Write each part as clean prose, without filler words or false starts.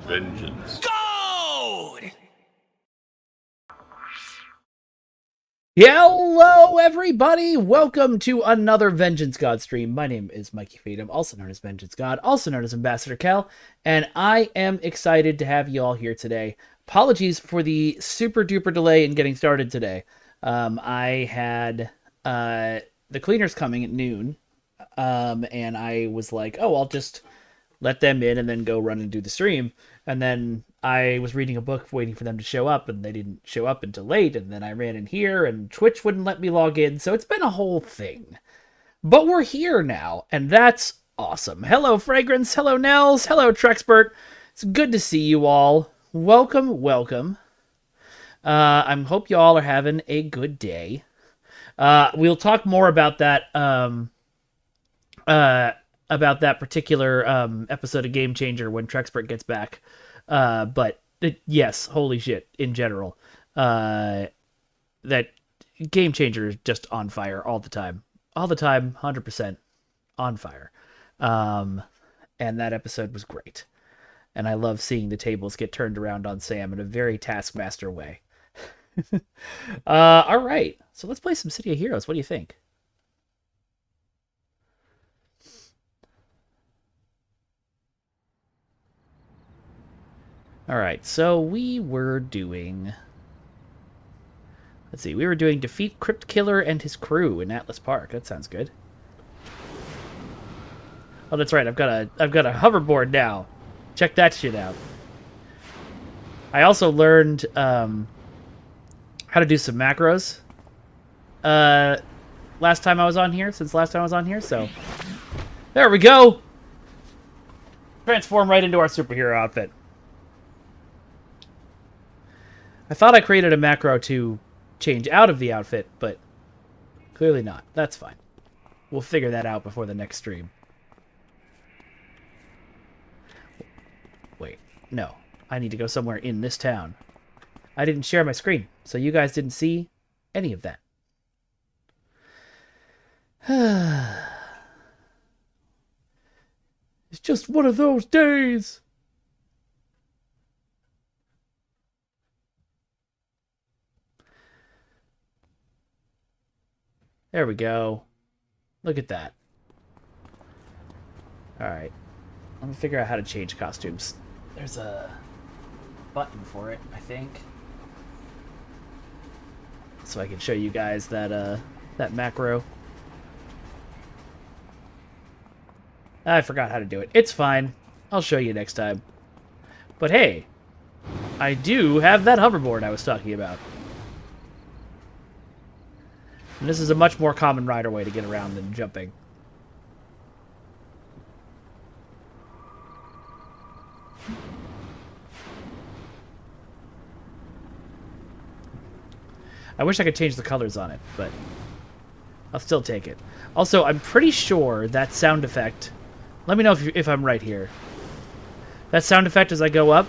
Vengeance. Gold! Hello, everybody! Welcome to another Vengeance God stream. My name is Mikey Fadum, also known as Vengeance God, also known as Ambassador Kel, and I am excited to have you all here today. Apologies for the super duper delay in getting started today. I had the cleaners coming at noon, and I was like, oh, I'll just let them in and then go run and do the stream. And then I was reading a book waiting for them to show up, and they didn't show up until late. And then I ran in here, and Twitch wouldn't let me log in. So it's been a whole thing. But we're here now, and that's awesome. Hello, Fragrance. Hello, Nels. Hello, Trexpert. It's good to see you all. Welcome, welcome. I hope you all are having a good day. We'll talk more about that particular episode of Game Changer when Trexpert gets back. But yes, holy shit, in general. That Game Changer is just on fire all the time. All the time, 100% on fire. And that episode was great. And I love seeing the tables get turned around on Sam in a very Taskmaster way. All right, so let's play some City of Heroes. What do you think? All right, so we were doing... Let's see, we were doing Defeat Crypt Killer and his crew in Atlas Park. That sounds good. Oh, that's right, I've got a hoverboard now. Check that shit out. I also learned how to do some macros last time I was on here, so there we go. Transform right into our superhero outfit. I thought I created a macro to change out of the outfit, but clearly not. That's fine. We'll figure that out before the next stream. Wait, no. I need to go somewhere in this town. I didn't share my screen, so you guys didn't see any of that. It's just one of those days. There we go. Look at that. Alright. Let me figure out how to change costumes. There's a button for it, I think. So I can show you guys that that macro. I forgot how to do it. It's fine. I'll show you next time. But hey, I do have that hoverboard I was talking about. And this is a much more common rider way to get around than jumping. I wish I could change the colors on it, but I'll still take it. Also, I'm pretty sure that sound effect... Let me know if I'm right here. That sound effect as I go up,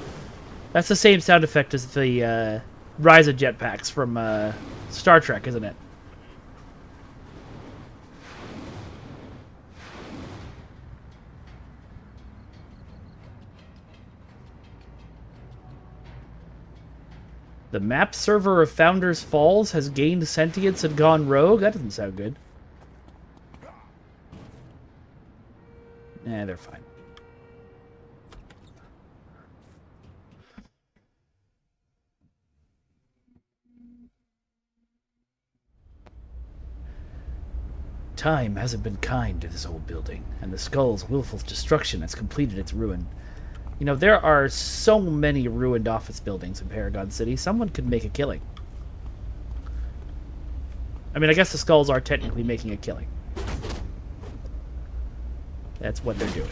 that's the same sound effect as the Rise of jetpacks from Star Trek, isn't it? The map server of Founders Falls has gained sentience and gone rogue? That doesn't sound good. Nah, they're fine. Time hasn't been kind to this old building, and the Skull's willful destruction has completed its ruin. You know, there are so many ruined office buildings in Paragon City. Someone could make a killing. I mean, I guess the Skulls are technically making a killing. That's what they're doing.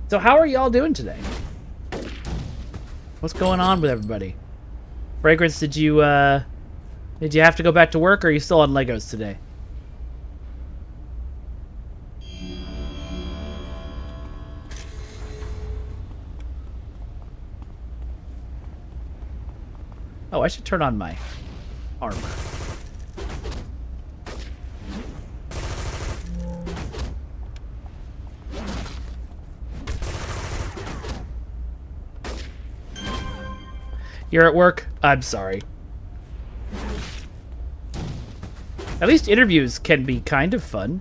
So how are y'all doing today? What's going on with everybody? Fragrance, did you have to go back to work, or are you still on Legos today? Oh, I should turn on my armor. You're at work? I'm sorry. At least interviews can be kind of fun.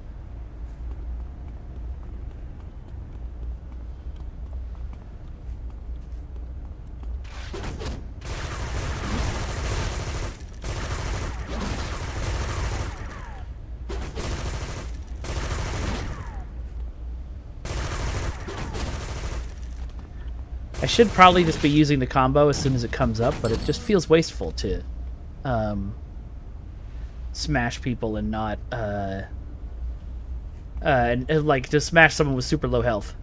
I should probably just be using the combo as soon as it comes up, but it just feels wasteful to smash people and not and like just smash someone with super low health.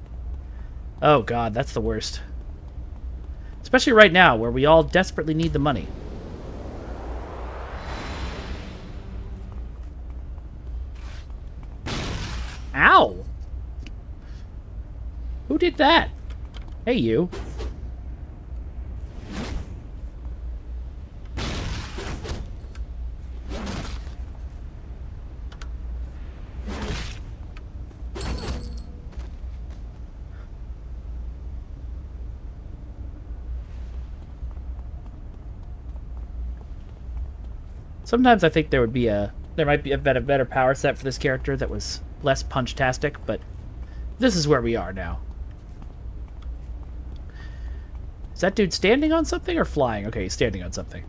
Oh god, that's the worst. Especially right now where we all desperately need the money. Ow! Who did that? Hey, you. Sometimes I think there might be a better power set for this character that was less punch-tastic, but this is where we are now. Is that dude standing on something or flying? Okay, he's standing on something.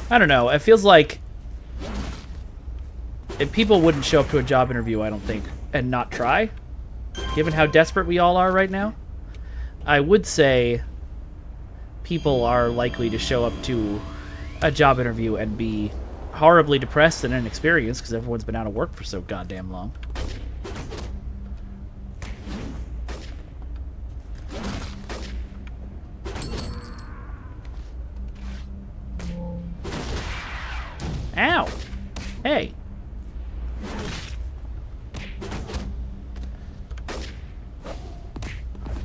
I don't know. It feels like if people wouldn't show up to a job interview, I don't think, and not try, given how desperate we all are right now. I would say people are likely to show up to a job interview and be horribly depressed and inexperienced because everyone's been out of work for so goddamn long. Ow! Hey!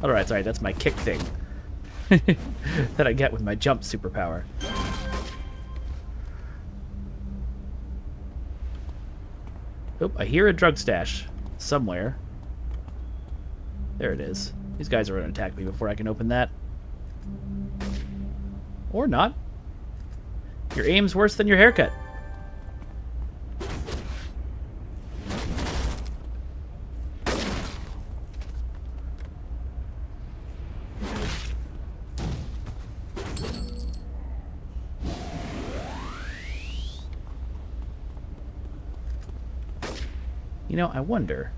Alright, sorry, that's my kick thing. That I get with my jump superpower. Oh, I hear a drug stash somewhere. There it is. These guys are going to attack me before I can open that. Or not. Your aim's worse than your haircut. You know, I wonder.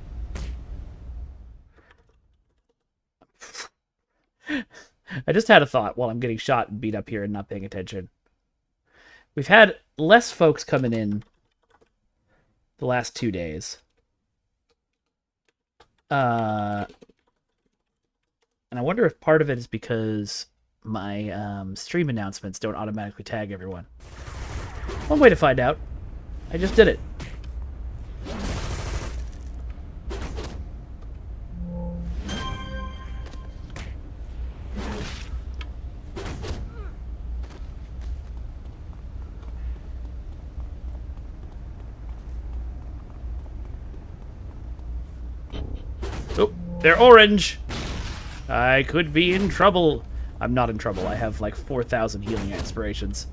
I just had a thought while I'm getting shot and beat up here and not paying attention. We've had less folks coming in the last 2 days. And I wonder if part of it is because my stream announcements don't automatically tag everyone. One way to find out. I just did it. Oh, they're orange. I could be in trouble. I'm not in trouble. I have like 4,000 healing aspirations.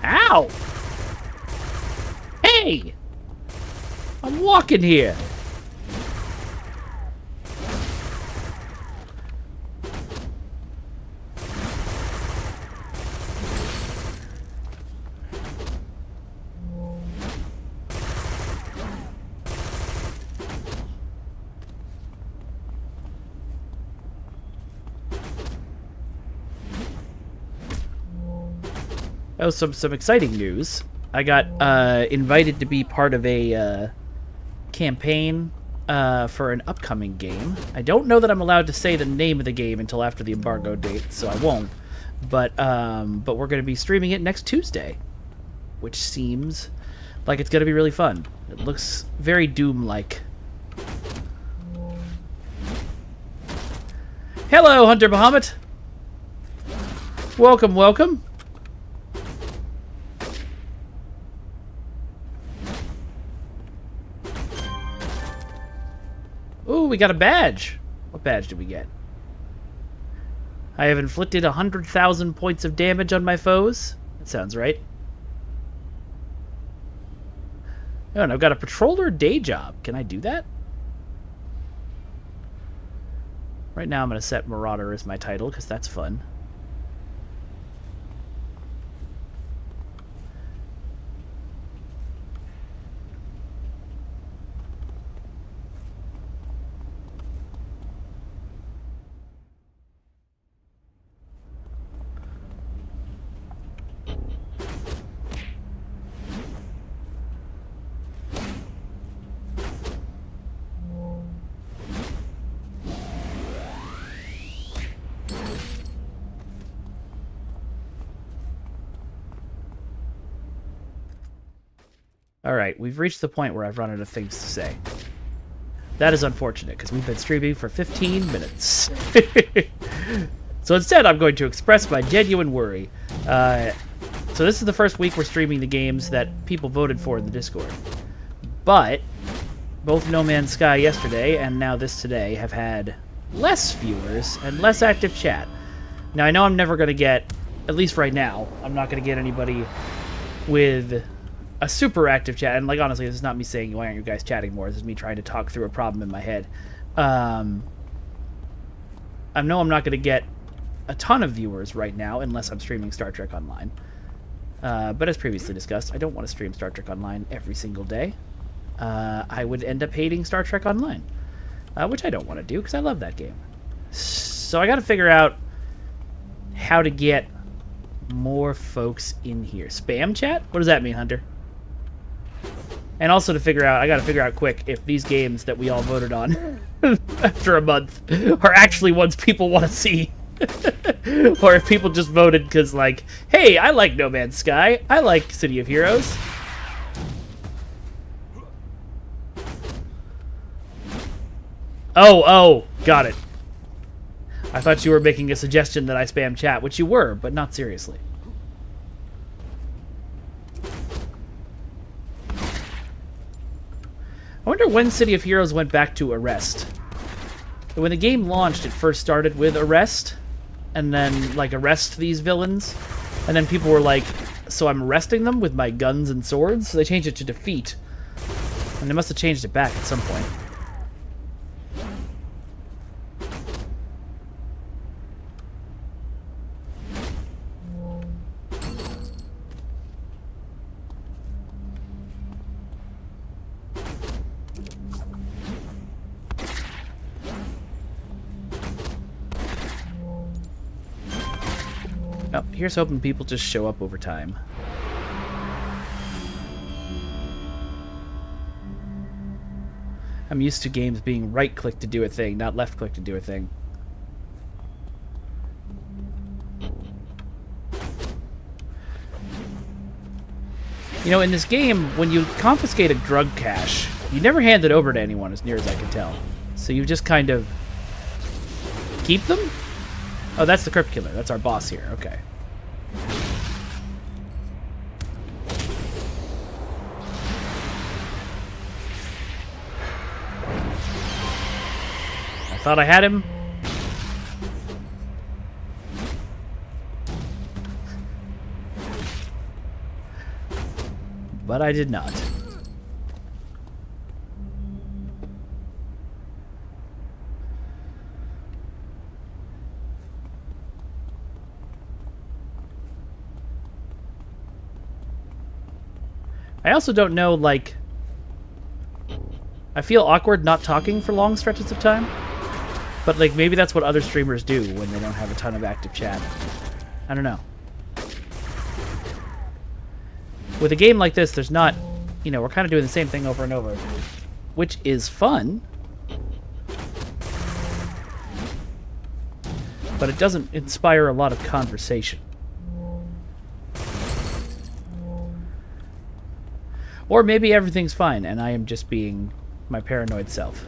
Ow! Hey! I'm walking here. Oh, some exciting news. I got invited to be part of a campaign for an upcoming game. I don't know that I'm allowed to say the name of the game until after the embargo date, so I won't. But we're going to be streaming it next Tuesday, which seems like it's going to be really fun. It looks very Doom-like. Hello, Hunter Bahamut. Welcome, welcome. Ooh, we got a badge. What badge did we get? I have inflicted 100,000 points of damage on my foes. That sounds right. Oh, and I've got a patroller day job. Can I do that? Right now I'm going to set Marauder as my title, because that's fun. Alright, we've reached the point where I've run out of things to say. That is unfortunate, because we've been streaming for 15 minutes. So instead, I'm going to express my genuine worry. So this is the first week we're streaming the games that people voted for in the Discord. But both No Man's Sky yesterday and now this today have had less viewers and less active chat. Now, I know I'm never going to get, at least right now, I'm not going to get anybody with a super active chat, and like honestly, this is not me saying why aren't you guys chatting more. This is me trying to talk through a problem in my head. I know I'm not going to get a ton of viewers right now unless I'm streaming Star Trek Online. But as previously discussed, I don't want to stream Star Trek Online every single day. I would end up hating Star Trek Online, which I don't want to do because I love that game. So I got to figure out how to get more folks in here. Spam chat? What does that mean, Hunter? And also to figure out, I gotta figure out quick if these games that we all voted on after a month are actually ones people want to see. Or if people just voted because, like, hey, I like No Man's Sky. I like City of Heroes. Oh, got it. I thought you were making a suggestion that I spam chat, which you were, but not seriously. I wonder when City of Heroes went back to arrest. When the game launched, it first started with arrest, and then, like, arrest these villains, and then people were like, so I'm arresting them with my guns and swords? So they changed it to defeat. And they must have changed it back at some point. Oh, here's hoping people just show up over time. I'm used to games being right-click to do a thing, not left-click to do a thing. You know, in this game, when you confiscate a drug cache, you never hand it over to anyone, as near as I can tell. So you just kind of keep them? Oh, that's the Crypt Killer. That's our boss here. Okay. I thought I had him. But I did not. I also don't know, like... I feel awkward not talking for long stretches of time. But, like, maybe that's what other streamers do when they don't have a ton of active chat. I don't know. With a game like this, there's not, you know, we're kind of doing the same thing over and over, which is fun, but it doesn't inspire a lot of conversation. Or maybe everything's fine and I am just being my paranoid self.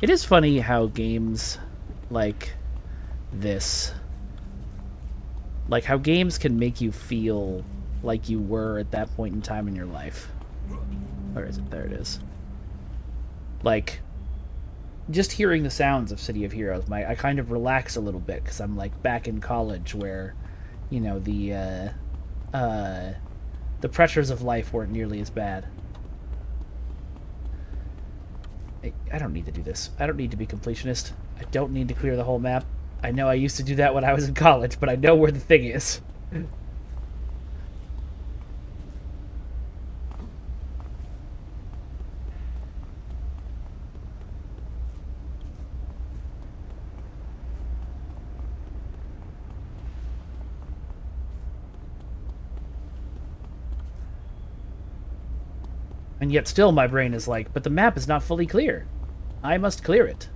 It is funny how games like this, like how games can make you feel like you were at that point in time in your life. Where is it? There it is. Like, just hearing the sounds of City of Heroes, I kind of relax a little bit because I'm like back in college where, you know, the pressures of life weren't nearly as bad. I don't need to do this. I don't need to be completionist. I don't need to clear the whole map. I know I used to do that when I was in college, but I know where the thing is. And yet still my brain is like, but the map is not fully clear. I must clear it.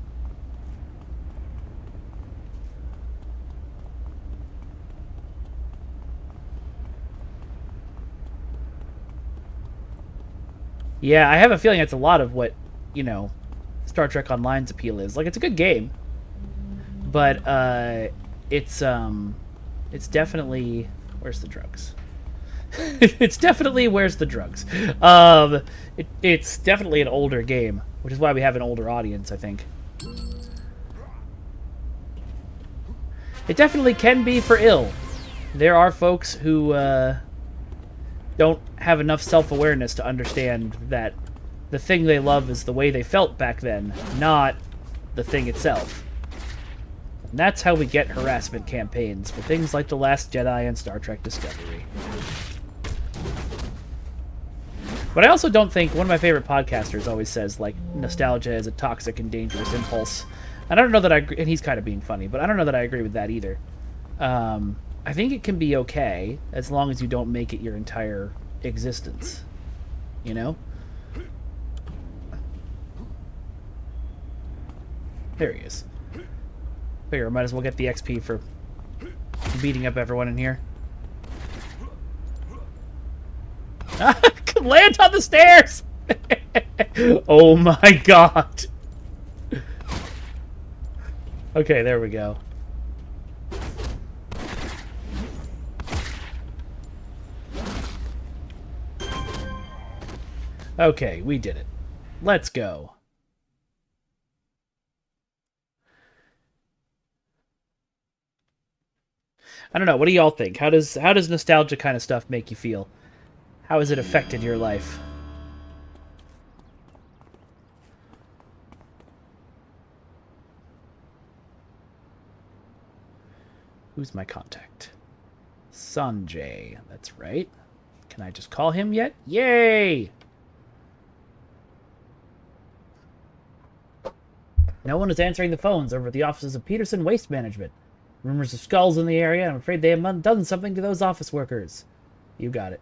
Yeah, I have a feeling that's a lot of what, you know, Star Trek Online's appeal is. Like, it's a good game, but it's definitely, where's the drugs? It's definitely where's the drugs. It's definitely an older game, which is why we have an older audience, I think. It definitely can be for ill. There are folks who don't have enough self-awareness to understand that the thing they love is the way they felt back then, not the thing itself. And that's how we get harassment campaigns for things like The Last Jedi and Star Trek Discovery. But I also don't think, one of my favorite podcasters always says, like, nostalgia is a toxic and dangerous impulse. And I don't know that I agree, and he's kind of being funny, but I don't know that I agree with that either. I think it can be okay, as long as you don't make it your entire existence. You know? There he is. Figure I might as well get the XP for beating up everyone in here. Land on the stairs! Oh my god. Okay, there we go. Okay, we did it. Let's go. I don't know, what do y'all think? How does nostalgia kind of stuff make you feel? How has it affected your life? Who's my contact? Sanjay. That's right. Can I just call him yet? Yay! No one is answering the phones over at the offices of Peterson Waste Management. Rumors of skulls in the area. I'm afraid they have done something to those office workers. You got it.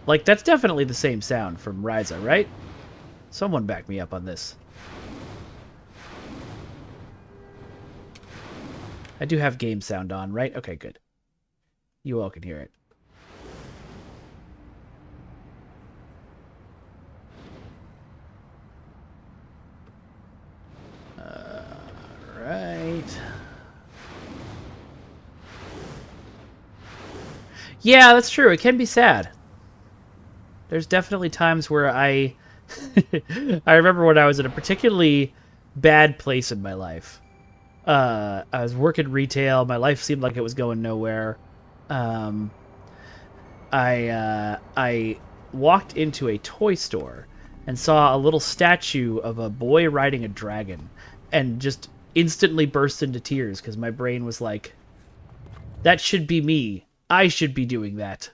Like, that's definitely the same sound from Ryza, right? Someone back me up on this. I do have game sound on, right? Okay, good. You all can hear it. Right. Yeah, that's true. It can be sad. There's definitely times where I remember when I was in a particularly bad place in my life. I was working retail. My life seemed like it was going nowhere. I walked into a toy store and saw a little statue of a boy riding a dragon, and just instantly burst into tears because my brain was like, that should be me. I should be doing that.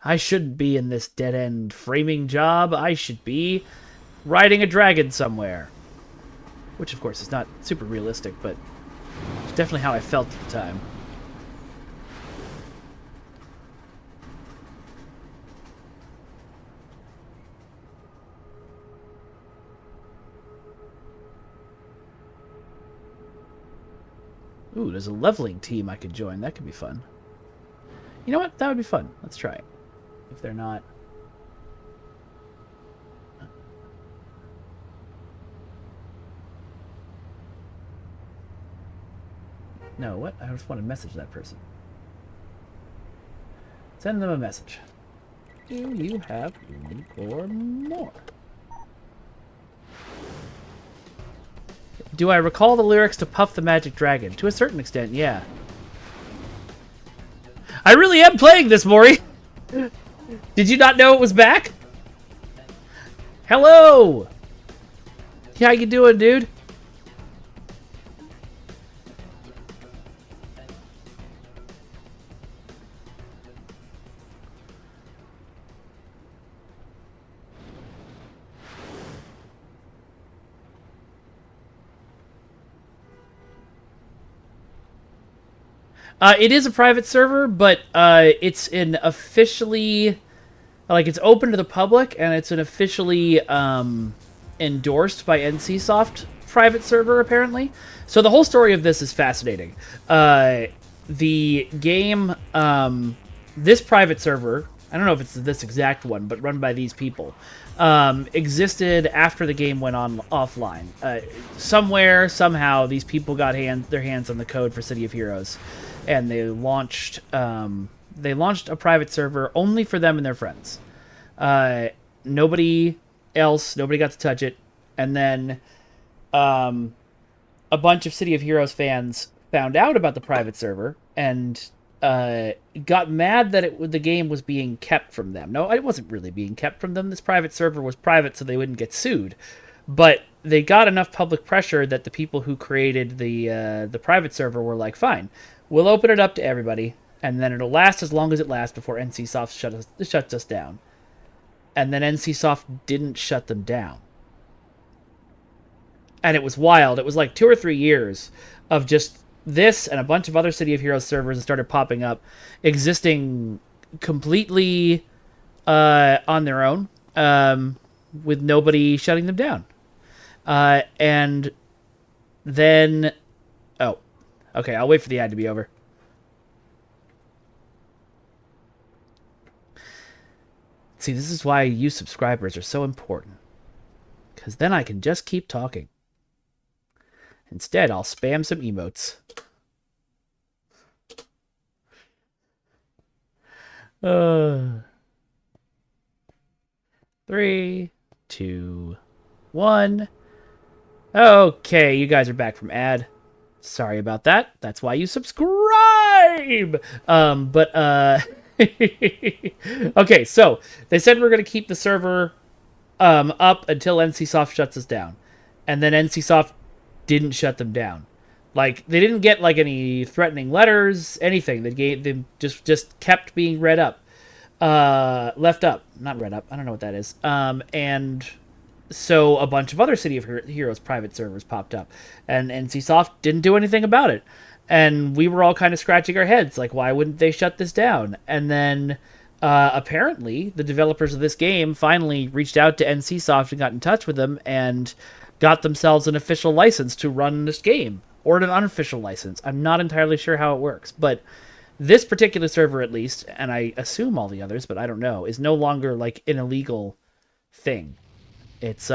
I shouldn't be in this dead-end framing job. I should be riding a dragon somewhere. Which, of course, is not super realistic, but it's definitely how I felt at the time. Ooh, there's a leveling team I could join. That could be fun. You know what? That would be fun. Let's try it. If they're not... No, what? I just want to message that person. Send them a message. Do you have room for more? Do I recall the lyrics to Puff the Magic Dragon? To a certain extent, yeah. I really am playing this, Maury! Did you not know it was back? Hello! How you doing, dude? It is a private server, but it's an officially... Like, it's open to the public, and it's an officially endorsed by NCSoft private server, apparently. So the whole story of this is fascinating. The game, this private server, I don't know if it's this exact one, but run by these people, existed after the game went on offline. Somewhere, somehow, these people got their hands on the code for City of Heroes, and they launched a private server only for them and their friends. Nobody got to touch it. And then a bunch of City of Heroes fans found out about the private server and got mad that the game was being kept from them. No, it wasn't really being kept from them. This private server was private so they wouldn't get sued. But they got enough public pressure that the people who created the private server were like, fine, we'll open it up to everybody, and then it'll last as long as it lasts before NCSoft shuts us down. And then NCSoft didn't shut them down. And it was wild. It was like 2 or 3 years of just this and a bunch of other City of Heroes servers that started popping up, existing completely on their own, with nobody shutting them down. And then... Oh. Okay, I'll wait for the ad to be over. See, this is why you subscribers are so important. Because then I can just keep talking. Instead, I'll spam some emotes. 3, 2, 1. Okay, you guys are back from ad. Sorry about that. That's why you subscribe. Okay, so they said we're going to keep the server up until NCSoft shuts us down. And then NCSoft didn't shut them down. Like, they didn't get like any threatening letters, anything. They just kept being read up. Left up. Not read up. I don't know what that is. And so a bunch of other City of Heroes private servers popped up, and NCSoft didn't do anything about it. And we were all kind of scratching our heads, like, why wouldn't they shut this down? And then apparently the developers of this game finally reached out to NCSoft and got in touch with them and got themselves an official license to run this game, or an unofficial license. I'm not entirely sure how it works, but this particular server, at least, and I assume all the others, but I don't know, is no longer like an illegal thing. It's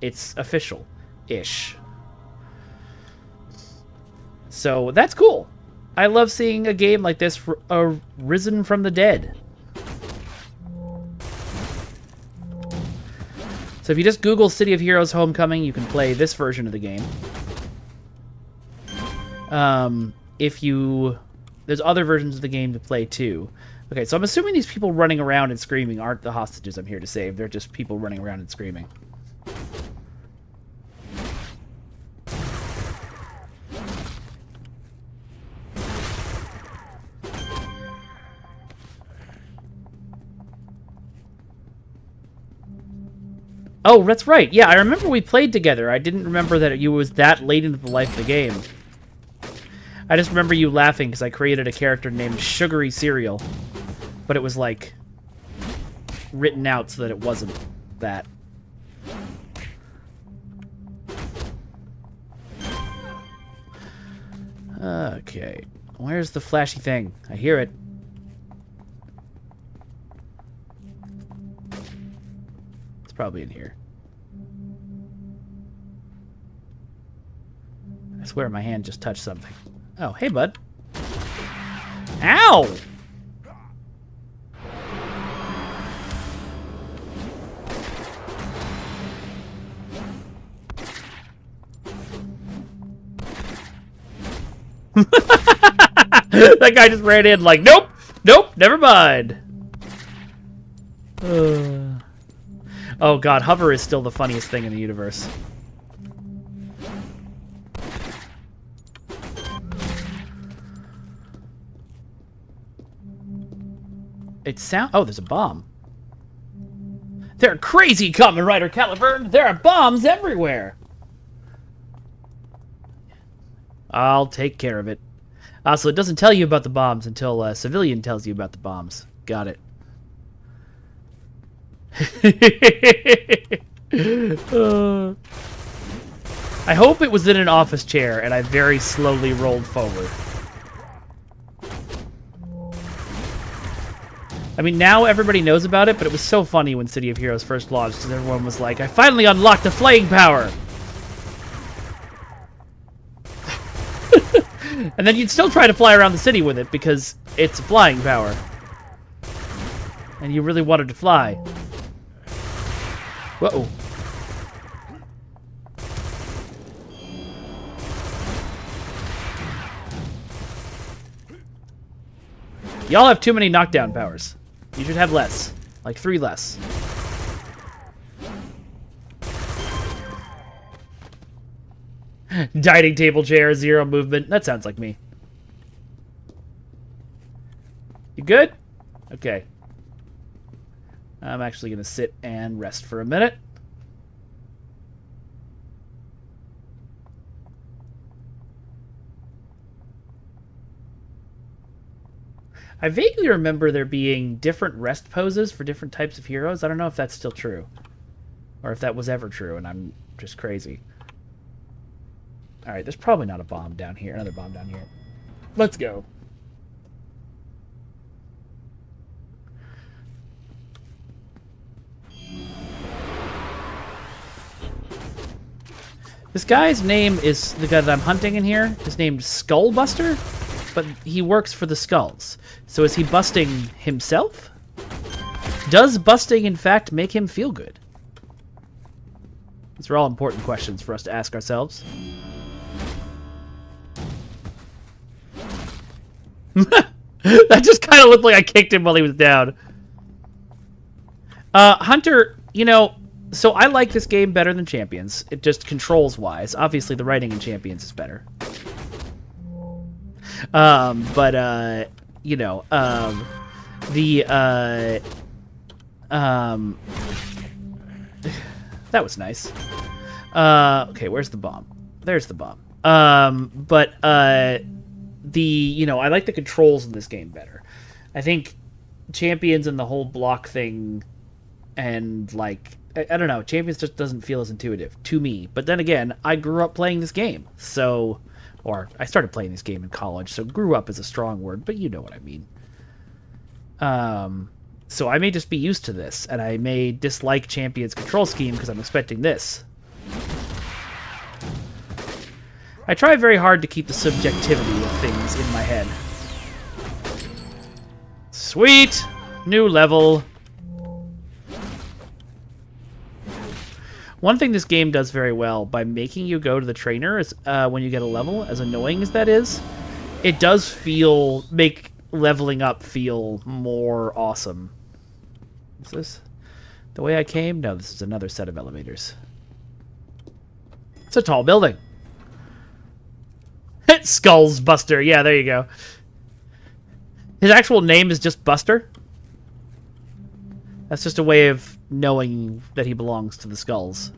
official-ish. So that's cool. I love seeing a game like this risen from the dead. So if you just Google City of Heroes Homecoming, you can play this version of the game. If you There's other versions of the game to play too. Okay, so I'm assuming these people running around and screaming aren't the hostages I'm here to save. They're just people running around and screaming. Oh, that's right. Yeah, I remember we played together. I didn't remember that you was that late into the life of the game. I just remember you laughing because I created a character named Sugary Cereal. But it was, like, written out so that it wasn't that. Okay. Where's the flashy thing? I hear it. It's probably in here. I swear my hand just touched something. Oh, hey, bud. Ow! That guy just ran in like, nope, nope, never mind. Oh god, hover is still the funniest thing in the universe. Oh, there's a bomb. They're crazy, Kamen Rider Caliburn. There are bombs everywhere. I'll take care of it. So it doesn't tell you about the bombs until a civilian tells you about the bombs. Got it. I hope it was in an office chair and I very slowly rolled forward. I mean, now everybody knows about it, but it was so funny when City of Heroes first launched because everyone was like, I finally unlocked the flying power! And then you'd still try to fly around the city with it because it's a flying power. And you really wanted to fly. Whoa. Y'all have too many knockdown powers. You should have less. Like 3 less. Dining table chair, 0 movement. That sounds like me. You good? Okay. I'm actually going to sit and rest for a minute. I vaguely remember there being different rest poses for different types of heroes. I don't know if that's still true. Or if that was ever true and I'm just crazy. Alright, there's probably not a bomb down here. Another bomb down here. Let's go. This guy's name is, the guy that I'm hunting in here, is named Skullbuster, but he works for the Skulls. So is he busting himself? Does busting, in fact, make him feel good? These are all important questions for us to ask ourselves. That just kind of looked like I kicked him while he was down. Hunter, you know, so I like this game better than Champions. It just controls-wise. Obviously, the writing in Champions is better. You know, that was nice. Okay, where's the bomb? There's the bomb. You know, I like the controls in this game better. I think Champions and the whole block thing and, like, I don't know, Champions just doesn't feel as intuitive to me. But then again, I grew up playing this game, so... Or, I started playing this game in college, so grew up is a strong word, but you know what I mean. So I may just be used to this, and I may dislike Champion's control scheme because I'm expecting this. I try very hard to keep the subjectivity of things in my head. Sweet! New level. One thing this game does very well by making you go to the trainer is, when you get a level, as annoying as that is it does make leveling up feel more awesome. Is this the way I came? No, this is another set of elevators. It's a tall building. Skulls Buster. Yeah, there you go. His actual name is just Buster. That's just a way of knowing that he belongs to the Skulls.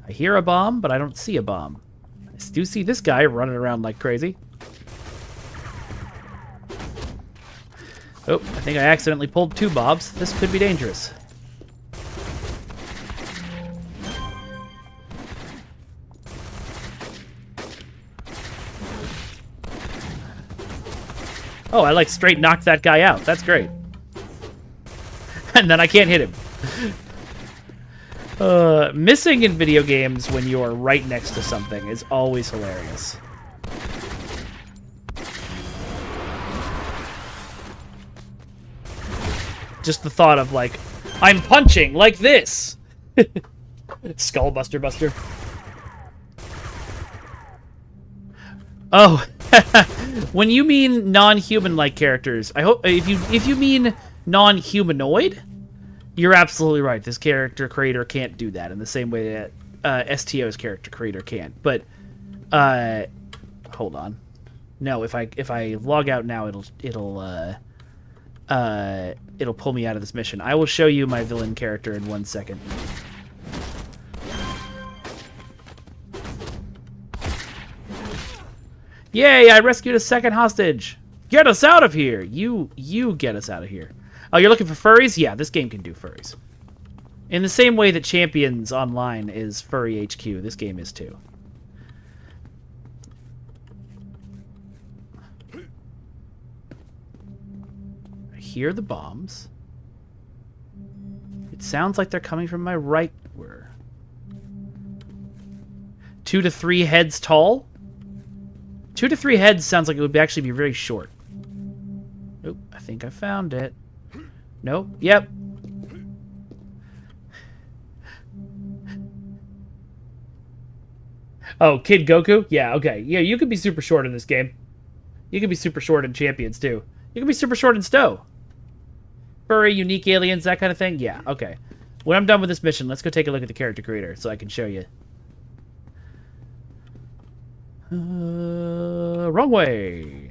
I hear a bomb, but I don't see a bomb. I do see this guy running around like crazy. Oh, I think I accidentally pulled 2 bobs. This could be dangerous. Oh, I like straight knocked that guy out. That's great. And then I can't hit him. Missing in video games when you are right next to something is always hilarious. Just the thought of, like, I'm punching like this! Skull Buster Buster. Oh, when you mean non-human-like characters, I hope if you mean non-humanoid, you're absolutely right. This character creator can't do that in the same way that STO's character creator can't. But hold on, no. If I log out now, it'll pull me out of this mission. I will show you my villain character in 1 second. Yay, I rescued a second hostage. Get us out of here. You get us out of here. Oh, you're looking for furries? Yeah, this game can do furries. In the same way that Champions Online is Furry HQ, this game is too. I hear the bombs. It sounds like they're coming from my right. Where? 2 to 3 heads tall? 2 to 3 heads sounds like it would actually be very short. Oop, I think I found it. Nope. Yep. Oh, Kid Goku? Yeah, okay. Yeah, you could be super short in this game. You could be super short in Champions, too. You could be super short in Stowe. Furry, unique aliens, that kind of thing? Yeah, okay. When I'm done with this mission, let's go take a look at the character creator so I can show you. Wrong way.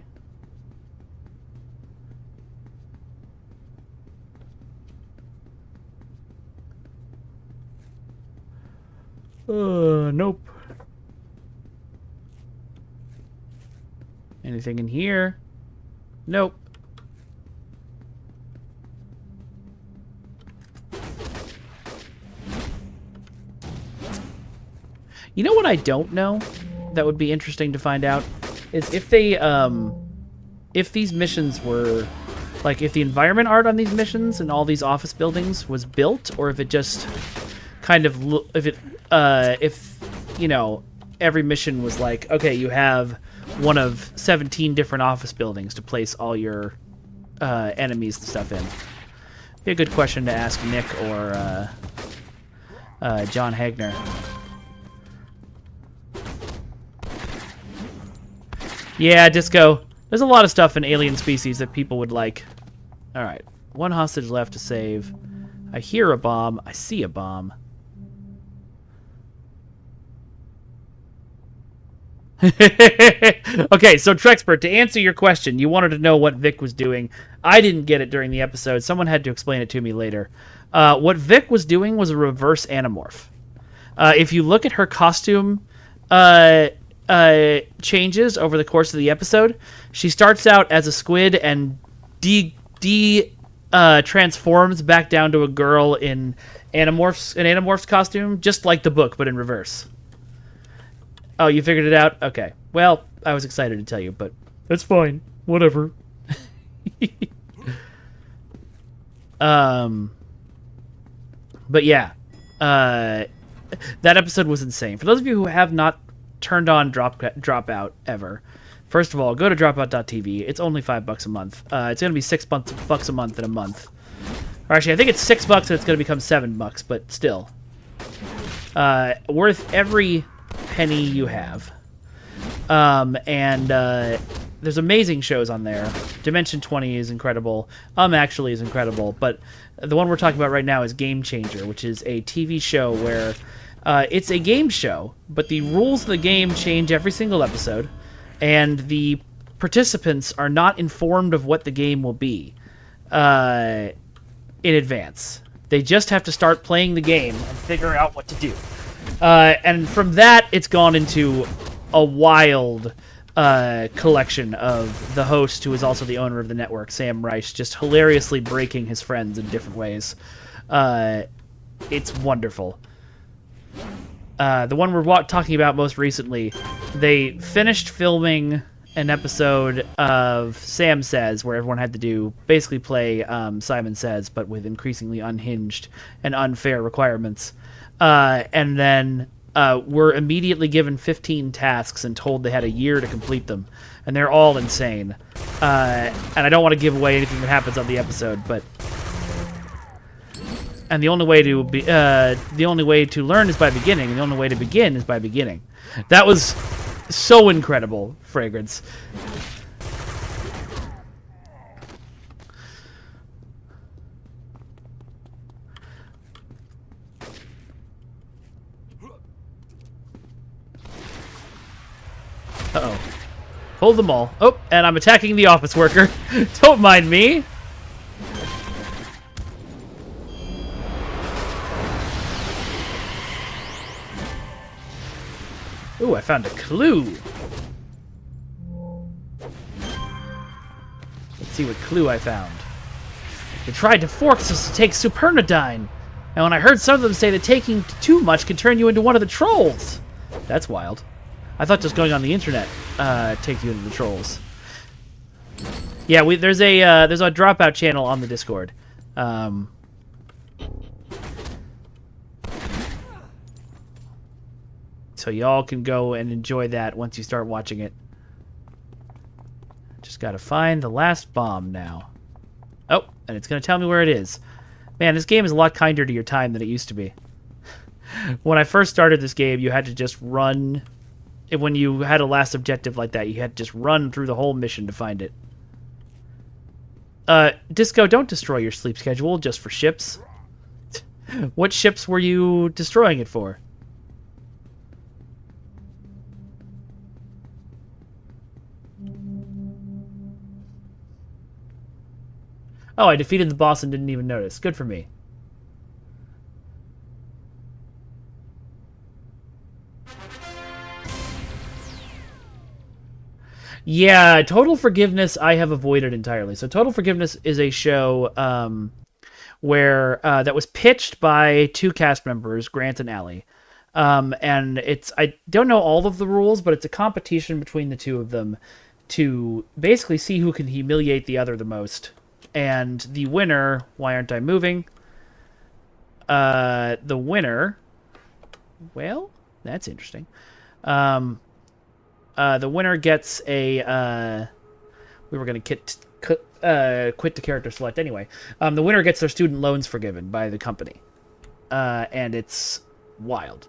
Nope. Anything in here? Nope. You know what I don't know? That would be interesting to find out is if they if these missions were like if the environment art on these missions and all these office buildings was built, or if it just kind of if you know every mission was like, okay, you have one of 17 different office buildings to place all your enemies and stuff in. Be a good question to ask Nick or John Hagner. Yeah, Disco. There's a lot of stuff in Alien Species that people would like. Alright. 1 hostage left to save. I hear a bomb. I see a bomb. Okay, so Trexpert, to answer your question, you wanted to know what Vic was doing. I didn't get it during the episode. Someone had to explain it to me later. What Vic was doing was a reverse Animorph. If you look at her costume changes over the course of the episode, she starts out as a squid and transforms back down to a girl in Animorph's costume, just like the book, but in reverse. Oh, you figured it out? Okay. Well, I was excited to tell you, but that's fine. Whatever. But yeah. That episode was insane. For those of you who have not turned on Dropout ever, first of all, go to dropout.tv. It's only $5 a month. It's going to be $6 a month in a month. Or actually, I think it's $6 and it's going to become $7, but still. Worth every penny you have. there's amazing shows on there. Dimension 20 is incredible. Actually is incredible. But the one we're talking about right now is Game Changer, which is a TV show where it's a game show, but the rules of the game change every single episode, and the participants are not informed of what the game will be in advance. They just have to start playing the game and figure out what to do. And from that, it's gone into a wild collection of the host, who is also the owner of the network, Sam Reich, just hilariously breaking his friends in different ways. It's wonderful. The one we're talking about most recently, they finished filming an episode of Sam Says, where everyone had to basically play Simon Says, but with increasingly unhinged and unfair requirements. And then were immediately given 15 tasks and told they had a year to complete them. And they're all insane. And I don't want to give away anything that happens on the episode, but... And the only way to learn is by beginning, and the only way to begin is by beginning. That was so incredible, Fragrance. Uh-oh. Hold them all. Oh, and I'm attacking the office worker. Don't mind me. Ooh, I found a clue. Let's see what clue I found. They tried to force us to take Supernodyne. And when I heard some of them say that taking too much can turn you into one of the trolls. That's wild. I thought just going on the internet takes you into the trolls. Yeah, there's a dropout channel on the Discord. So y'all can go and enjoy that once you start watching it. Just gotta find the last bomb now. Oh, and it's gonna tell me where it is. Man, this game is a lot kinder to your time than it used to be. When I first started this game, you had to just run. When you had a last objective like that, you had to just run through the whole mission to find it. Disco, don't destroy your sleep schedule just for ships. What ships were you destroying it for? Oh, I defeated the boss and didn't even notice. Good for me. Yeah, Total Forgiveness I have avoided entirely. So Total Forgiveness is a show where that was pitched by two cast members, Grant and Allie. And I don't know all of the rules, but it's a competition between the two of them to basically see who can humiliate the other the most. And the winner, why aren't I moving? The winner, well, that's interesting. The winner gets a, we were going to quit the character select anyway. The winner gets their student loans forgiven by the company. And it's wild.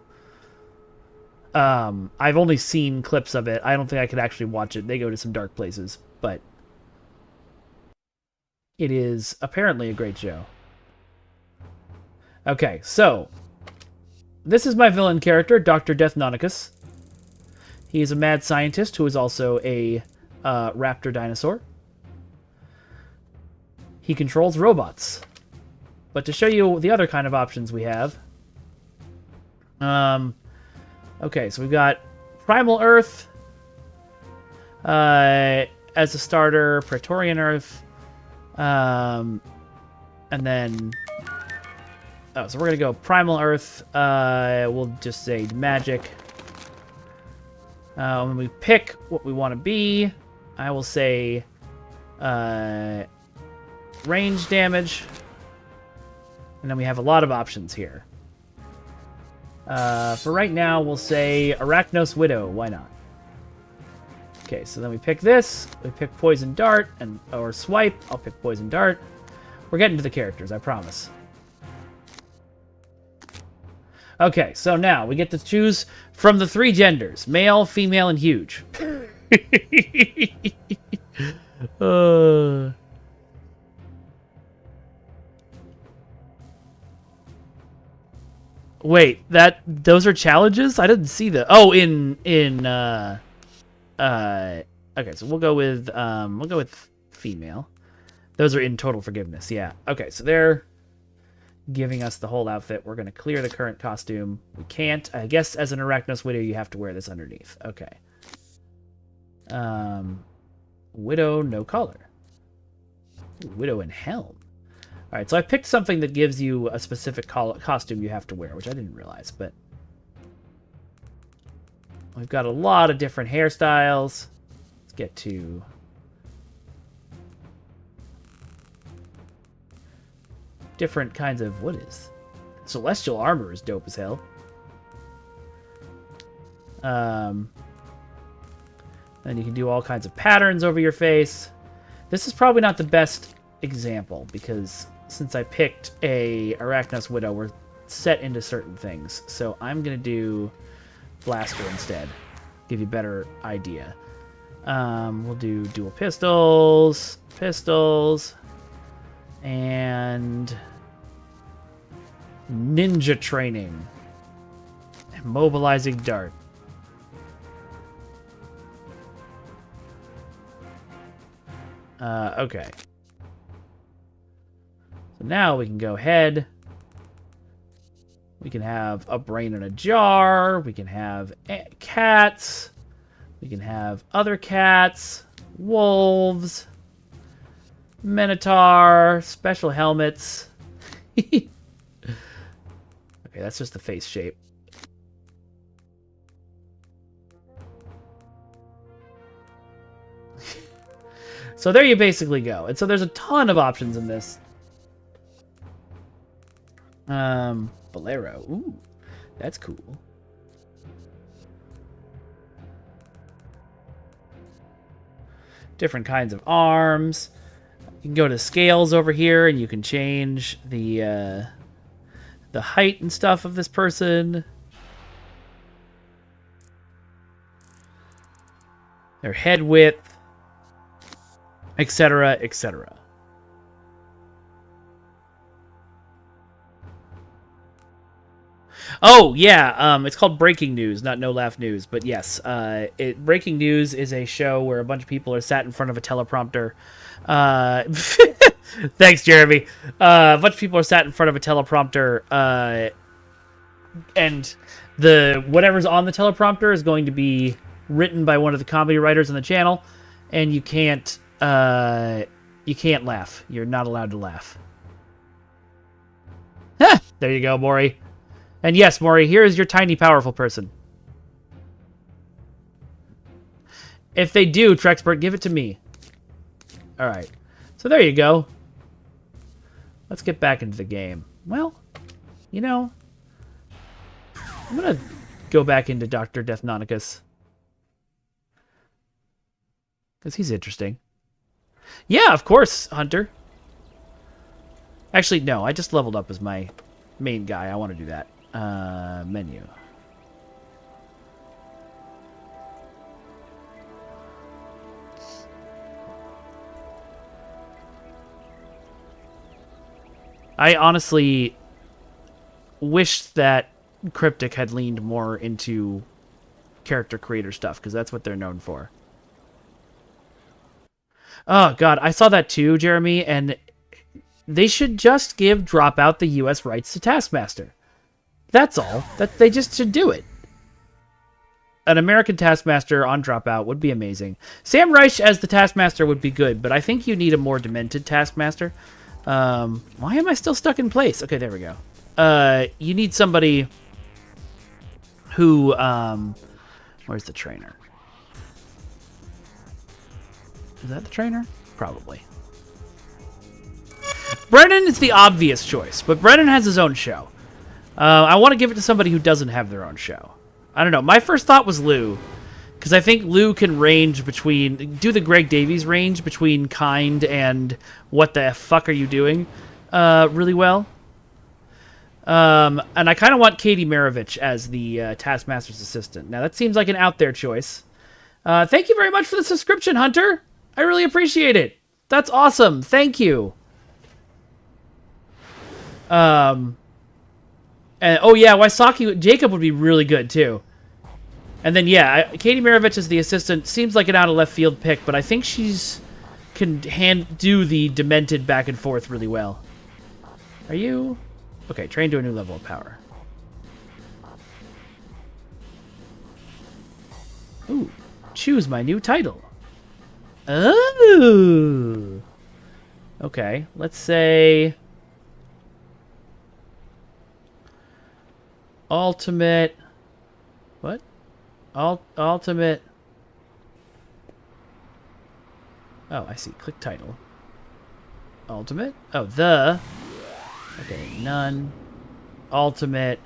I've only seen clips of it. I don't think I could actually watch it. They go to some dark places, but it is apparently a great show. Okay, so this is my villain character, Dr. Deathnonicus. He is a mad scientist who is also a raptor dinosaur. He controls robots. But to show you the other kind of options we have, okay, so we've got Primal Earth as a starter, Praetorian Earth, and then, oh, so we're gonna go Primal Earth. We'll just say magic. When we pick what we want to be, I will say range damage, and then we have a lot of options here. For right now, we'll say Arachnos Widow. Why not? Okay, so then we pick this. We pick Poison Dart or Swipe. I'll pick Poison Dart. We're getting to the characters, I promise. Okay, so now we get to choose from the three genders: male, female, and huge. Uh... Wait, those are challenges? I didn't see that. Oh, okay, so we'll go with female. Those are in Total Forgiveness. Yeah. Okay, so they're giving us the whole outfit. We're going to clear the current costume. We can't. I guess as an Arachnos Widow, you have to wear this underneath. Okay. Widow, no color. Widow and Helm. All right, so I picked something that gives you a specific costume you have to wear, which I didn't realize, but we've got a lot of different hairstyles. Let's get to different kinds of, what is? Celestial armor is dope as hell. Then you can do all kinds of patterns over your face. This is probably not the best example because since I picked a Arachnos Widow, we're set into certain things. So I'm going to do Blaster instead. Give you a better idea. We'll do dual pistols, and ninja training. Immobilizing dart. Okay. So now we can go ahead. We can have a brain in a jar. We can have cats. We can have other cats. Wolves. Minotaur. Special helmets. Okay, that's just the face shape. So there you basically go. And so there's a ton of options in this. Bolero. Ooh, that's cool. Different kinds of arms. You can go to scales over here and you can change the height and stuff of this person. Their head width, etc., etc. Oh, yeah, it's called Breaking News, not No Laugh News. But yes, Breaking News is a show where a bunch of people are sat in front of a teleprompter. Thanks, Jeremy. A bunch of people are sat in front of a teleprompter, and whatever's on the teleprompter is going to be written by one of the comedy writers on the channel, and you can't laugh. You're not allowed to laugh. There you go, Maury. And yes, Maury, here is your tiny, powerful person. If they do, Trexpert, give it to me. All right. So there you go. Let's get back into the game. Well, you know, I'm going to go back into Dr. Deathnonicus. Because he's interesting. Yeah, of course, Hunter. Actually, no, I just leveled up as my main guy. I want to do that. Menu. I honestly wish that Cryptic had leaned more into character creator stuff, because that's what they're known for. Oh, God, I saw that too, Jeremy, and they should just give Dropout the U.S. rights to Taskmaster. That's all. That they just should do it. An American Taskmaster on Dropout would be amazing. Sam Reich as the Taskmaster would be good, but I think you need a more demented Taskmaster. Why am I still stuck in place? Okay, there we go. You need somebody who, where's the trainer? Is that the trainer? Probably. Brennan is the obvious choice, but Brennan has his own show. I want to give it to somebody who doesn't have their own show. I don't know. My first thought was Lou, because I think Lou can range between, do the Greg Davies range between kind and what the fuck are you doing really well. And I kind of want Katie Maravich as the Taskmaster's assistant. Now, that seems like an out there choice. Thank you very much for the subscription, Hunter. I really appreciate it. That's awesome. Thank you. And oh yeah, Wysocki Jacob would be really good too. And then yeah, Katie Maravich as the assistant seems like an out of left field pick, but I think she's can do the demented back and forth really well. Are you okay? Train to a new level of power. Ooh, choose my new title. Oh. Okay, let's say ultimate. What? Ultimate. Oh, I see. Click title. Ultimate? Oh, the. Okay, none. Ultimate.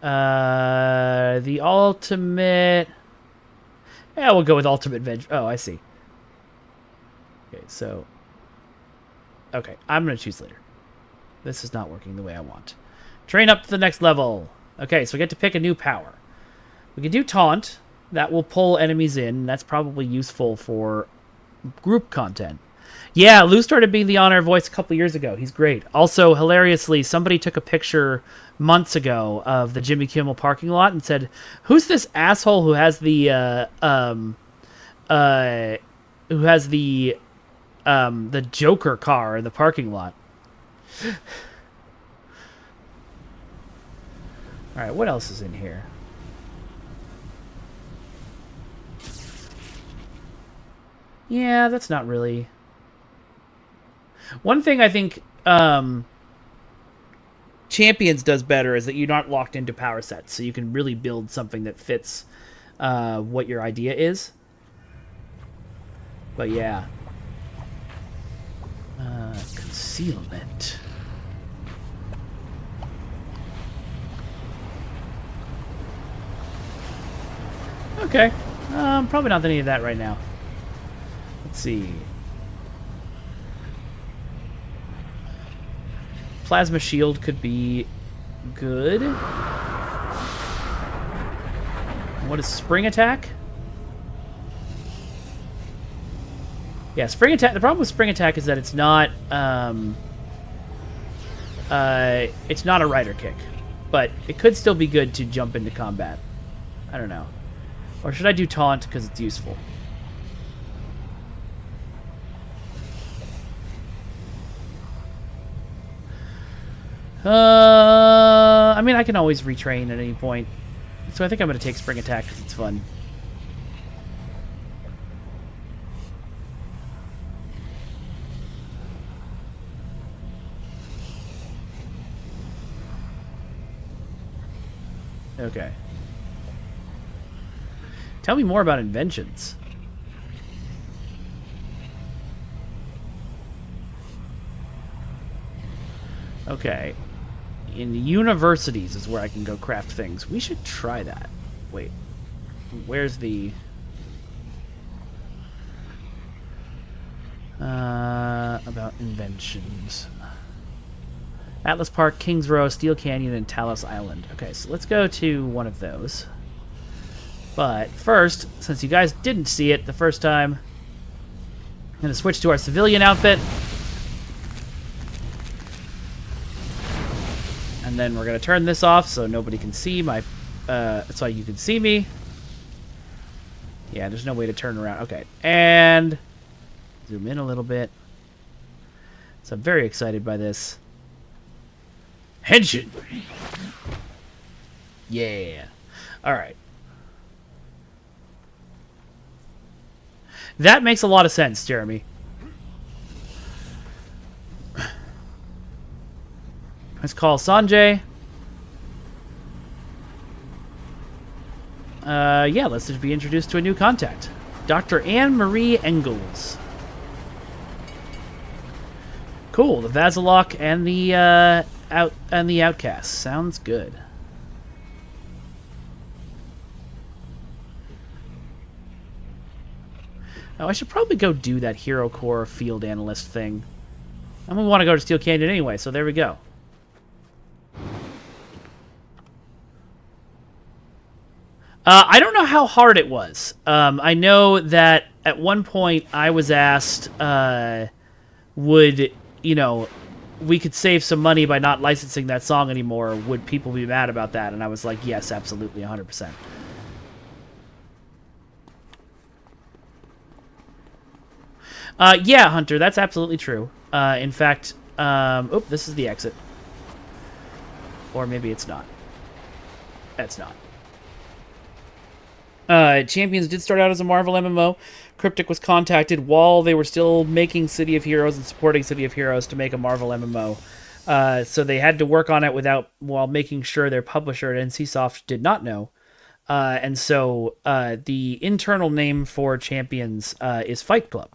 The ultimate. Yeah, we'll go with ultimate veg. Oh, I see. Okay, so. Okay, I'm gonna choose later. This is not working the way I want. Train up to the next level. Okay, so we get to pick a new power. We can do taunt. That will pull enemies in. That's probably useful for group content. Yeah, Lou started being the on-air voice a couple years ago. He's great. Also, hilariously, somebody took a picture months ago of the Jimmy Kimmel parking lot and said, "Who's this asshole who has the the Joker car in the parking lot?" All right, what else is in here? Yeah, that's not really. One thing I think Champions does better is that you're not locked into power sets, so you can really build something that fits what your idea is. But yeah. Concealment. Okay. Probably not any of that right now. Let's see. Plasma shield could be good. What is spring attack? Yeah, spring attack. The problem with spring attack is that it's not a rider kick, but it could still be good to jump into combat. I don't know. Or should I do taunt because it's useful? I mean, I can always retrain at any point. So I think I'm going to take spring attack because it's fun. Okay. Tell me more about inventions. Okay. In universities is where I can go craft things. We should try that. Wait. Where's the... about inventions. Atlas Park, Kings Row, Steel Canyon, and Talos Island. Okay, so let's go to one of those. But first, since you guys didn't see it the first time, I'm going to switch to our civilian outfit. And then we're going to turn this off so nobody can see my... so you can see me. Yeah, there's no way to turn around. Okay, and zoom in a little bit. So I'm very excited by this. Henshin! Yeah. Alright. That makes a lot of sense, Jeremy. Let's call Sanjay. Yeah, let's just be introduced to a new contact. Dr. Anne-Marie Engels. Cool, the Vasilok and the Outcast. Sounds good. Oh, I should probably go do that Hero Core field analyst thing. I'm gonna want to go to Steel Canyon anyway, so there we go. I don't know how hard it was. I know that at one point I was asked, would, you know, we could save some money by not licensing that song anymore. Would people be mad about that? And I was like, yes, absolutely, 100%. Yeah, Hunter, that's absolutely true. In fact, oh, this is the exit. Or maybe it's not. That's not. Champions did start out as a Marvel MMO. Cryptic was contacted while they were still making City of Heroes and supporting City of Heroes to make a Marvel MMO. So they had to work on it while making sure their publisher at NCSoft did not know. And so the internal name for Champions is Fight Club,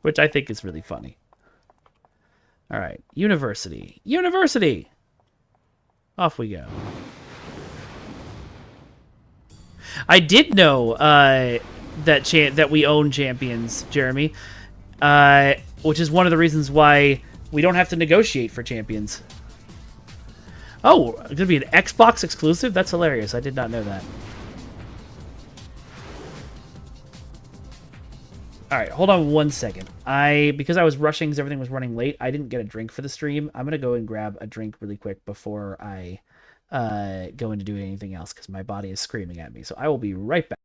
which I think is really funny. All right, University. University! Off we go. I did know that we own Champions, Jeremy, which is one of the reasons why we don't have to negotiate for Champions. Oh, it's gonna be an Xbox exclusive? That's hilarious. I did not know that. All right, hold on one second. Because I was rushing because everything was running late, I didn't get a drink for the stream. I'm gonna go and grab a drink really quick before I go into doing anything else because my body is screaming at me. So I will be right back.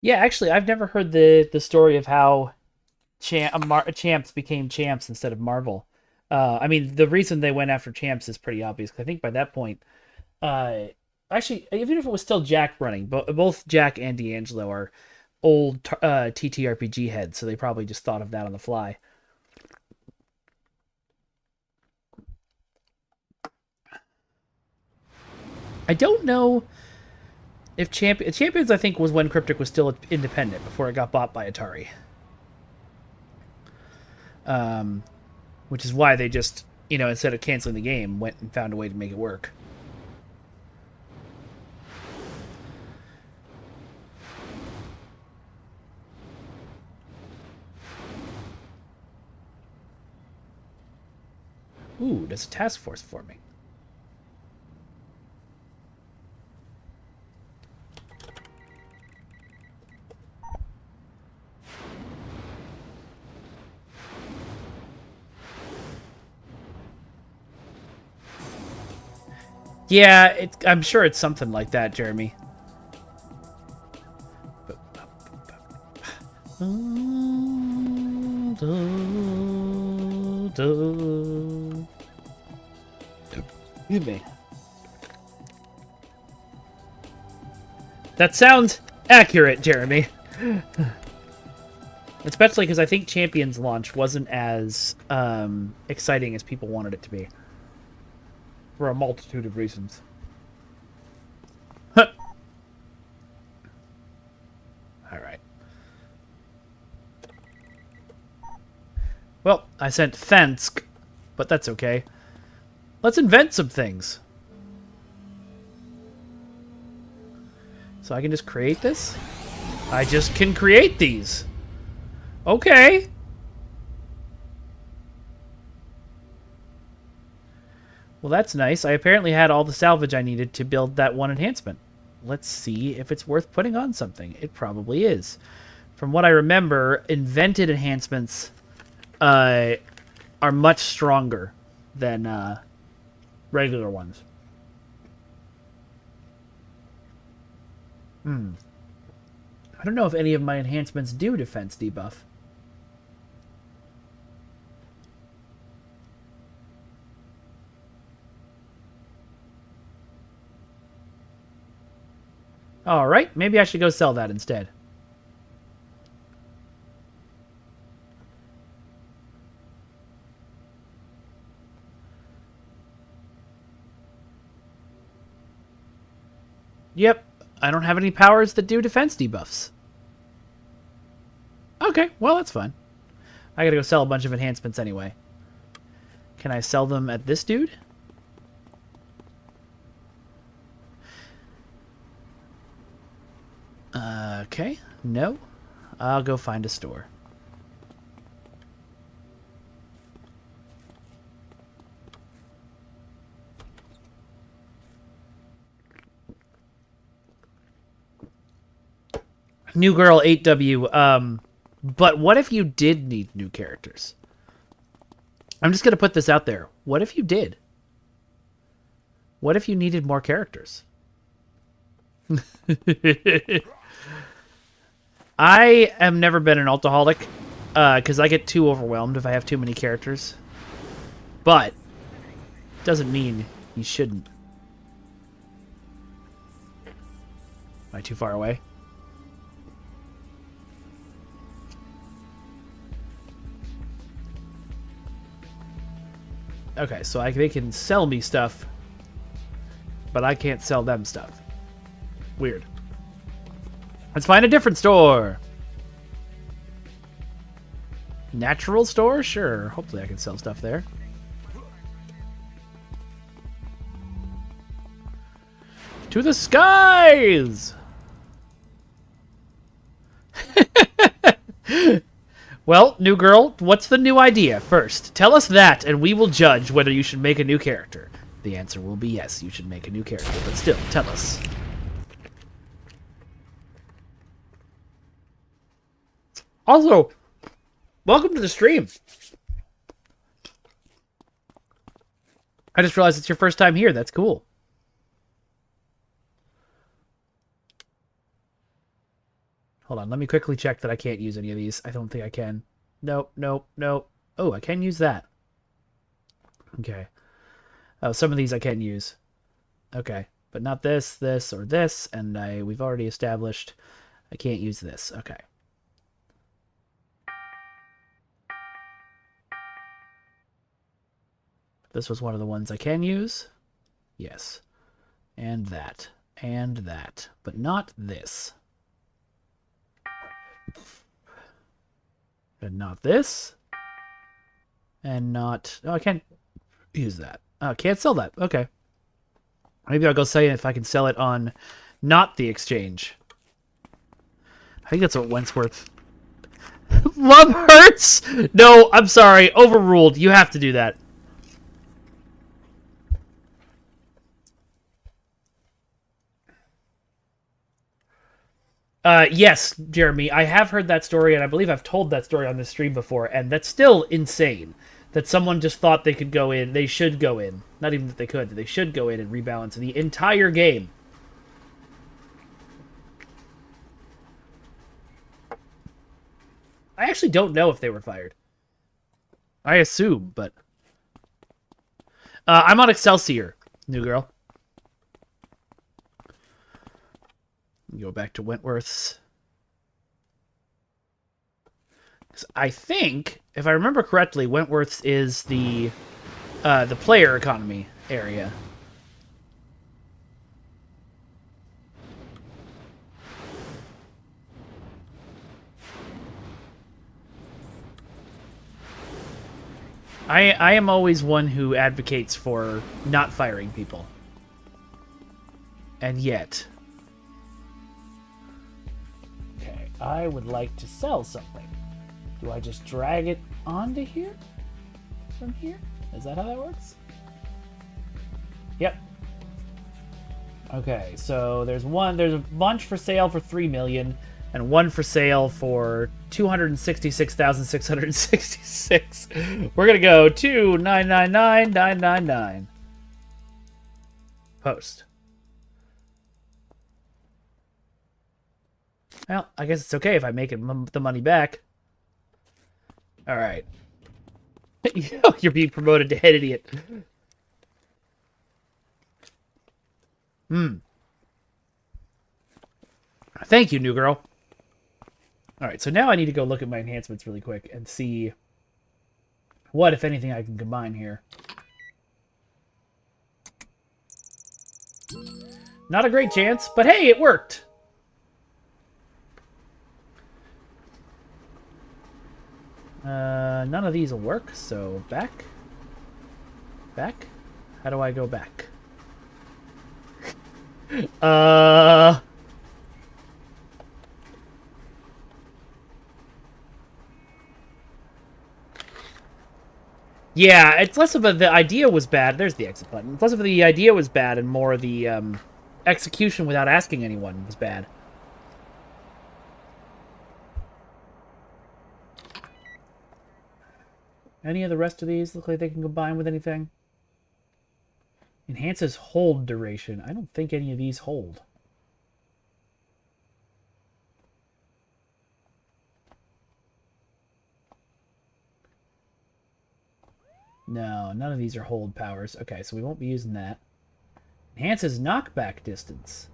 Yeah, actually, I've never heard the story of how champs became champs instead of Marvel. I mean, the reason they went after champs is pretty obvious. 'Cause I think by that point, uh, actually, even if it was still Jack running, both Jack and D'Angelo are old TTRPG heads, so they probably just thought of that on the fly. I don't know if Champions, I think, was when Cryptic was still independent before it got bought by Atari. Which is why they just, instead of canceling the game, went and found a way to make it work. Ooh, there's a task force forming. Yeah, I'm sure it's something like that, Jeremy. Excuse me. That sounds accurate, Jeremy. Especially because I think Champions launch wasn't as exciting as people wanted it to be. For a multitude of reasons. Alright. Well, I sent Thansk, but that's okay. Let's invent some things. So I can just create this? I just can create these. Okay. Well, that's nice. I apparently had all the salvage I needed to build that one enhancement. Let's see if it's worth putting on something. It probably is. From what I remember, invented enhancements are much stronger than regular ones. I don't know if any of my enhancements do defense debuff. Alright, maybe I should go sell that instead. Yep, I don't have any powers that do defense debuffs. Okay, well, that's fine. I gotta go sell a bunch of enhancements anyway. Can I sell them at this dude? Okay, no. I'll go find a store. New Girl 8W, but what if you did need new characters? I'm just going to put this out there. What if you did? What if you needed more characters? I have never been an alcoholic, because I get too overwhelmed if I have too many characters. But, doesn't mean you shouldn't. Am I too far away? Okay, so they can sell me stuff, but I can't sell them stuff. Weird. Let's find a different store. Natural store? Sure. Hopefully I can sell stuff there. To the skies! Well, new girl, what's the new idea? First, tell us that, and we will judge whether you should make a new character. The answer will be yes, you should make a new character, but still, tell us. Also, welcome to the stream. I just realized it's your first time here. That's cool. Hold on, let me quickly check that I can't use any of these. I don't think I can. Nope, nope, nope. Oh, I can use that. Okay. Oh, some of these I can use. Okay, but not this, this, or this, and we've already established I can't use this. Okay. This was one of the ones I can use. Yes. And that. And that. But not this. And not this. And not... Oh, I can't use that. Oh, can't sell that. Okay. Maybe I'll go say if I can sell it on not the exchange. I think that's what Wentworth... Love hurts! No, I'm sorry. Overruled. You have to do that. Yes, Jeremy, I have heard that story, and I believe I've told that story on this stream before, and that's still insane. That someone just thought they could go in, they should go in. Not even that they could, they should go in and rebalance the entire game. I actually don't know if they were fired. I assume, but... I'm on Excelsior, new girl. Go back to Wentworth's. I think, if I remember correctly, Wentworth's is the player economy area. I am always one who advocates for not firing people. And yet... I would like to sell something. Do I just drag it onto here? From here? Is that how that works? Yep. Okay, so there's a bunch for sale for 3 million and one for sale for 266,666. We're going to go 2,999,999. Post. Well, I guess it's okay if I make the money back. All right. You're being promoted to head idiot. Thank you, new girl. All right, so now I need to go look at my enhancements really quick and see what, if anything, I can combine here. Not a great chance, but hey, it worked. None of these will work, so back. Back? How do I go back? Yeah, it's less of the idea was bad. There's the exit button. It's less of the idea was bad and more the execution without asking anyone was bad. Any of the rest of these look like they can combine with anything? Enhances hold duration. I don't think any of these hold. No, none of these are hold powers. Okay, so we won't be using that. Enhances knockback distance.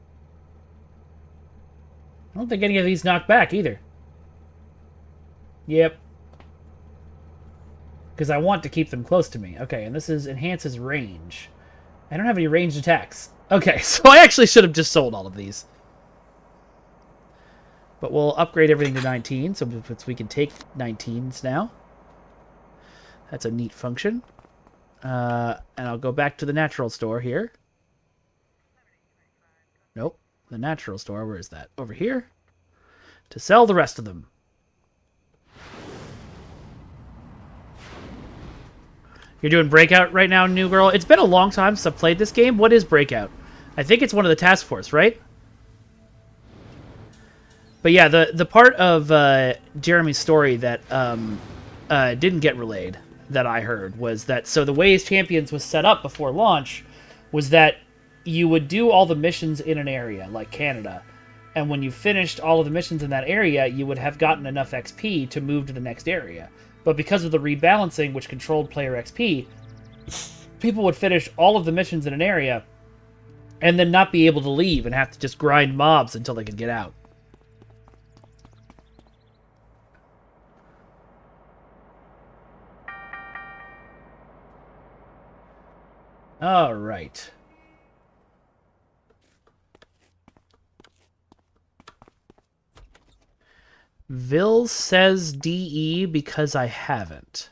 I don't think any of these knock back either. Yep. Because I want to keep them close to me. Okay, and this is enhances range. I don't have any ranged attacks. Okay, so I actually should have just sold all of these. But we'll upgrade everything to 19, so we can take 19s now. That's a neat function. And I'll go back to the natural store here. Nope. The natural store, where is that? Over here. To sell the rest of them. You're doing Breakout right now, new girl? It's been a long time since I've played this game. What is Breakout? I think it's one of the task force, right? But yeah, the part of Jeremy's story that didn't get relayed, that I heard, was that, so the way Champions was set up before launch was that you would do all the missions in an area, like Canada, and when you finished all of the missions in that area, you would have gotten enough XP to move to the next area. But because of the rebalancing, which controlled player XP, people would finish all of the missions in an area and then not be able to leave and have to just grind mobs until they could get out. All right. Vil says DE because I haven't.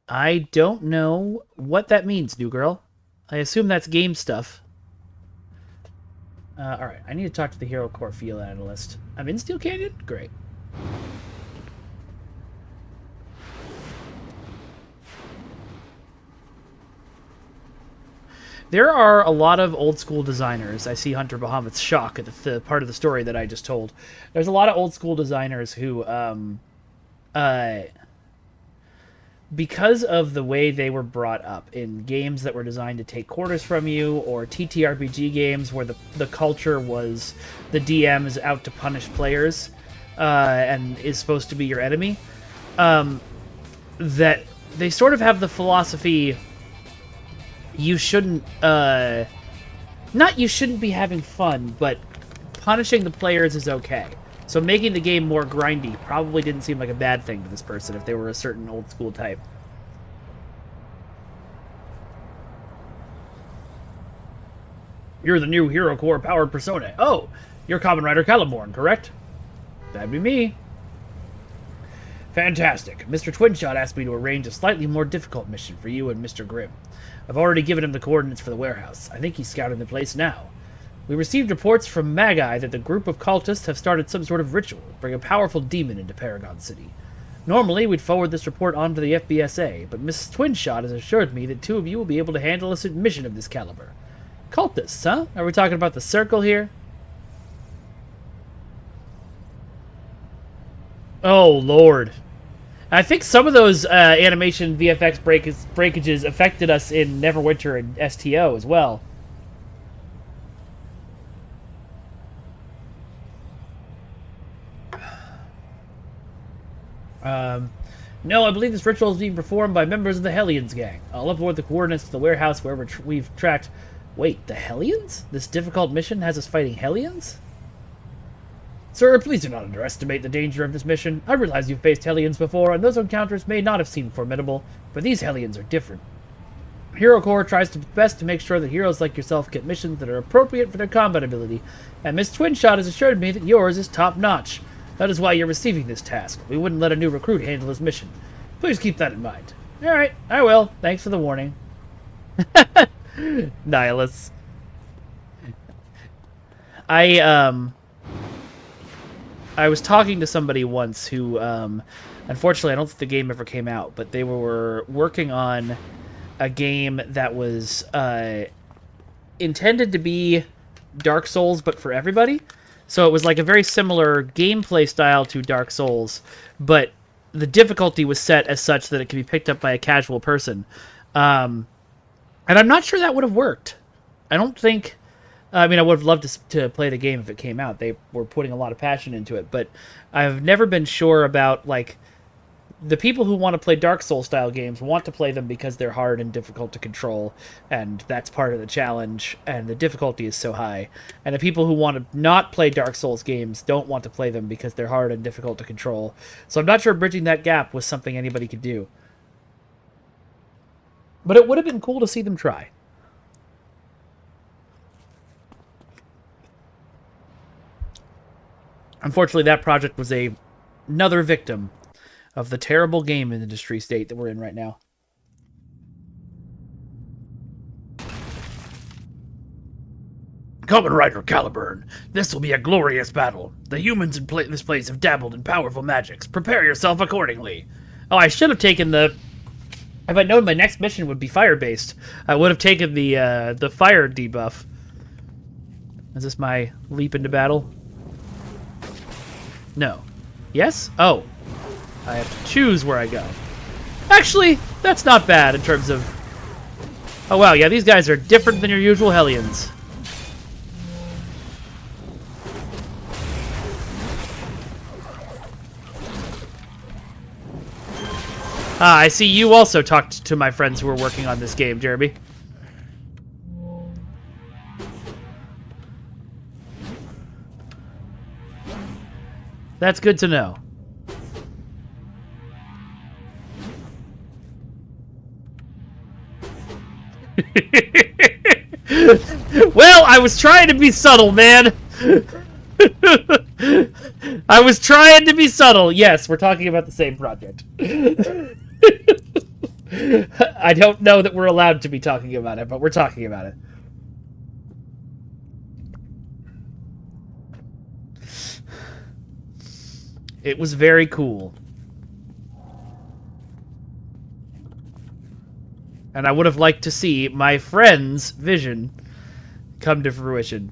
I don't know what that means, new girl. I assume that's game stuff. Alright, I need to talk to the Hero Core Field Analyst. I'm in Steel Canyon? Great. There are a lot of old school designers. I see Hunter Bahamut's shock at the part of the story that I just told. There's a lot of old school designers who, because of the way they were brought up in games that were designed to take quarters from you, or TTRPG games where the culture was the DM is out to punish players and is supposed to be your enemy, that they sort of have the philosophy... You shouldn't, not you shouldn't be having fun, but punishing the players is okay. So making the game more grindy probably didn't seem like a bad thing to this person if they were a certain old school type. You're the new Hero Core powered persona. Oh, you're Kamen Rider Caliborn, correct? That'd be me. Fantastic. Mr. Twinshot asked me to arrange a slightly more difficult mission for you and Mr. Grimm. I've already given him the coordinates for the warehouse. I think he's scouting the place now. We received reports from Magi that the group of cultists have started some sort of ritual, bring a powerful demon into Paragon City. Normally, we'd forward this report on to the FBSA, but Mrs. Twinshot has assured me that 2 of you will be able to handle a mission of this caliber. Cultists, huh? Are we talking about the Circle here? Oh, Lord. I think some of those animation VFX breakages affected us in Neverwinter and STO as well. No, I believe this ritual is being performed by members of the Hellions gang. I'll upload the coordinates to the warehouse wherever we've tracked... Wait, the Hellions? This difficult mission has us fighting Hellions? Sir, please do not underestimate the danger of this mission. I realize you've faced Hellions before, and those encounters may not have seemed formidable, but these Hellions are different. Hero Corps tries to best to make sure that heroes like yourself get missions that are appropriate for their combat ability, and Miss Twinshot has assured me that yours is top-notch. That is why you're receiving this task. We wouldn't let a new recruit handle this mission. Please keep that in mind. Alright, I will. Thanks for the warning. Nihilus. I was talking to somebody once who, unfortunately, I don't think the game ever came out, but they were working on a game that was intended to be Dark Souls, but for everybody. So it was like a very similar gameplay style to Dark Souls, but the difficulty was set as such that it could be picked up by a casual person. And I'm not sure that would have worked. I don't think... I mean, I would have loved to play the game if it came out. They were putting a lot of passion into it, but I've never been sure about, like... The people who want to play Dark Souls-style games want to play them because they're hard and difficult to control, and that's part of the challenge, and the difficulty is so high. And the people who want to not play Dark Souls games don't want to play them because they're hard and difficult to control. So I'm not sure bridging that gap was something anybody could do. But it would have been cool to see them try. Unfortunately, that project was another victim of the terrible game industry state that we're in right now. Kamen Rider Caliburn, this will be a glorious battle. The humans in this place have dabbled in powerful magics. Prepare yourself accordingly. Oh, I should have taken the... If I'd known my next mission would be fire-based, I would have taken the fire debuff. Is this my leap into battle? No. Yes? Oh. I have to choose where I go. Actually, that's not bad in terms of... Oh, wow, yeah, these guys are different than your usual Hellions. Ah, I see you also talked to my friends who were working on this game, Jeremy. That's good to know. Well, I was trying to be subtle, man. I was trying to be subtle. Yes, we're talking about the same project. I don't know that we're allowed to be talking about it, but we're talking about it. It was very cool. And I would have liked to see my friend's vision come to fruition.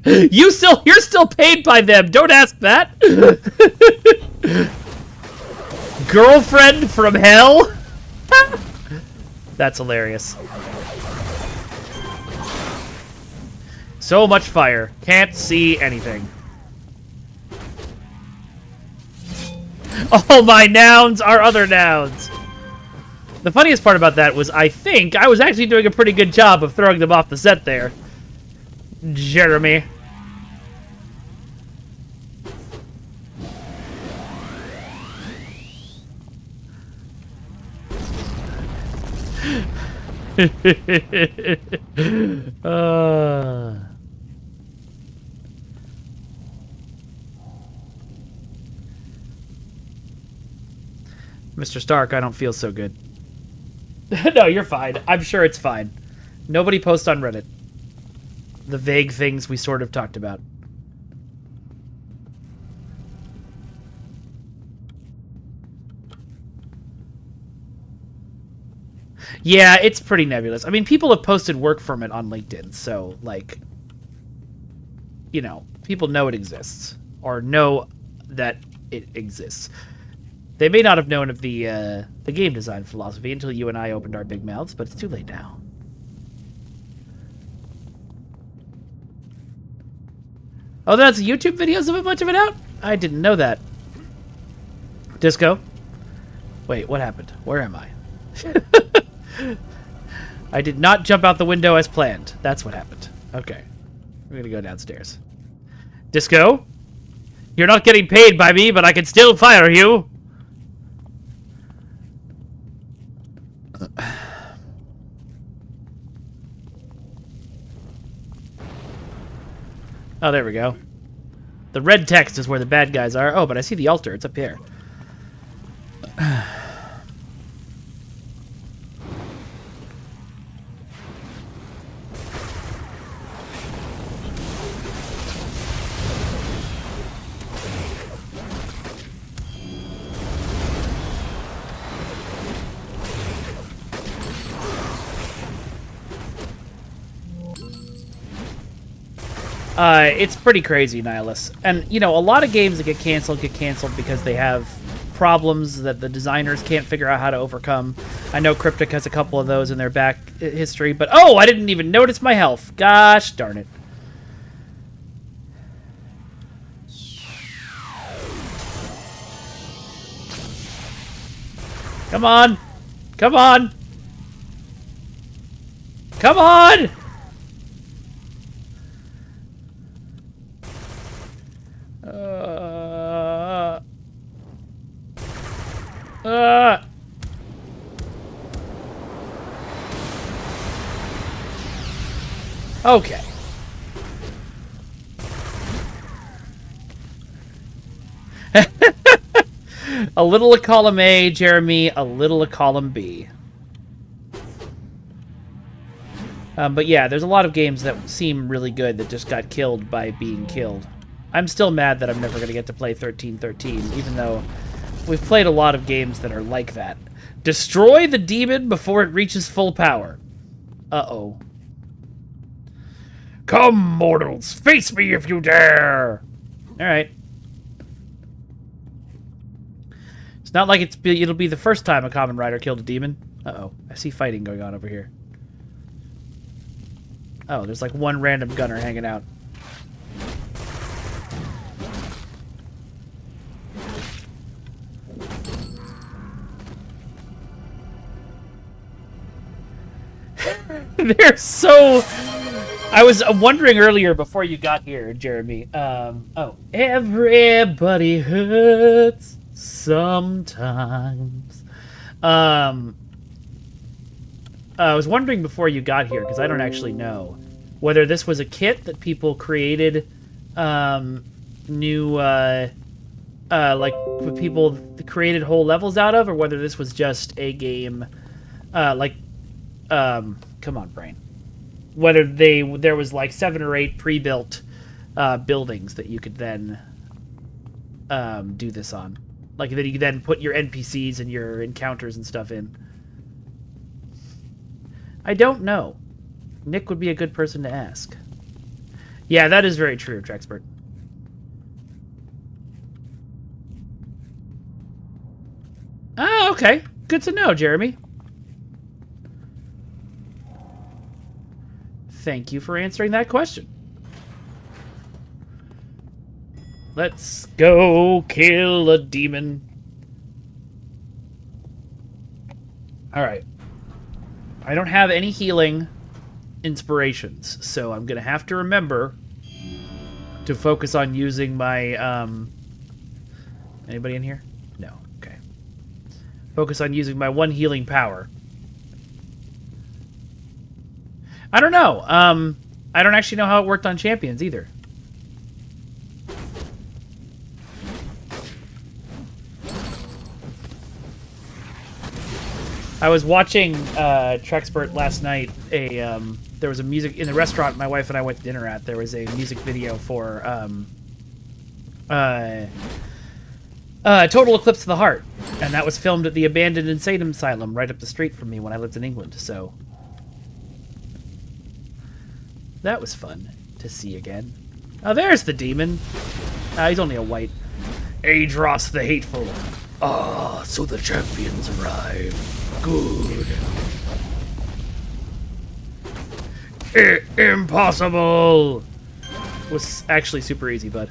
You're still paid by them. Don't ask that. Girlfriend from hell? That's hilarious. So much fire. Can't see anything. All my nouns are other nouns. The funniest part about that was I think I was actually doing a pretty good job of throwing them off the set there. Jeremy. Mr. Stark, I don't feel so good. No, you're fine. I'm sure it's fine. Nobody posts on Reddit the vague things we sort of talked about. Yeah, it's pretty nebulous. I mean, people have posted work from it on LinkedIn, so, like, you know, people know it exists, or know that it exists. They may not have known of the game design philosophy until you and I opened our big mouths, but it's too late now. Oh, that's YouTube videos of a bunch of it out? I didn't know that. Disco? Wait, what happened? Where am I? I did not jump out the window as planned. That's what happened. Okay. We're gonna go downstairs. Disco? You're not getting paid by me, but I can still fire you! Oh, there we go. The red text is where the bad guys are. Oh, but I see the altar. It's up here. It's pretty crazy, Nihilus. And, you know, a lot of games that get canceled because they have problems that the designers can't figure out how to overcome. I know Cryptic has a couple of those in their back history, but oh, I didn't even notice my health. Gosh darn it. Come on. Come on. Come on! Okay. A little of column A, Jeremy, a little of column B. But yeah, there's a lot of games that seem really good that just got killed by being killed. I'm still mad that I'm never going to get to play 1313, even though we've played a lot of games that are like that. Destroy the demon before it reaches full power. Uh-oh. Come, mortals! Face me if you dare! Alright. It's not like it'll be the first time a Kamen Rider killed a demon. Uh-oh. I see fighting going on over here. Oh, there's like one random gunner hanging out. They're so... I was wondering earlier before you got here, Jeremy. Oh. Everybody hurts sometimes. I was wondering before you got here, because I don't actually know, whether this was a kit that people created, new, like, people created whole levels out of, or whether this was just a game, like, come on, brain. Whether there was like 7 or 8 pre-built buildings that you could then do this on. Like that you could then put your NPCs and your encounters and stuff in. I don't know. Nick would be a good person to ask. Yeah, that is very true, Trexpert. Ah, okay. Good to know, Jeremy. Thank you for answering that question. Let's go kill a demon. Alright. I don't have any healing inspirations, so I'm going to have to remember to focus on using my... Anybody in here? No. Okay. Focus on using my 1 healing power. I don't know. I don't actually know how it worked on Champions either. I was watching Trexpert last night. There was a music in the restaurant my wife and I went to dinner at. There was a music video for Total Eclipse of the Heart. And that was filmed at the abandoned insane asylum right up the street from me when I lived in England, so... that was fun to see again. Oh, there's the demon. He's only a white. Aedros the Hateful. Ah, so the champions arrive. Good. Impossible! Was actually super easy, bud.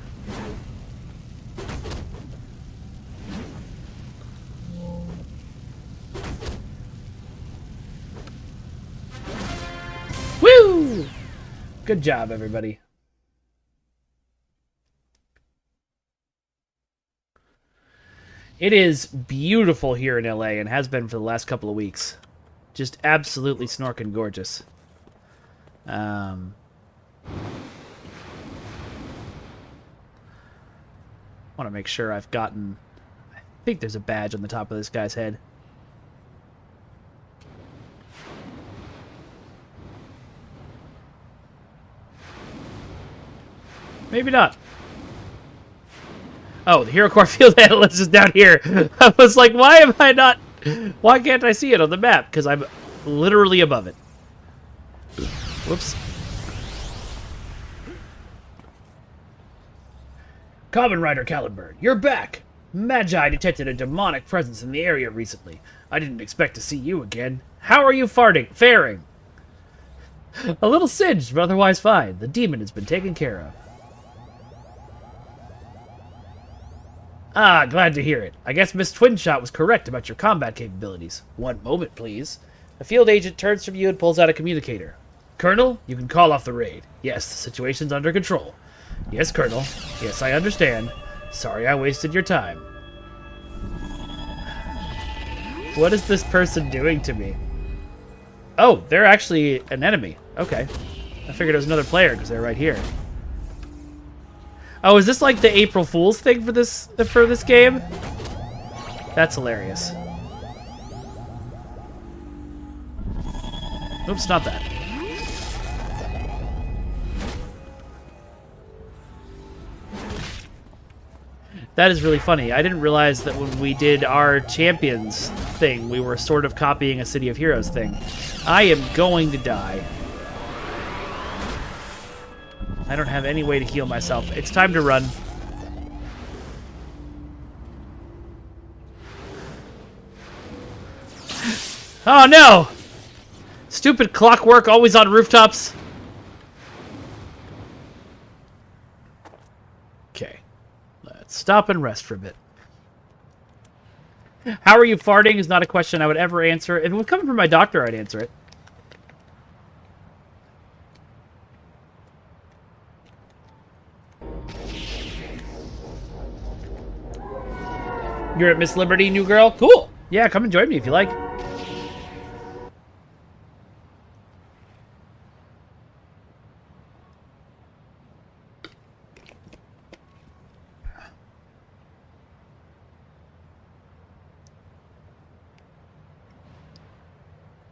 Woo! Good job, everybody. It is beautiful here in LA and has been for the last couple of weeks. Just absolutely snorking gorgeous. Want to make sure I've gotten... I think there's a badge on the top of this guy's head. Maybe not. Oh, the HeroCorps Field Analyst is down here. I was like, why am I not... why can't I see it on the map? Because I'm literally above it. Whoops. Kamen Rider Caliburn, you're back! Magi detected a demonic presence in the area recently. I didn't expect to see you again. How are you faring? A little singed, but otherwise fine. The demon has been taken care of. Ah, glad to hear it. I guess Miss Twinshot was correct about your combat capabilities. One moment, please. A field agent turns from you and pulls out a communicator. Colonel, you can call off the raid. Yes, the situation's under control. Yes, Colonel. Yes, I understand. Sorry I wasted your time. What is this person doing to me? Oh, they're actually an enemy. Okay. I figured it was another player because they're right here. Oh, is this like the April Fool's thing for this game? That's hilarious. Oops, not that. That is really funny. I didn't realize that when we did our Champions thing, we were sort of copying a City of Heroes thing. I am going to die. I don't have any way to heal myself. It's time to run. Oh no! Stupid clockwork always on rooftops. Okay. Let's stop and rest for a bit. How are you farting is not a question I would ever answer. If it was coming from my doctor, I'd answer it. You're at Miss Liberty, new girl? Cool. Yeah, come and join me if you like.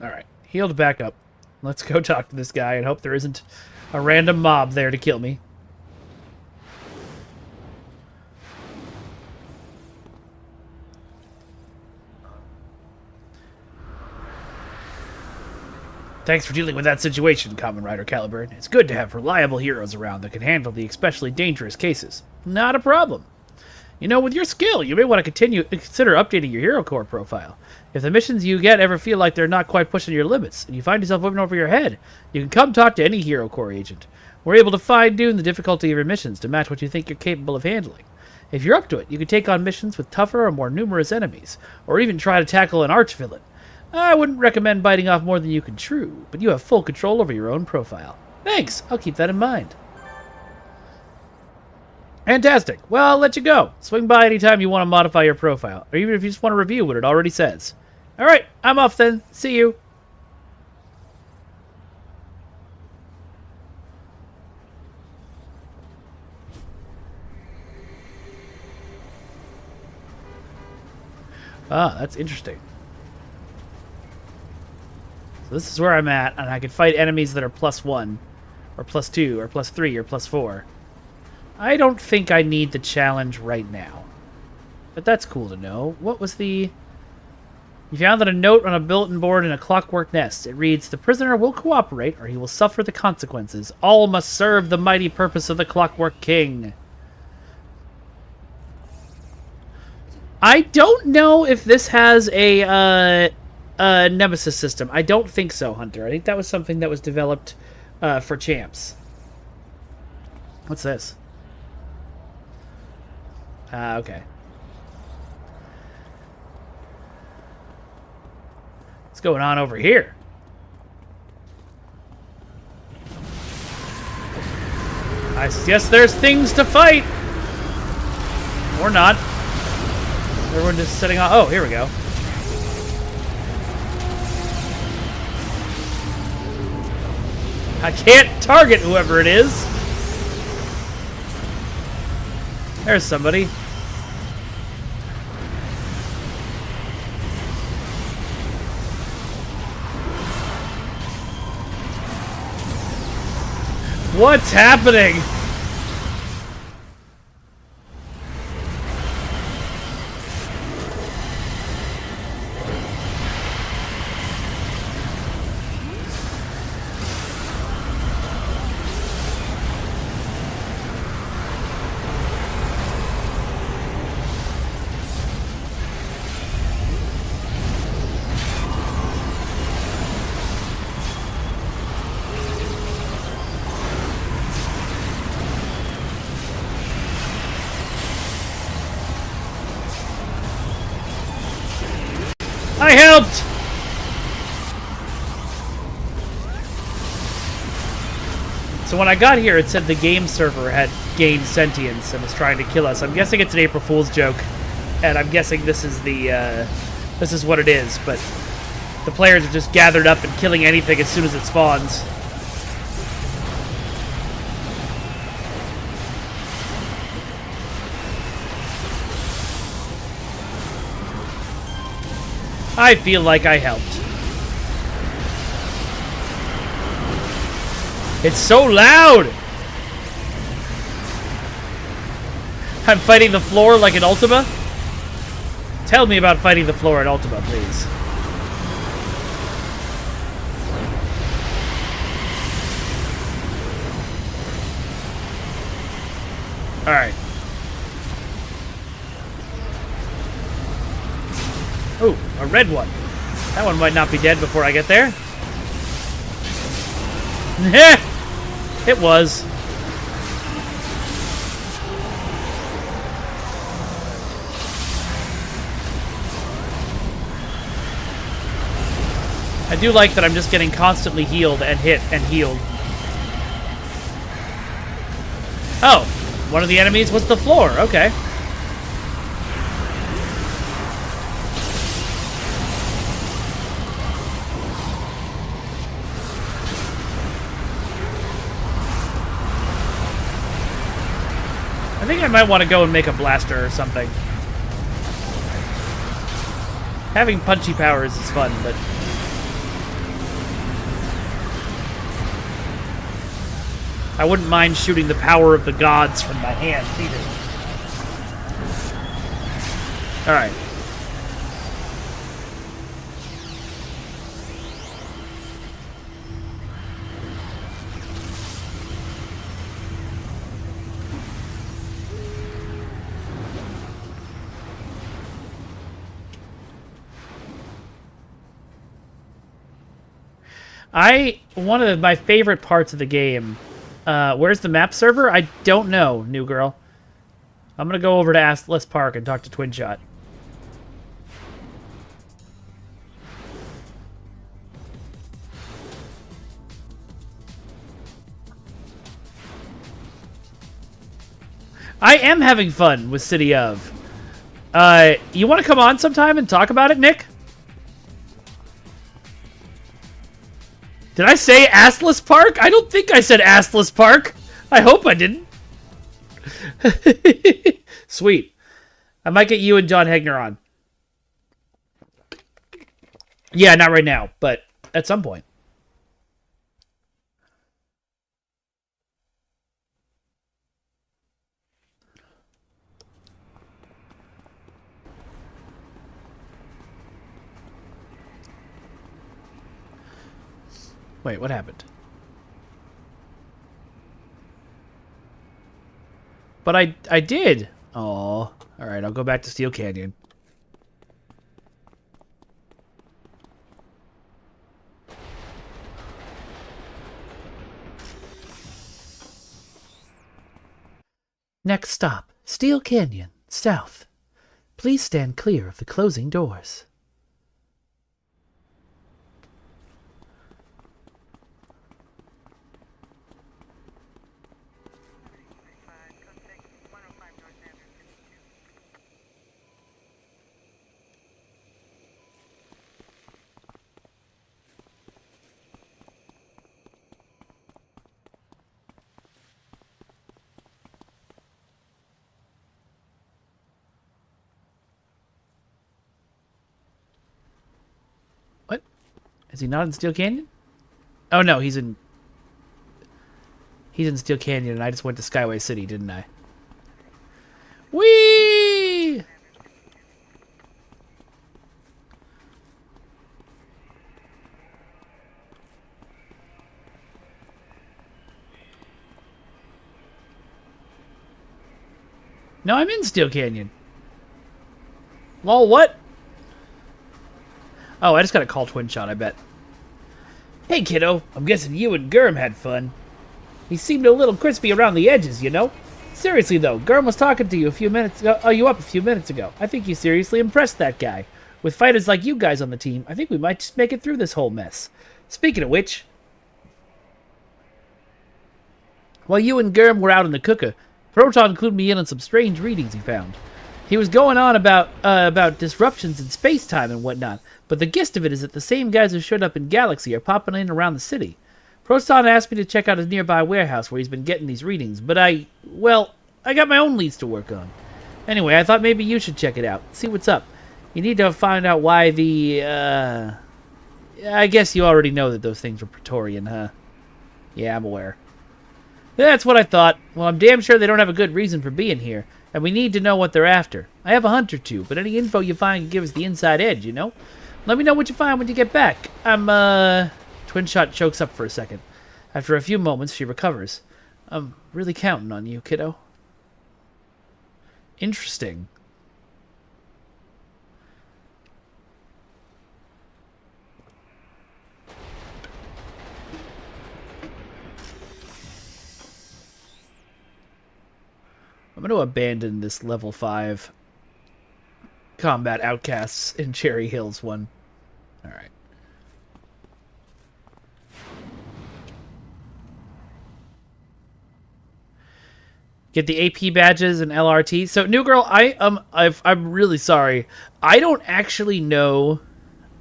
Alright, healed back up. Let's go talk to this guy and hope there isn't a random mob there to kill me. Thanks for dealing with that situation, Kamen Rider Caliburn. It's good to have reliable heroes around that can handle the especially dangerous cases. Not a problem. You know, with your skill, you may want to consider updating your HeroCorps profile. If the missions you get ever feel like they're not quite pushing your limits, and you find yourself living over your head, you can come talk to any HeroCorps agent. We're able to fine-tune the difficulty of your missions to match what you think you're capable of handling. If you're up to it, you can take on missions with tougher or more numerous enemies, or even try to tackle an arch-villain. I wouldn't recommend biting off more than you can chew, but you have full control over your own profile. Thanks, I'll keep that in mind. Fantastic. Well, I'll let you go. Swing by anytime you want to modify your profile, or even if you just want to review what it already says. Alright, I'm off then. See you. Ah, that's interesting. So this is where I'm at, and I can fight enemies that are +1, or +2, or +3, or +4. I don't think I need the challenge right now. but that's cool to know. What was the... You found that a note on a bulletin board in a clockwork nest. It reads, "The prisoner will cooperate or he will suffer the consequences. All must serve the mighty purpose of the Clockwork King." I don't know if this has a nemesis system. I don't think so, Hunter. I think that was something that was developed for champs. What's this? Okay. What's going on over here? I guess there's things to fight. Or not. Everyone just setting off. Oh, here we go. I can't target whoever it is. There's somebody. What's happening? I helped! So when I got here, it said the game server had gained sentience and was trying to kill us. I'm guessing it's an April Fool's joke, and I'm guessing this is the this is what it is. But the players are just gathered up and killing anything as soon as it spawns. I feel like I helped. It's so loud! I'm fighting the floor like an Ultima? Tell me about fighting the floor in Ultima, please. Alright. Ooh, a red one. That one might not be dead before I get there. It was. I do like that I'm just getting constantly healed and hit and healed. Oh, one of the enemies was the floor. Okay. I think I might want to go and make a blaster or something. Having punchy powers is fun, but... I wouldn't mind shooting the power of the gods from my hands, either. Alright. One of my favorite parts of the game, where's the map server? I don't know, new girl. I'm gonna go over to Atlas Park and talk to Twinshot. I am having fun with City of. You want to come on sometime and talk about it, Nick? Did I say Assless Park? I don't think I said Assless Park. I hope I didn't. Sweet. I might get you and John Hegner on. Yeah, not right now, but at some point. Wait, what happened? But I did. Oh, all right. I'll go back to Steel Canyon. Next stop, Steel Canyon, south. Please stand clear of the closing doors. What? Is he not in Steel Canyon? Oh no, he's in Steel Canyon, and I just went to Skyway City, didn't I? Whee! No, I'm in Steel Canyon. Lol, what? Oh, I just got a call Twin Shot, I bet. Hey, kiddo. I'm guessing you and Gurm had fun. He seemed a little crispy around the edges, you know? Seriously, though, Gurm was talking to you a few minutes ago. Oh, you up a few minutes ago. I think you seriously impressed that guy. With fighters like you guys on the team, I think we might just make it through this whole mess. Speaking of which, while you and Gurm were out in the cooker, Proton clued me in on some strange readings he found. He was going on about disruptions in space-time and whatnot, but the gist of it is that the same guys who showed up in Galaxy are popping in around the city. Proton asked me to check out his nearby warehouse where he's been getting these readings, but I got my own leads to work on. Anyway, I thought maybe you should check it out, see what's up. You need to find out why I guess you already know that those things were Praetorian, huh? Yeah, I'm aware. That's what I thought. Well, I'm damn sure they don't have a good reason for being here, and we need to know what they're after. I have a hunt or two, but any info you find can give us the inside edge, you know? Let me know what you find when you get back. Twin Shot chokes up for a second. After a few moments, she recovers. I'm really counting on you, kiddo. Interesting. I'm going to abandon this level 5 Combat Outcasts in Cherry Hills one. Alright. Get the AP badges and LRT. So, New Girl, I'm really sorry. I don't actually know...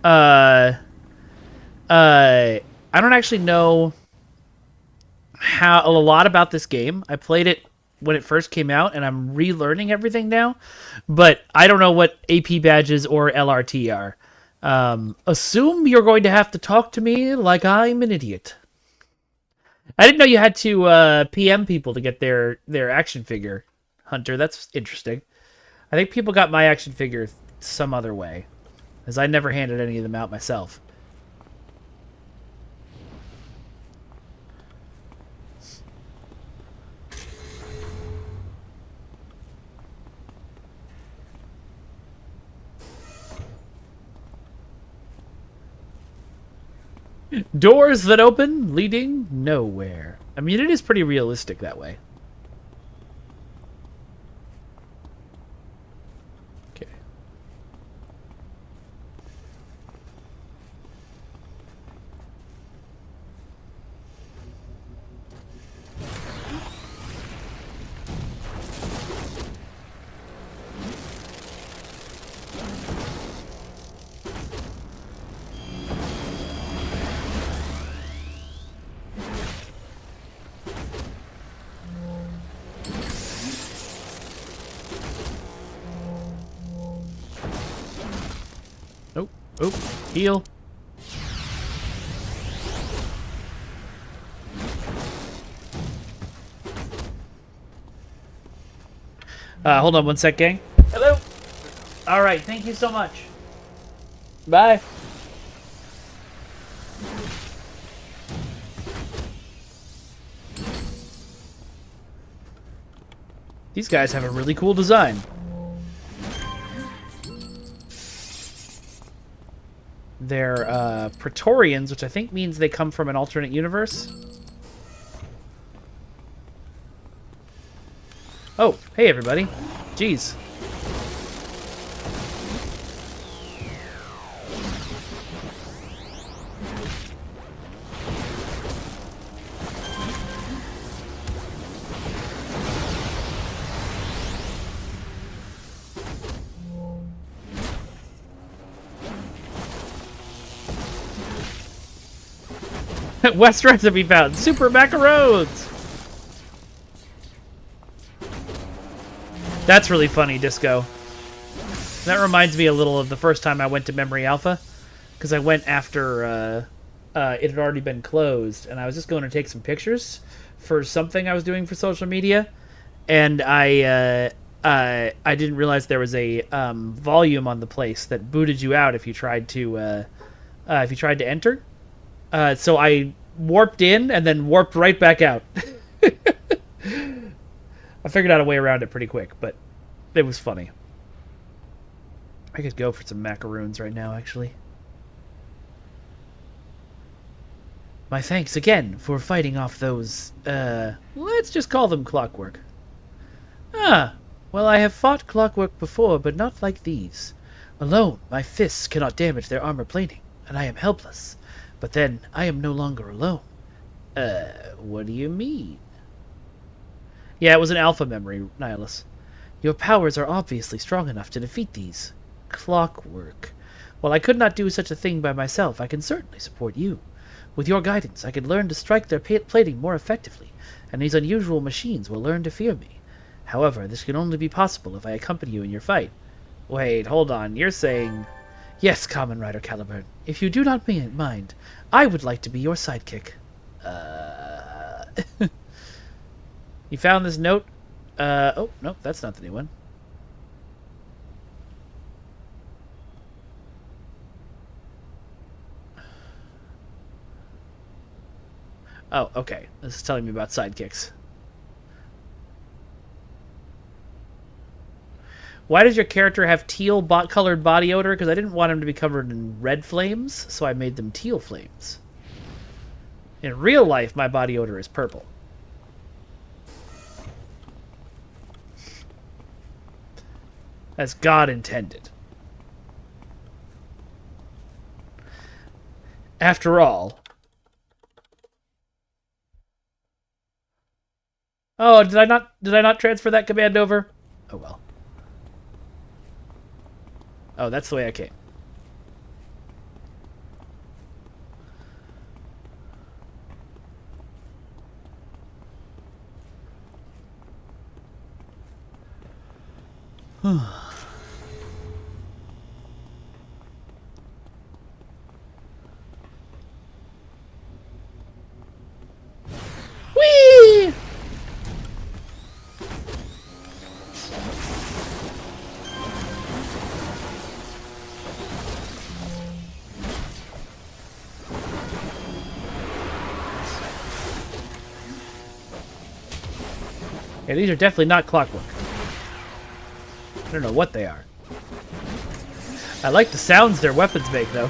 I don't actually know a lot about this game. I played it when it first came out, and I'm relearning everything now, but I don't know what AP badges or LRT are. Assume you're going to have to talk to me like I'm an idiot. I didn't know you had to PM people to get their action figure, Hunter. That's interesting. I think people got my action figure some other way, as I never handed any of them out myself. Doors that open, leading nowhere. I mean, it is pretty realistic that way. Okay. Oh, heal. Hold on one sec, gang. Hello. All right, thank you so much. Bye. These guys have a really cool design. They're Praetorians, which I think means they come from an alternate universe. Oh, hey everybody. Jeez. West recipe found. Super macarons. That's really funny, Disco. That reminds me a little of the first time I went to Memory Alpha, because I went after it had already been closed, and I was just going to take some pictures for something I was doing for social media, and I didn't realize there was a volume on the place that booted you out if you tried to enter. So I warped in and then warped right back out. I figured out a way around it pretty quick, but it was funny. I could go for some macaroons right now, actually. My thanks again for fighting off those, let's just call them clockwork. Ah, well, I have fought clockwork before, but not like these. Alone, my fists cannot damage their armor plating, and I am helpless. But then, I am no longer alone. What do you mean? Yeah, it was an alpha memory, Nihilus. Your powers are obviously strong enough to defeat these. Clockwork. While I could not do such a thing by myself, I can certainly support you. With your guidance, I can learn to strike their plating more effectively, and these unusual machines will learn to fear me. However, this can only be possible if I accompany you in your fight. Wait, hold on, you're saying... Yes, Kamen Rider Caliburn, if you do not mind, I would like to be your sidekick. You found this note? Oh, no, that's not the new one. Oh, okay. This is telling me about sidekicks. Why does your character have teal colored body odor? Because I didn't want him to be covered in red flames, so I made them teal flames. In real life, my body odor is purple. As God intended. After all... Oh, did I not transfer that command over? Oh well. Oh, that's the way I came. Whee! Yeah, these are definitely not clockwork. I don't know what they are. I like the sounds their weapons make, though.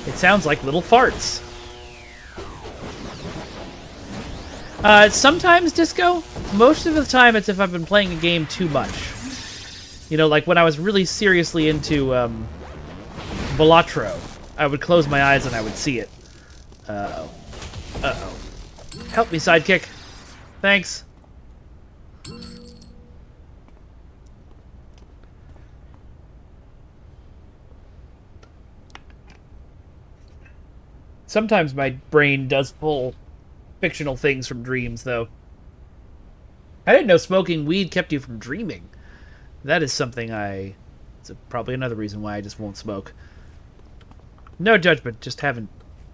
It sounds like little farts. Sometimes, Disco. Most of the time, it's if I've been playing a game too much. You know, like when I was really seriously into, Balatro, I would close my eyes and I would see it. Uh-oh. Uh-oh. Help me, sidekick. Thanks. Sometimes my brain does pull fictional things from dreams, though. I didn't know smoking weed kept you from dreaming. That is something it's probably another reason why I just won't smoke. No judgment, just haven't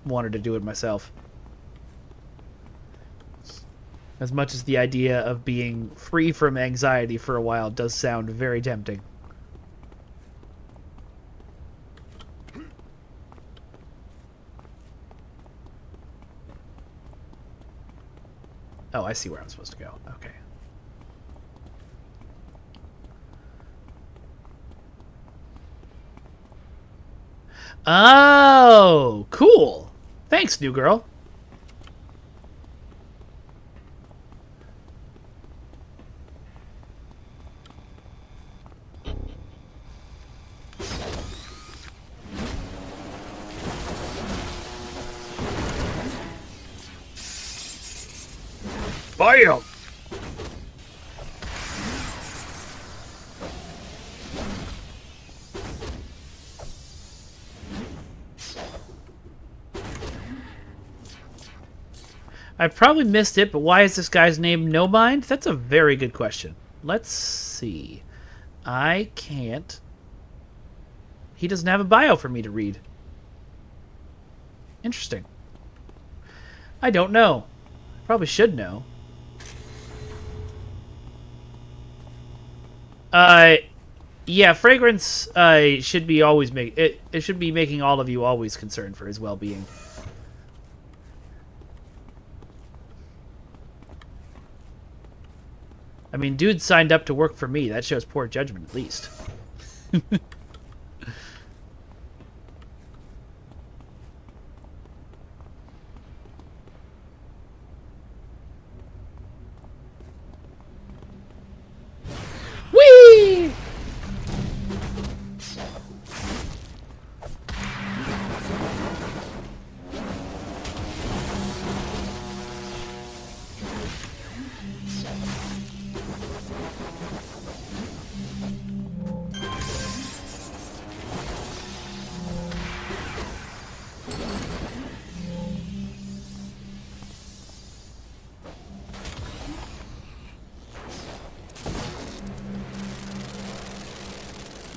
wanted to do it myself. As much as the idea of being free from anxiety for a while does sound very tempting. Oh, I see where I'm supposed to go. Okay. Oh, cool. Thanks, new girl. Bam! I probably missed it, but why is this guy's name No Mind? That's a very good question. Let's see. I can't... He doesn't have a bio for me to read. Interesting. I don't know. Probably should know. Yeah, Fragrance should be always it should be making all of you always concerned for his well-being. I mean, dude signed up to work for me. That shows poor judgment, at least. Whee!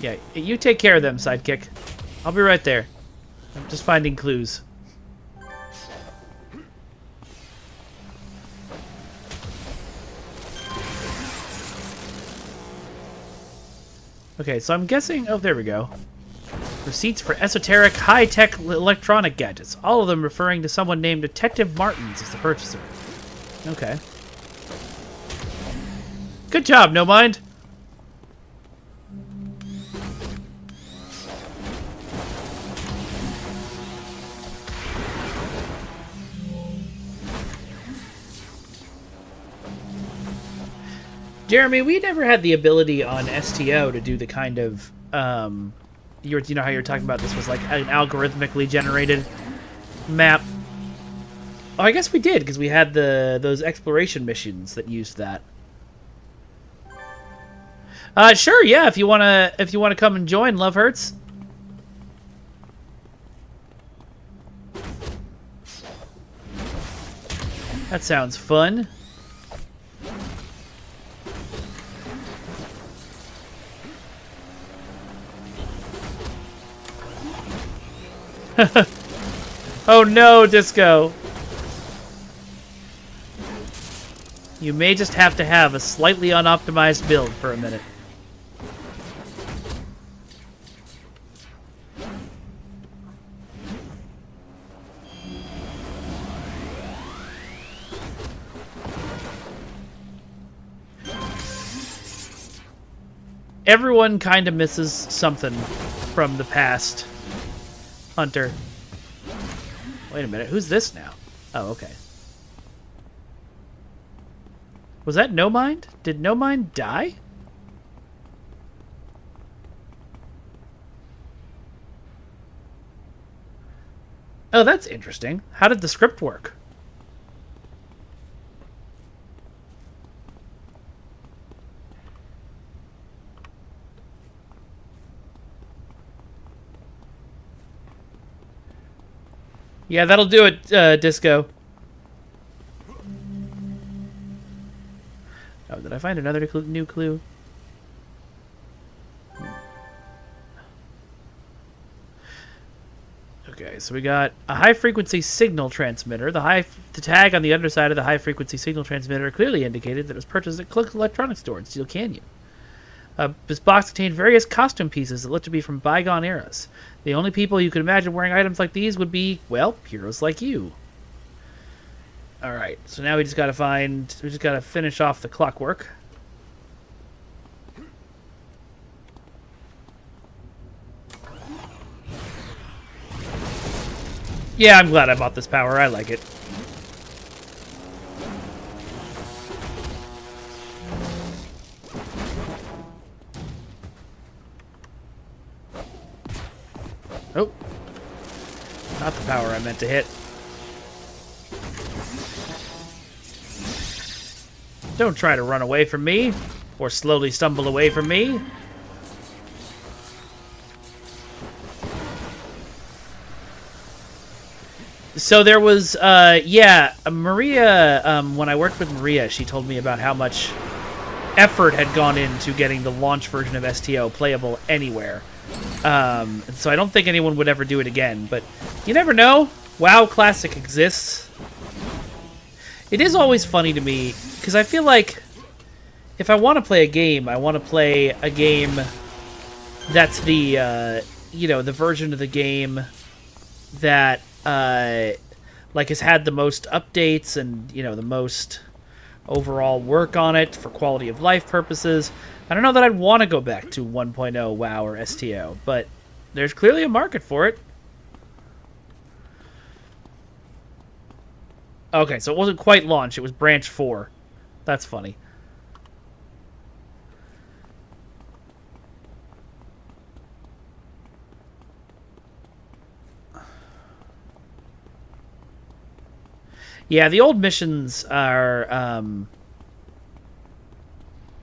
Yeah, you take care of them, sidekick. I'll be right there. I'm just finding clues. Okay, so I'm guessing... Oh, there we go. Receipts for esoteric, high-tech electronic gadgets. All of them referring to someone named Detective Martins as the purchaser. Okay. Good job, No Mind. Jeremy, we never had the ability on STO to do the kind of, you know how you're talking about this was like an algorithmically generated map. Oh, I guess we did because we had those exploration missions that used that. Sure, yeah. If you wanna come and join, Love Hurts. That sounds fun. Oh no, Disco. You may just have to have a slightly unoptimized build for a minute. Everyone kind of misses something from the past. Hunter. Wait a minute, who's this now? Oh, okay. Was that No Mind? Did No Mind die? Oh, that's interesting. How did the script work? Yeah, that'll do it, Disco. Oh, did I find another new clue? Okay, Okay, so we got a high-frequency signal transmitter. The tag on the underside of the high-frequency signal transmitter clearly indicated that it was purchased at Click Electronics Store in Steel Canyon. This box contained various costume pieces that looked to be from bygone eras. The only people you could imagine wearing items like these would be, well, heroes like you. Alright, so now we just gotta finish off the clockwork. Yeah, I'm glad I bought this power. I like it. Oh. Not the power I meant to hit. Don't try to run away from me, or slowly stumble away from me. So there was, Maria, when I worked with Maria, she told me about how much effort had gone into getting the launch version of STO playable anywhere. So I don't think anyone would ever do it again, but you never know. WoW Classic exists. It is always funny to me, because I feel like if I want to play a game, I want to play a game that's the, the version of the game that like has had the most updates and the most overall work on it for quality of life purposes. I don't know that I'd want to go back to 1.0 WoW or STO, but there's clearly a market for it. Okay, so it wasn't quite launch, it was branch 4. That's funny. Yeah, the old missions are,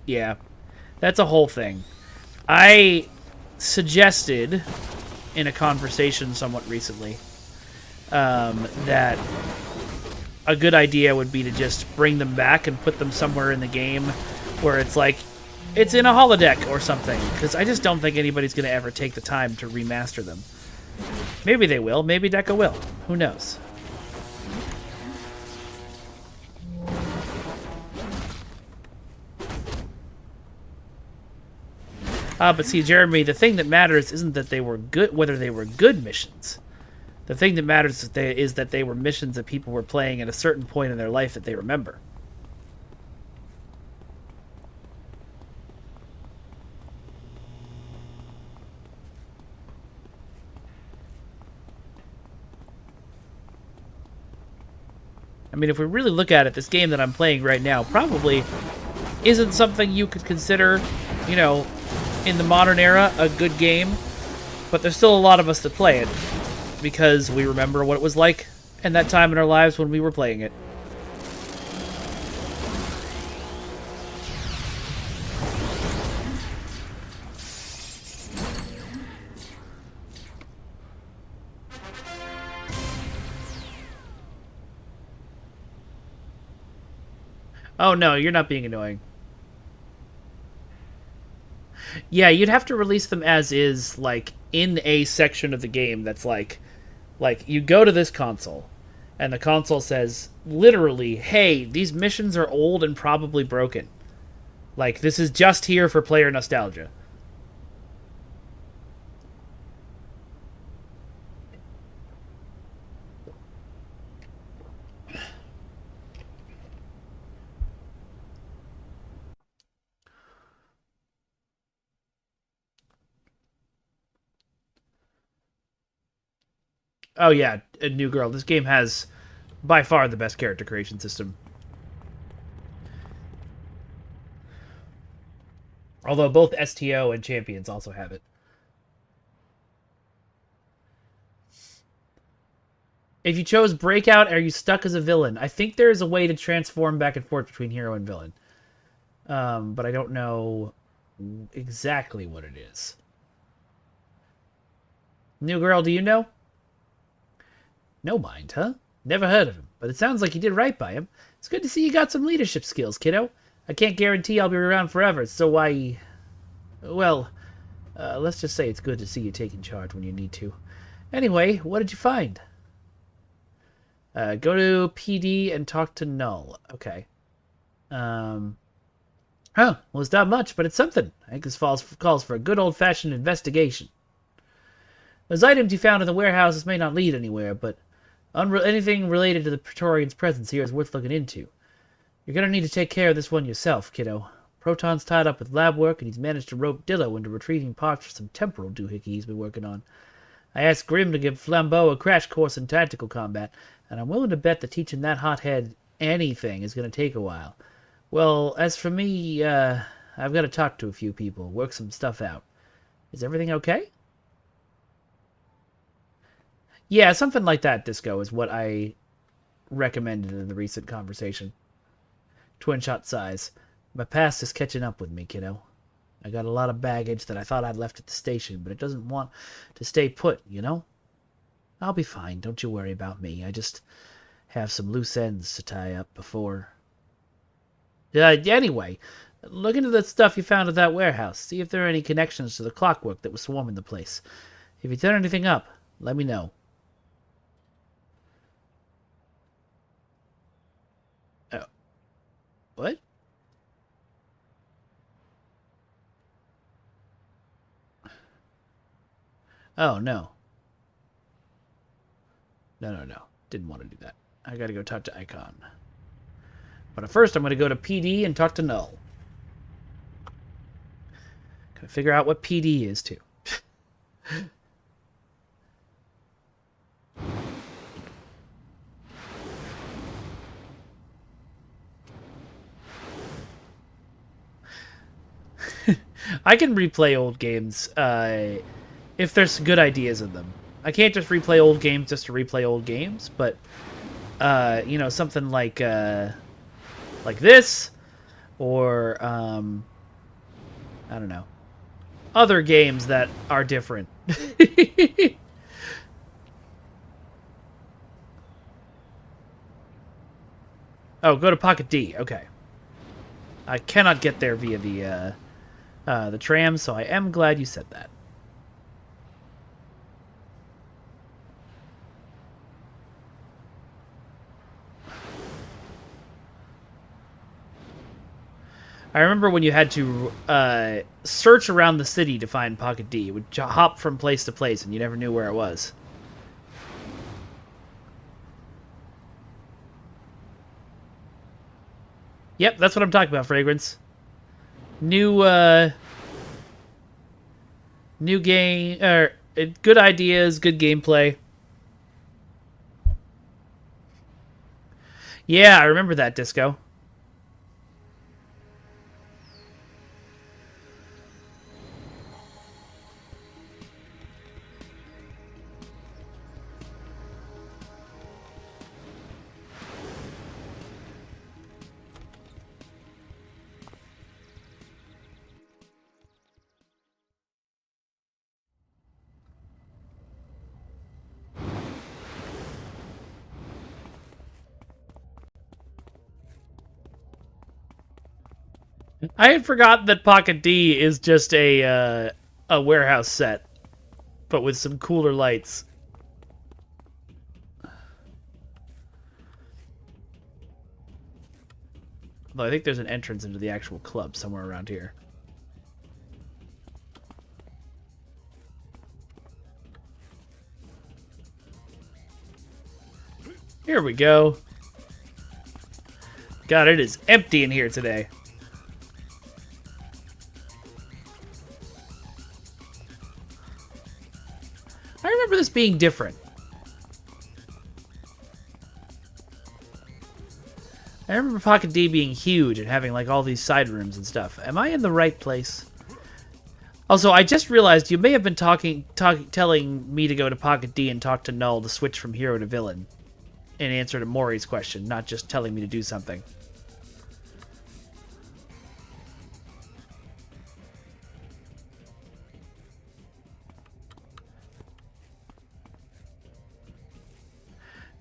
yeah, that's a whole thing. I suggested in a conversation somewhat recently that a good idea would be to just bring them back and put them somewhere in the game where it's like, it's in a holodeck or something, because I just don't think anybody's going to ever take the time to remaster them. Maybe they will, maybe Deca will. Who knows? But see, Jeremy, the thing that matters isn't that they were good, whether they were good missions. The thing that matters is that they were missions that people were playing at a certain point in their life that they remember. I mean, if we really look at it, this game that I'm playing right now probably isn't something you could consider, in the modern era, a good game, but there's still a lot of us that play it because we remember what it was like in that time in our lives when we were playing it. Oh no, you're not being annoying. Yeah, you'd have to release them as is, like, in a section of the game that's like you go to this console, and the console says, literally, hey, these missions are old and probably broken. Like, this is just here for player nostalgia. Oh yeah, a New Girl. This game has by far the best character creation system. Although both STO and Champions also have it. If you chose Breakout, are you stuck as a villain? I think there is a way to transform back and forth between hero and villain. But I don't know exactly what it is. New Girl, do you know? No mind, huh? Never heard of him, but it sounds like you did right by him. It's good to see you got some leadership skills, kiddo. I can't guarantee I'll be around forever, so well, let's just say it's good to see you taking charge when you need to. Anyway, what did you find? Go to PD and talk to Null. Okay. Oh, well, it's not much, but it's something. I think this calls for a good old-fashioned investigation. Those items you found in the warehouses may not lead anywhere, but anything related to the Praetorian's presence here is worth looking into. You're gonna need to take care of this one yourself, kiddo. Proton's tied up with lab work, and he's managed to rope Dillo into retrieving parts for some temporal doohickey he's been working on. I asked Grimm to give Flambeau a crash course in tactical combat, and I'm willing to bet that teaching that hothead anything is going to take a while. Well, as for me, I've got to talk to a few people, work some stuff out. Is everything okay? Yeah, something like that, Disco, is what I recommended in the recent conversation. Twin shot size. My past is catching up with me, kiddo. I got a lot of baggage that I thought I'd left at the station, but it doesn't want to stay put, you know? I'll be fine, don't you worry about me. I just have some loose ends to tie up before... Anyway, look into the stuff you found at that warehouse. See if there are any connections to the clockwork that was swarming the place. If you turn anything up, let me know. Oh. What? Oh, no. No. Didn't want to do that. I gotta go talk to Icon. But first, I'm gonna go to PD and talk to Null. Gotta figure out what PD is, too. I can replay old games if there's good ideas in them. I can't just replay old games just to replay old games, but you know, something like this, or I don't know, other games that are different. Oh, go to Pocket D. Okay. I cannot get there via the tram, so I am glad you said that. I remember when you had to search around the city to find Pocket D. It would hop from place to place, and you never knew where it was. Yep, that's what I'm talking about, Fragrance. New game, good ideas, good gameplay. Yeah, I remember that, Disco. I had forgotten that Pocket D is just a warehouse set, but with some cooler lights. Although I think there's an entrance into the actual club somewhere around here. Here we go. God, it is empty in here today. I remember this being different. I remember Pocket D being huge and having like all these side rooms and stuff. Am I in the right place? Also, I just realized you may have been telling me to go to Pocket D and talk to Null to switch from hero to villain in answer to Maury's question, not just telling me to do something.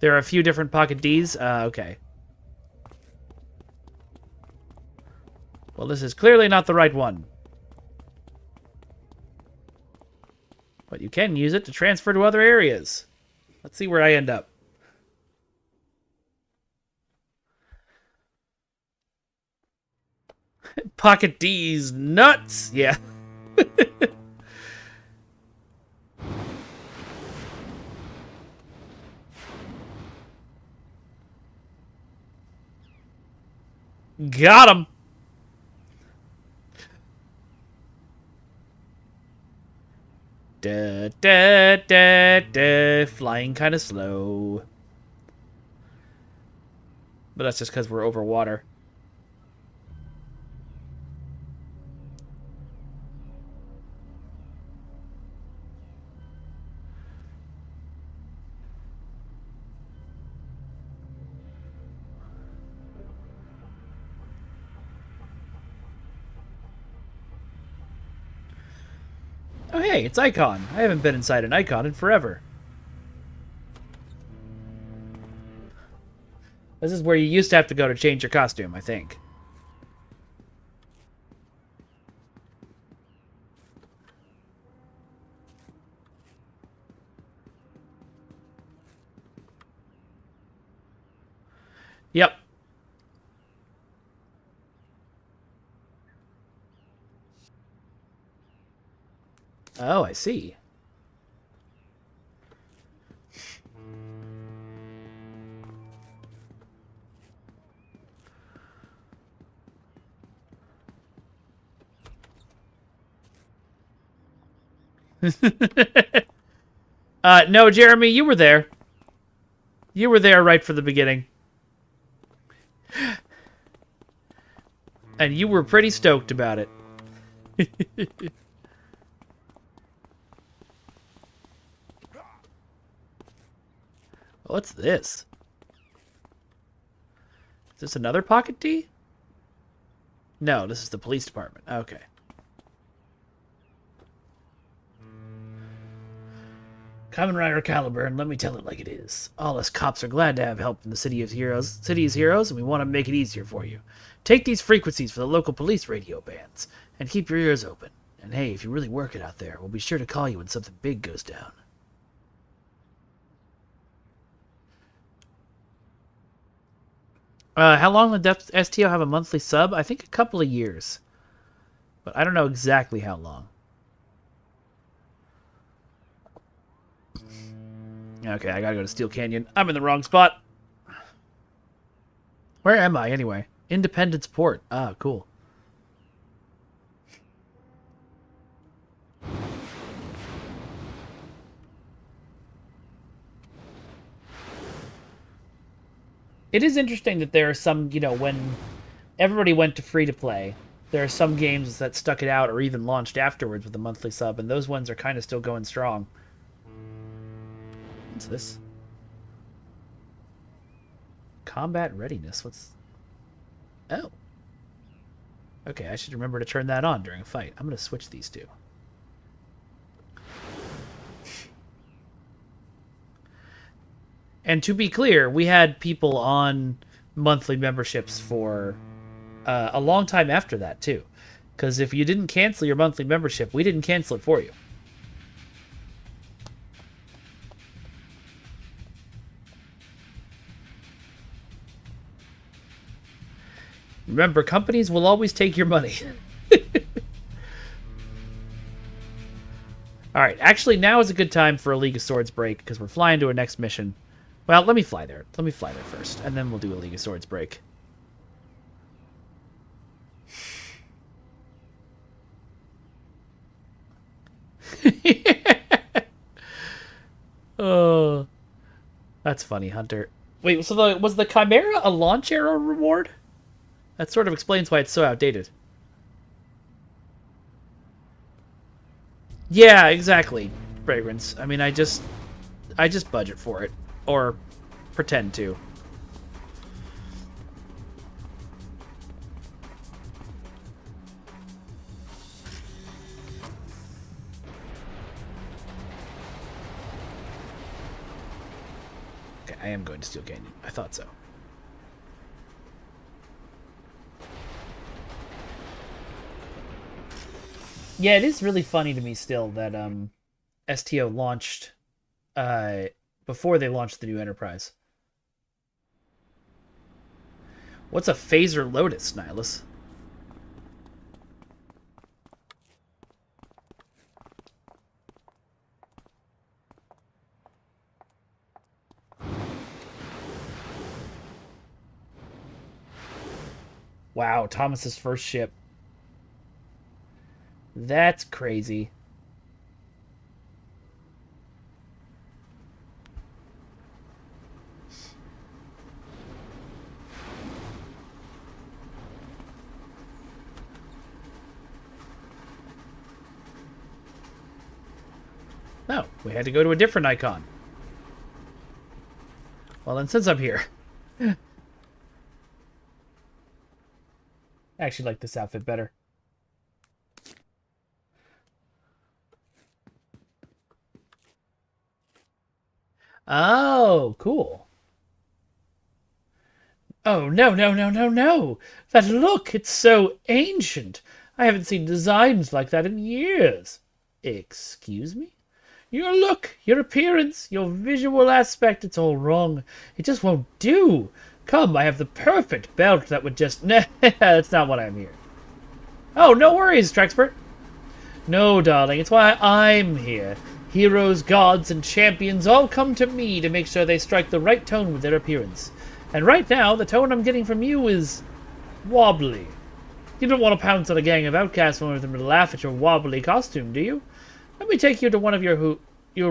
There are a few different Pocket Ds? Okay. Well, this is clearly not the right one. But you can use it to transfer to other areas. Let's see where I end up. Pocket D's nuts! Yeah. Got him! Da, da, da, da. Flying kind of slow. But that's just because we're over water. Oh hey, it's Icon. I haven't been inside an Icon in forever. This is where you used to have to go to change your costume, I think. Yep. Oh, I see. No, Jeremy, you were there. You were there right from the beginning. And you were pretty stoked about it. What's this? Is this another Pocket D? No, this is the police department. Okay. Kamen Rider Caliburn, let me tell it like it is. All us cops are glad to have help in the City of Heroes, and we want to make it easier for you. Take these frequencies for the local police radio bands, and keep your ears open. And hey, if you really work it out there, we'll be sure to call you when something big goes down. How long will STO have a monthly sub? I think a couple of years. But I don't know exactly how long. Okay, I gotta go to Steel Canyon. I'm in the wrong spot. Where am I, anyway? Independence Port. Ah, cool. It is interesting that there are some, you know, when everybody went to free-to-play, there are some games that stuck it out or even launched afterwards with a monthly sub, and those ones are kind of still going strong. What's this? Combat readiness. What's... Oh. Okay, I should remember to turn that on during a fight. I'm going to switch these two. And to be clear, we had people on monthly memberships for a long time after that, too. Because if you didn't cancel your monthly membership, we didn't cancel it for you. Remember, companies will always take your money. Alright, actually now is a good time for a League of Swords break, because we're flying to our next mission. Well, let me fly there. Let me fly there first, and then we'll do a League of Swords break. Oh, that's funny, Hunter. Wait, so was the Chimera a launch arrow reward? That sort of explains why it's so outdated. Yeah, exactly. Fragrance. I mean, I just budget for it. Or pretend to. Okay, I am going to Steel Canyon. I thought so. Yeah, it is really funny to me still that STO launched before they launched the new Enterprise. What's a phaser Lotus, Nihilus? Wow, Thomas's first ship. That's crazy. No, we had to go to a different icon. Well, then since I'm here... I actually like this outfit better. Oh, cool. Oh, no, no, no, no, no. That look, it's so ancient. I haven't seen designs like that in years. Excuse me? Your look, your appearance, your visual aspect, it's all wrong. It just won't do. Come, I have the perfect belt that would just... Nah, that's not what I'm here. Oh, no worries, Trexpert. No, darling, it's why I'm here. Heroes, gods, and champions all come to me to make sure they strike the right tone with their appearance. And right now, the tone I'm getting from you is... wobbly. You don't want to pounce on a gang of outcasts and want them to laugh at your wobbly costume, do you? Let me take you to one of your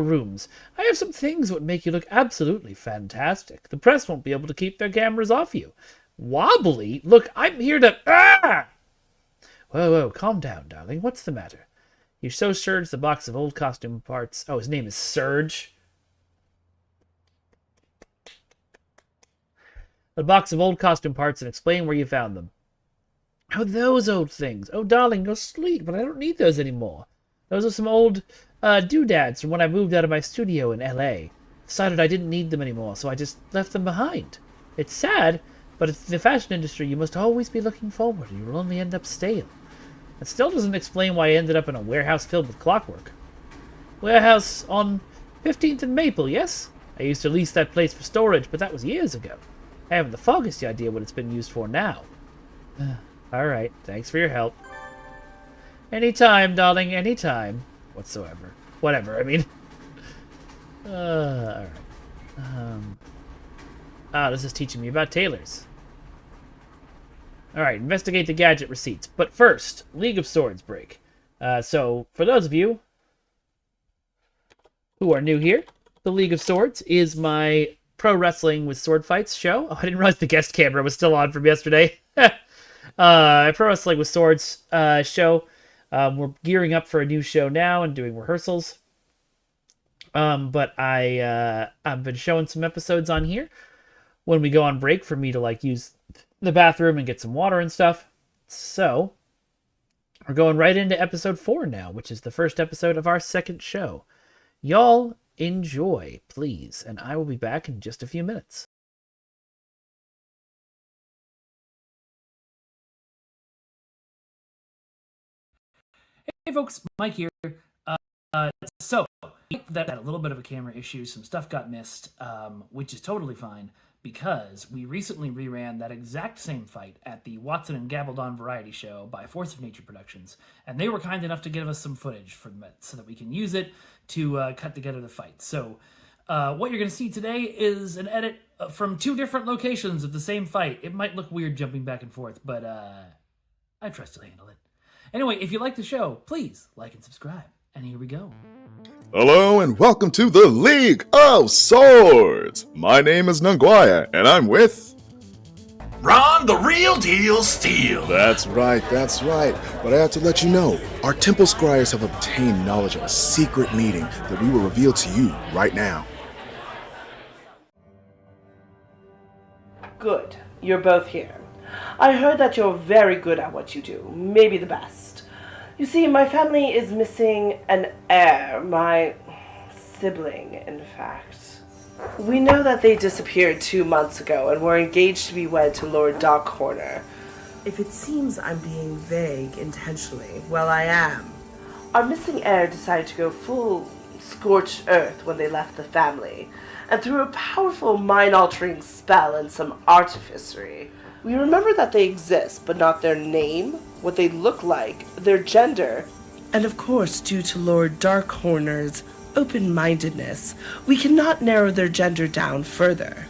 rooms. I have some things that would make you look absolutely fantastic. The press won't be able to keep their cameras off you. Wobbly? Look, I'm here to... Ah! Whoa, whoa, calm down, darling. What's the matter? You show Surge the box of old costume parts. Oh, his name is Surge. The box of old costume parts and explain where you found them. Oh, those old things. Oh, darling, you're sweet, but I don't need those anymore. Those are some old doodads from when I moved out of my studio in L.A. Decided I didn't need them anymore, so I just left them behind. It's sad, but it's the fashion industry. You must always be looking forward, or you'll only end up stale. It still doesn't explain why I ended up in a warehouse filled with clockwork. Warehouse on 15th and Maple, yes? I used to lease that place for storage, but that was years ago. I haven't the foggiest idea what it's been used for now. Alright, thanks for your help. Anytime, darling, anytime. Whatsoever. Whatever, I mean. Alright. This is teaching me about tailors. Alright, investigate the gadget receipts. But first, League of Swords break. So, for those of you who are new here, the League of Swords is my pro wrestling with sword fights show. Oh, I didn't realize the guest camera was still on from yesterday. Pro wrestling with swords show. We're gearing up for a new show now and doing rehearsals. But I've been showing some episodes on here when we go on break for me to use the bathroom and get some water and stuff. So we're going right into episode 4 now, which is the first episode of our second show. Y'all enjoy, please, and I will be back in just a few minutes. Hey folks, Mike here. So, that had a little bit of a camera issue, some stuff got missed, which is totally fine, because we recently reran that exact same fight at the Watson and Gabaldon Variety Show by Force of Nature Productions, and they were kind enough to give us some footage from it so that we can use it to cut together the fight. So, what you're going to see today is an edit from 2 different locations of the same fight. It might look weird jumping back and forth, but I trust you'll handle it. Anyway, if you like the show, please like and subscribe. And here we go. Hello and welcome to the League of Swords! My name is Nunguaya, and I'm with... Ron the Real Deal Steel. That's right. But I have to let you know, our Temple Scryers have obtained knowledge of a secret meeting that we will reveal to you right now. Good. You're both here. I heard that you're very good at what you do, maybe the best. You see, my family is missing an heir, my sibling, in fact. We know that they disappeared 2 months ago and were engaged to be wed to Lord Darkhorner. If it seems I'm being vague intentionally, well, I am. Our missing heir decided to go full scorched earth when they left the family, and through a powerful mind-altering spell and some artificery, we remember that they exist, but not their name, what they look like, their gender. And of course, due to Lord Darkhorner's open-mindedness, we cannot narrow their gender down further.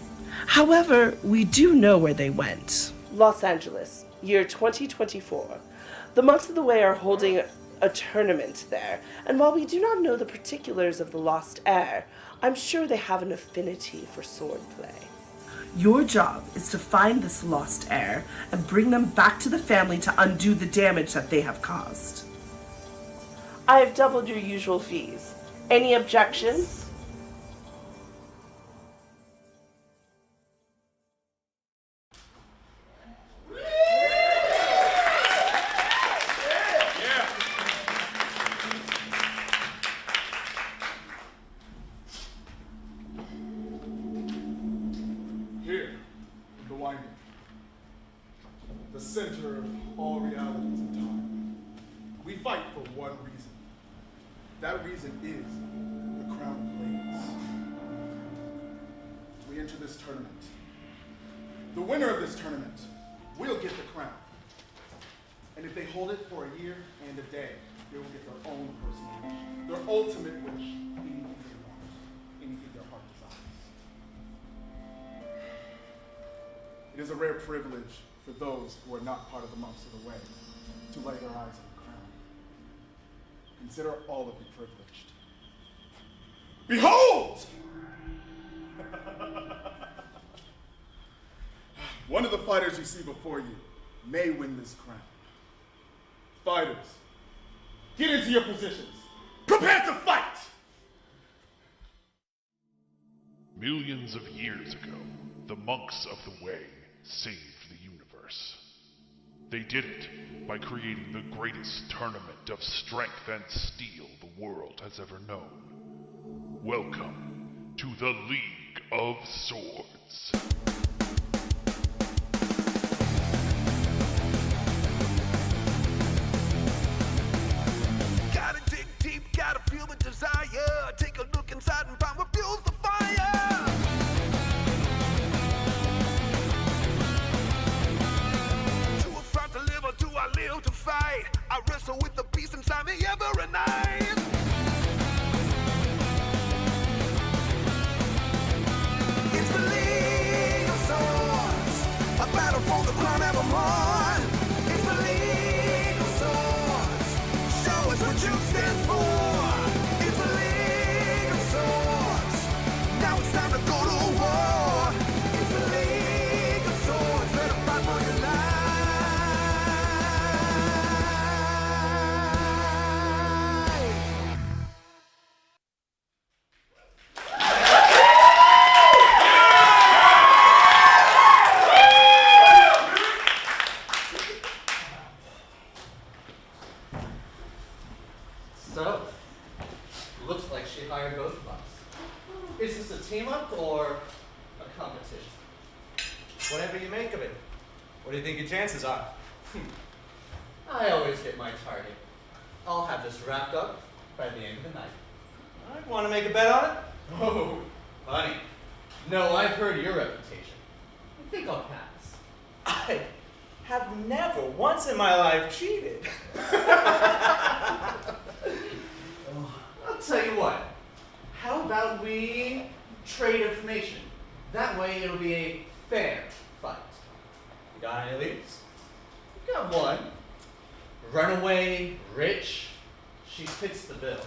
However, we do know where they went. Los Angeles, year 2024. The Monks of the Way are holding a tournament there, and while we do not know the particulars of the lost heir, I'm sure they have an affinity for swordplay. Your job is to find this lost heir and bring them back to the family to undo the damage that they have caused. I have doubled your usual fees. Any objections? Here, in the winding, the center of all realities and time, we fight for one reason. That reason is the Crown of Blades. We enter this tournament. The winner of this tournament will get the crown. And if they hold it for a year and a day, they will get their own personal wish, their ultimate wish, anything they want, anything their heart desires. It is a rare privilege for those who are not part of the Monks of the Way to lay their eyes on the crown. Consider all of you privileged. Behold! One of the fighters you see before you may win this crown. Fighters, get into your positions. Prepare to fight! Millions of years ago, the Monks of the Way saved the universe. They did it by creating the greatest tournament of strength and steel the world has ever known. Welcome to the League of Swords. Gotta dig deep, gotta feel the desire. Take a look inside and find what fuels the fire. To a front to live or do I live to fight? I wrestle with the beast inside me every night. It's the League of Swords, a battle for the crown evermore. It's the League of Swords, show us what you stand for. It's the League of Swords, now it's time to go to war. It's the League of Swords, better fight for your life. So, looks like she hired both of us. Is this a team up or a competition? Whatever you make of it. What do you think your chances are? I always hit my target. I'll have this wrapped up by the end of the night. I want to make a bet on it? Oh, funny. No, I've heard your reputation. I think I'll pass. I have never once in my life cheated. I'll tell you what. How about we trade information? That way it'll be a fair fight. You got any leads? Got one. Runaway, rich. She fits the bill.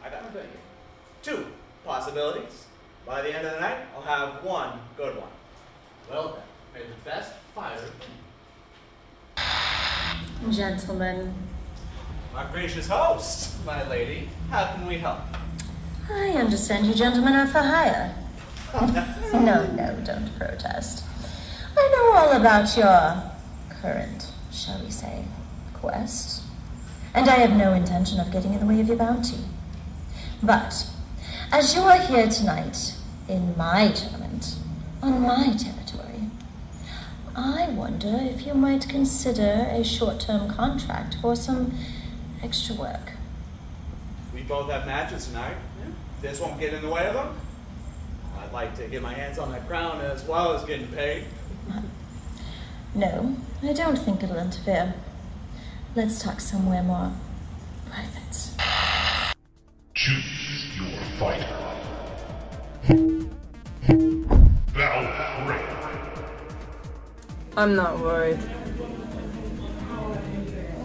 I got How about you? 2 possibilities. By the end of the night, I'll have one good one. Well then, may the best fighter win. Gentlemen, My gracious host. My lady, how can we help? I understand you gentlemen are for hire. No, don't protest. I know all about your current, shall we say, quest. And I have no intention of getting in the way of your bounty. But, as you are here tonight, in my tournament, on my territory, I wonder if you might consider a short-term contract for some extra work. We both have matches tonight. This won't get in the way of them. I'd like to get my hands on that crown as well as getting paid. No, I don't think it'll interfere. Let's talk somewhere more private. Choose your fighter. Valkyrie. I'm not worried.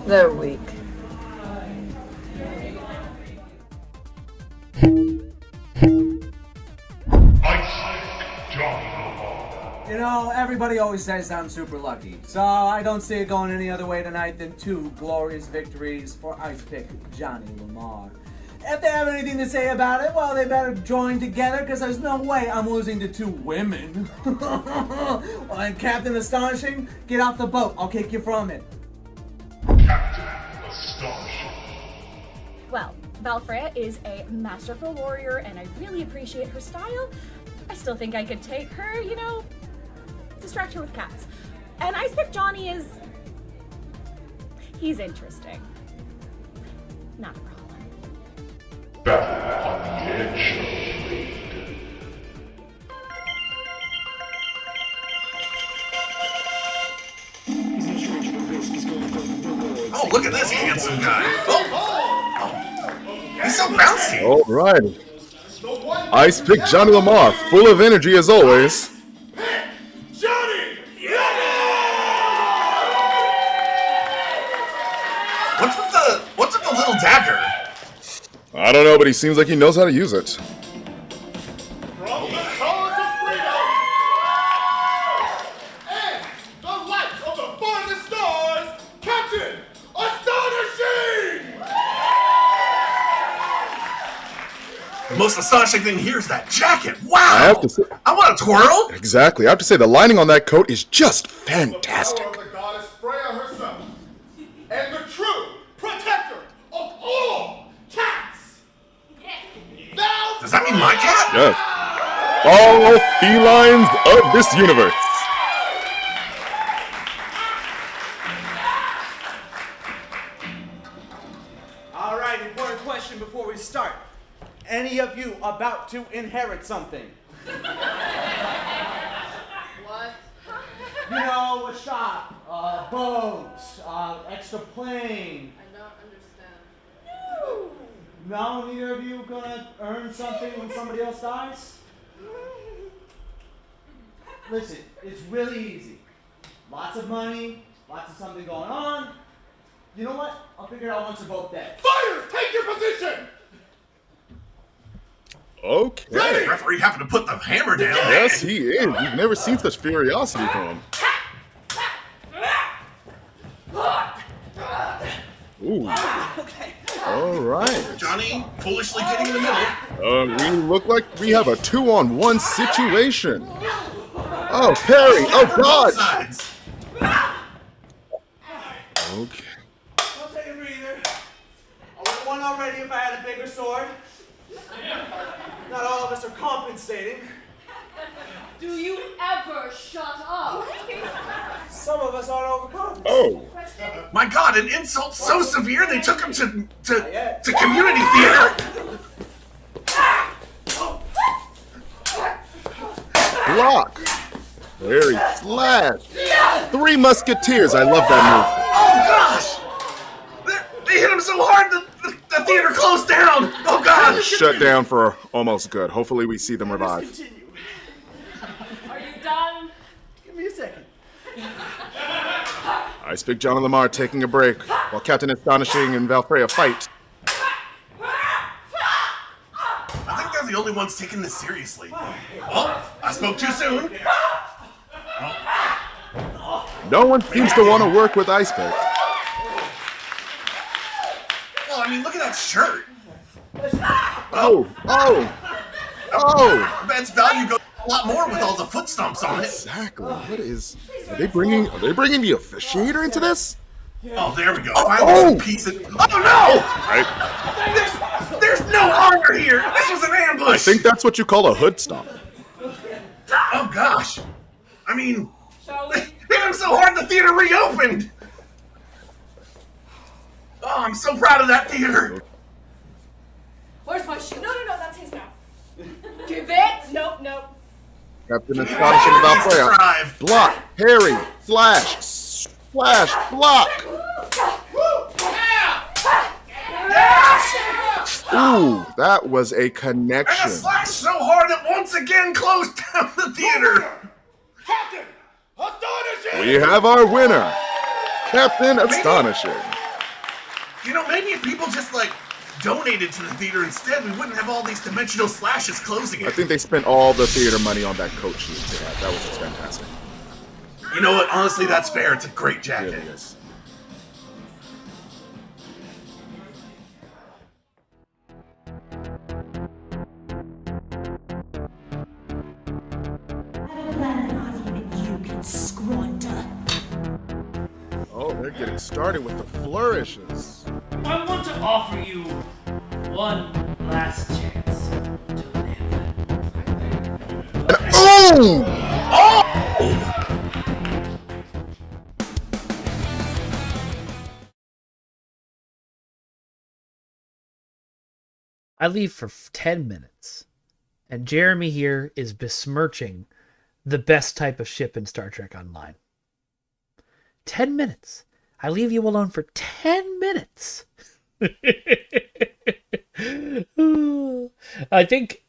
They're weak. You know, everybody always says I'm super lucky, so I don't see it going any other way tonight than 2 glorious victories for Ice Pick Johnny Lamar. If they have anything to say about it, well, they better join together, because there's no way I'm losing to 2 women. Well, and Captain Astonishing, get off the boat. I'll kick you from it. Captain Astonishing. Well, Valfreya is a masterful warrior, and I really appreciate her style. I still think I could take her, you know, distract her with cats. And Ice Pick Johnny is... he's interesting. Not a problem. Battle on the edge of the blade. Oh, look at this handsome guy. Oh, he's so bouncy. All right. Ice Pick Johnny Lamar, full of energy as always. Johnny! What's with the little dagger? I don't know, but he seems like he knows how to use it. From the cause of freedom and the light of the farthest stars, Captain Astonishing! The most astonishing thing here is that jacket. Wow! I have to say, I want to twirl. exactly. I have to say the lining on that coat is just fantastic. The power of the goddess Freya herself, and the true protector of all cats. Does that mean my cat? Yes. All felines of this universe. All right, important question before we start. Any of you about to inherit something? What? You know, a shop, boats, extra plane. I don't understand. No, neither of you gonna earn something when somebody else dies? Listen, it's really easy. Lots of money, lots of something going on. You know what? I'll figure it out once you're both dead. Fighters, take your position! Okay. Referee having to put the hammer down. Yes, he is. We've never seen such curiosity from him. Ooh. All right. Johnny foolishly getting in the middle. We look like we have a 2-on-1 situation. Oh, Perry! Oh, God! Sides. Okay. I'll take a breather. I would have won already if I had a bigger sword. Not all of us are compensating. Do you ever shut up? Some of us aren't overcome. Oh. My God, an insult so severe they took him to community theater. Block. Very flat. 3 Musketeers. I love that Oh gosh! They hit him so hard the theater closed down. Oh God! move. Shut down for almost good. Hopefully we see them revive. Are you done? Give me a second. Ice Pick Johnny Lamar taking a break while Captain Astonishing and Valfreya fight. I think they're the only ones taking this seriously. Oh, I spoke too soon. No one seems to want to work with Ice Pick. Well, I mean, look at that shirt. Oh! I bet its value goes a lot more with all the foot stomps on it. Exactly. What is? Are they bringing the officiator into this? Oh, there we go. Finally, some piece of. Oh no! Right. There's no armor here. This was an ambush. I think that's what you call a hood stomp. Oh gosh. I mean, they hit him so hard the theater reopened. Oh, I'm so proud of that theater. Where's my shoe? No, that's his now. Give it! Nope. Captain Astonishing Valkyria. Block. Parry. Flash. Flash. Block. Ooh, that was a And connection. a slash so hard it once again closed down the theater. Captain Astonishing! We have our winner, Captain Astonishing. You know, maybe if people just like donated to the theater instead, we wouldn't have all these dimensional slashes closing I it. think they spent all the theater money on that coach that they had. That was just fantastic. You know what? Honestly, that's fair. It's a great jacket. It really is. Oh, they're getting started with the flourishes. I want to offer you one last chance to live. Boom! I leave for 10 minutes, and Jeremy here is besmirching the best type of ship in Star Trek Online. 10 minutes. I leave you alone for 10 minutes. I think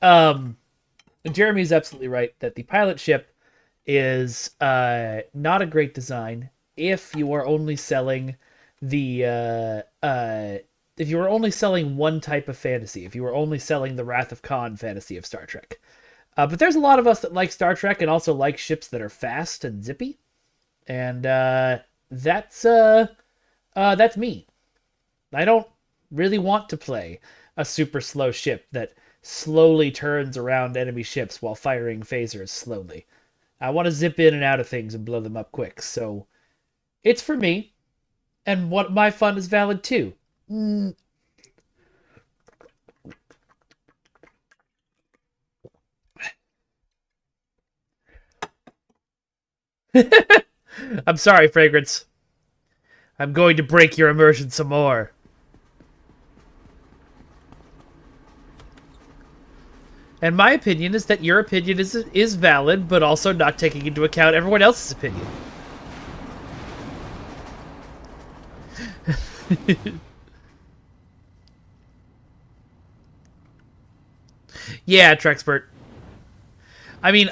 Jeremy's absolutely right that the pilot ship is not a great design if you are only selling if you were only selling one type of fantasy, if you were only selling the Wrath of Khan fantasy of Star Trek. But there's a lot of us that like Star Trek and also like ships that are fast and zippy. And that's me. I don't really want to play a super slow ship that slowly turns around enemy ships while firing phasers slowly. I want to zip in and out of things and blow them up quick. So it's for me. And what my fun is valid too. I'm sorry, Fragrance. I'm going to break your immersion some more. And my opinion is that your opinion is valid, but also not taking into account everyone else's opinion. Yeah, Trexpert. I mean,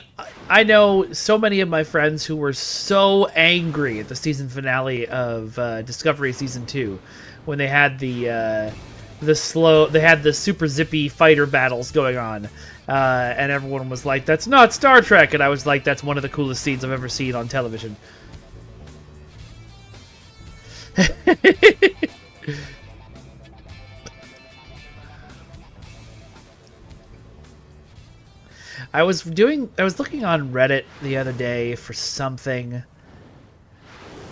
I know so many of my friends who were so angry at the season finale of Discovery Season 2 when they had the super zippy fighter battles going on. And everyone was like, that's not Star Trek! And I was like, that's one of the coolest scenes I've ever seen on television. I was looking on Reddit the other day for something.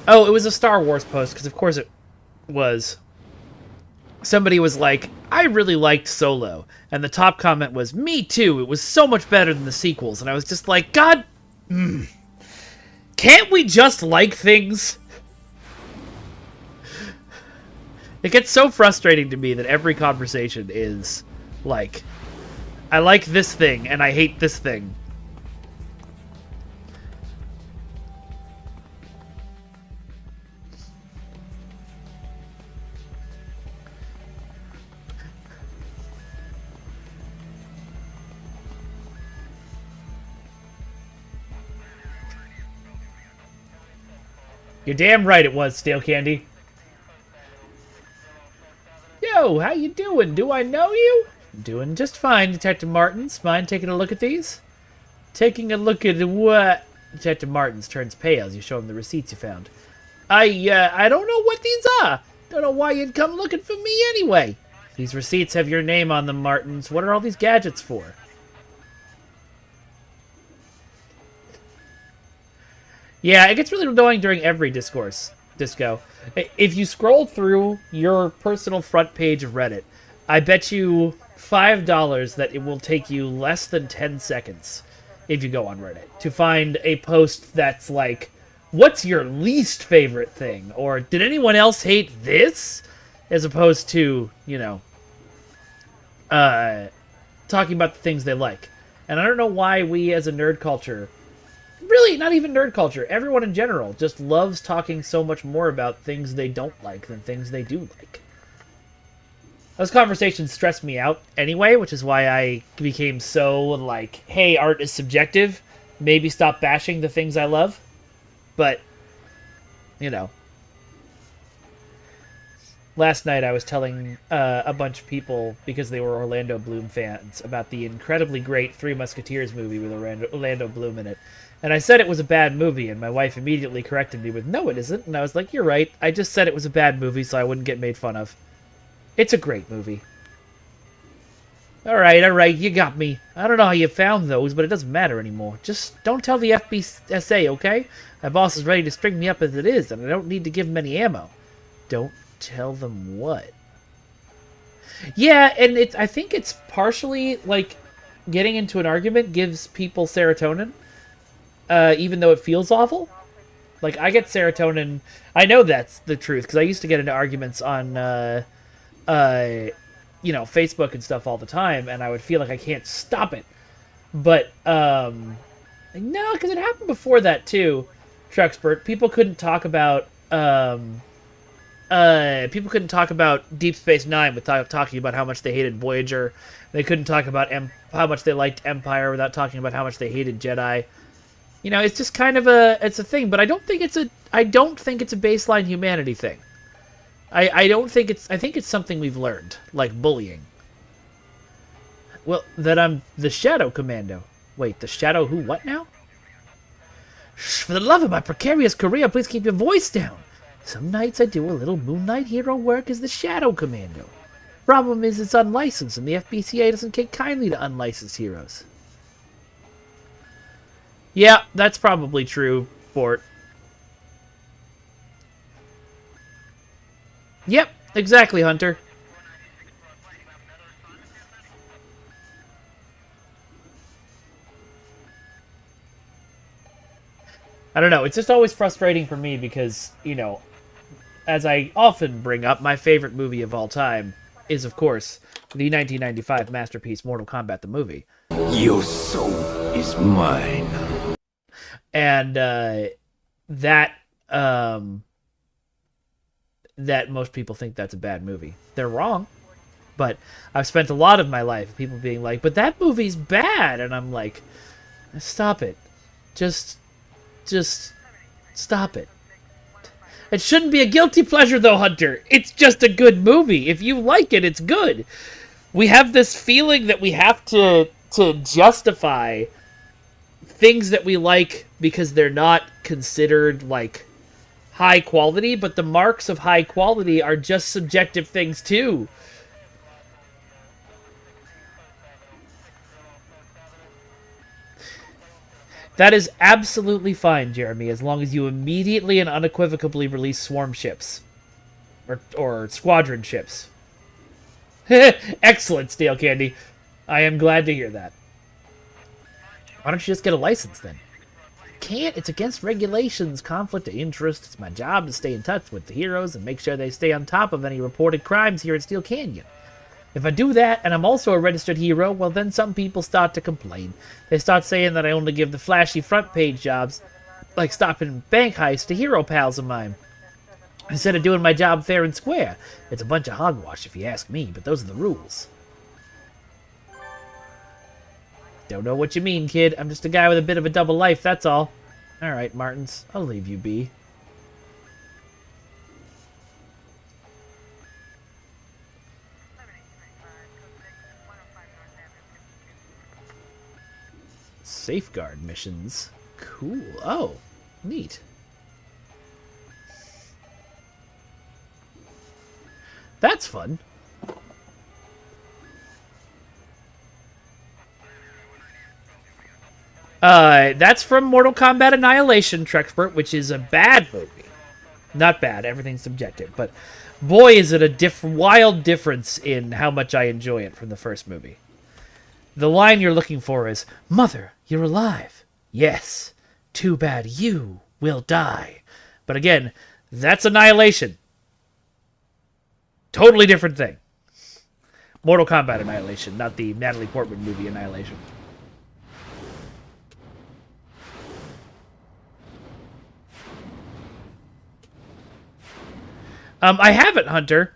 Oh, it was a Star Wars post, because of course it was. Somebody was like, I really liked Solo. And the top comment was, me too, it was so much better than the sequels. And I was just like, God, can't we just like things? It gets so frustrating to me that every conversation is like, I like this thing, and I hate this thing. You're damn right it was, Stale Candy. Yo, how you doing? Do I know you? Doing just fine, Detective Martins. Mind taking a look at these? Taking a look at what? Detective Martins turns pale as you show him the receipts you found. I don't know what these are. Don't know why you'd come looking for me anyway. These receipts have your name on them, Martins. What are all these gadgets for? Yeah, it gets really annoying during every disco. If you scroll through your personal front page of Reddit, I bet you $5 that it will take you less than 10 seconds if you go on Reddit to find a post that's like, what's your least favorite thing? Or did anyone else hate this? As opposed to, you know, talking about the things they like. And I don't know why we as a nerd culture, really not even nerd culture, everyone in general just loves talking so much more about things they don't like than things they do like. Those conversations stress me out anyway, which is why I became so like, hey, art is subjective. Maybe stop bashing the things I love. But, you know. Last night I was telling a bunch of people, because they were Orlando Bloom fans, about the incredibly great Three Musketeers movie with Orlando Bloom in it. And I said it was a bad movie, and my wife immediately corrected me with, no, it isn't. And I was like, you're right. I just said it was a bad movie so I wouldn't get made fun of. It's a great movie. Alright, you got me. I don't know how you found those, but it doesn't matter anymore. Just don't tell the FBSA, okay? My boss is ready to string me up as it is, and I don't need to give him any ammo. Don't tell them what? Yeah, and I think it's partially, like, getting into an argument gives people serotonin, even though it feels awful. Like, I get serotonin... I know that's the truth, because I used to get into arguments on, you know, Facebook and stuff all the time, and I would feel like I can't stop it. But, no, because it happened before that, too, Truxpert. People couldn't talk about, Deep Space Nine without talking about how much they hated Voyager. They couldn't talk about how much they liked Empire without talking about how much they hated Jedi. You know, it's just kind of it's a thing, but I don't think it's a baseline humanity thing. I think it's something we've learned, like bullying. Well, that I'm the Shadow Commando. Wait, the Shadow who, what now? Shh, for the love of my precarious career, please keep your voice down. Some nights I do a little Moonlight hero work as the Shadow Commando. Problem is it's unlicensed, and the FBCA doesn't take kindly to unlicensed heroes. Yeah, that's probably true, Bort. Yep, exactly, Hunter. I don't know, it's just always frustrating for me because, you know, as I often bring up, my favorite movie of all time is, of course, the 1995 masterpiece Mortal Kombat the movie. Your soul is mine. And that most people think that's a bad movie. They're wrong. But I've spent a lot of my life people being like, but that movie's bad. And I'm like, stop it. Just stop it. It shouldn't be a guilty pleasure, though, Hunter. It's just a good movie. If you like it, it's good. We have this feeling that we have to justify things that we like because they're not considered, like, high quality, but the marks of high quality are just subjective things, too. That is absolutely fine, Jeremy, as long as you immediately and unequivocally release swarm ships. Or squadron ships. Excellent, Stale Candy. I am glad to hear that. Why don't you just get a license, then? Can't. It's against regulations, conflict of interest. It's my job to stay in touch with the heroes and make sure they stay on top of any reported crimes here at Steel Canyon. If I do that, and I'm also a registered hero, well, then some people start to complain. They start saying that I only give the flashy front page jobs, like stopping bank heists, to hero pals of mine, instead of doing my job fair and square. It's a bunch of hogwash, if you ask me, but those are the rules. Don't know what you mean, kid. I'm just a guy with a bit of a double life, that's all. Alright, Martins, I'll leave you be. Safeguard missions. Cool. Oh, neat. That's fun. That's from Mortal Kombat Annihilation, Trexpert, which is a bad movie. Not bad, everything's subjective, but boy is it a wild difference in how much I enjoy it from the first movie. The line you're looking for is, "Mother, you're alive." Yes. Too bad you will die. But again, that's Annihilation. Totally different thing. Mortal Kombat Annihilation, not the Natalie Portman movie Annihilation. I haven't, Hunter.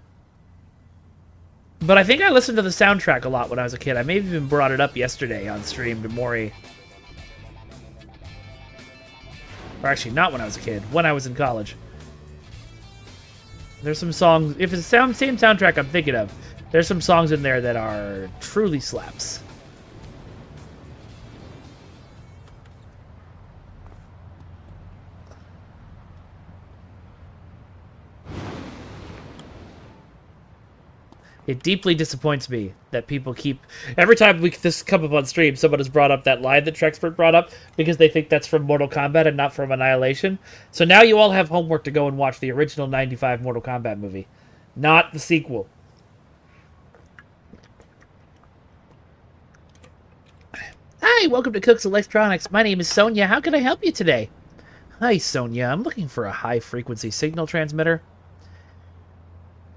But I think I listened to the soundtrack a lot when I was a kid. I may have even brought it up yesterday on stream to Maury. Or actually, not when I was a kid. When I was in college. There's some songs... If it's the same soundtrack I'm thinking of, there's some songs in there that are truly slaps. It deeply disappoints me that people keep... Every time this come up on stream, someone has brought up that line that Trexpert brought up because they think that's from Mortal Kombat and not from Annihilation. So now you all have homework to go and watch the original 95 Mortal Kombat movie. Not the sequel. Hi, welcome to Cook's Electronics. My name is Sonia. How can I help you today? Hi, Sonia. I'm looking for a high-frequency signal transmitter.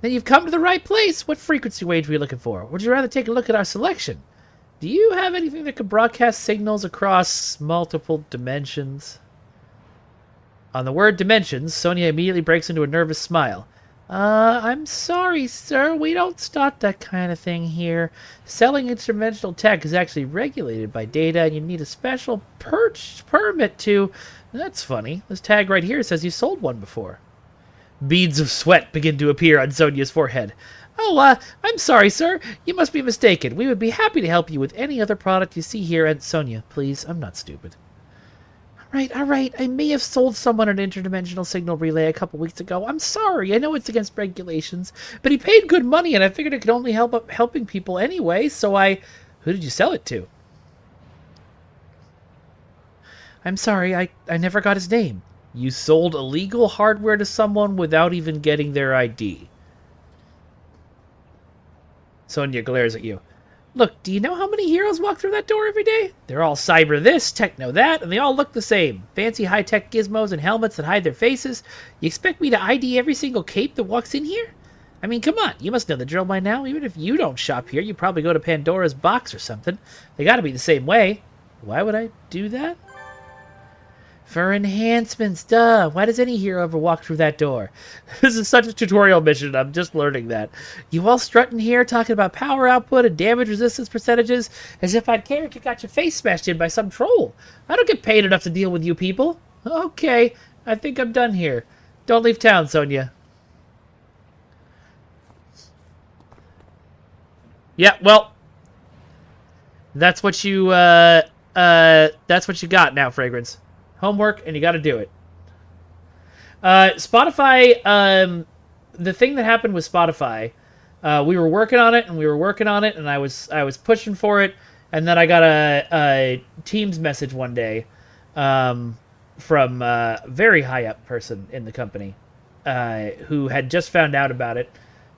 Then you've come to the right place. What frequency range were you looking for? Would you rather take a look at our selection? Do you have anything that could broadcast signals across multiple dimensions? On the word dimensions, Sonia immediately breaks into a nervous smile. I'm sorry, sir. We don't start that kind of thing here. Selling interdimensional tech is actually regulated by data, and you need a special permit to... That's funny. This tag right here says you sold one before. Beads of sweat begin to appear on Sonia's forehead. Oh, I'm sorry, sir. You must be mistaken. We would be happy to help you with any other product you see here. And Sonia, please, I'm not stupid. All right. I may have sold someone an interdimensional signal relay a couple weeks ago. I'm sorry. I know it's against regulations, but he paid good money, and I figured it could only help helping people anyway, so Who did you sell it to? I'm sorry. I never got his name. You sold illegal hardware to someone without even getting their ID. Sonia glares at you. Look, do you know how many heroes walk through that door every day? They're all cyber this, techno that, and they all look the same. Fancy high-tech gizmos and helmets that hide their faces. You expect me to ID every single cape that walks in here? I mean, come on, you must know the drill by now. Even if you don't shop here, you probably go to Pandora's Box or something. They gotta be the same way. Why would I do that? For enhancements, duh. Why does any hero ever walk through that door? This is such a tutorial mission, I'm just learning that. You all strutting here talking about power output and damage resistance percentages as if I'd care if you got your face smashed in by some troll. I don't get paid enough to deal with you people. Okay, I think I'm done here. Don't leave town, Sonia. Yeah, well, that's what you got now, Fragrance. Homework, and you got to do it. Spotify, the thing that happened with Spotify, we were working on it, and I was pushing for it, and then I got a Teams message one day from a very high up person in the company who had just found out about it,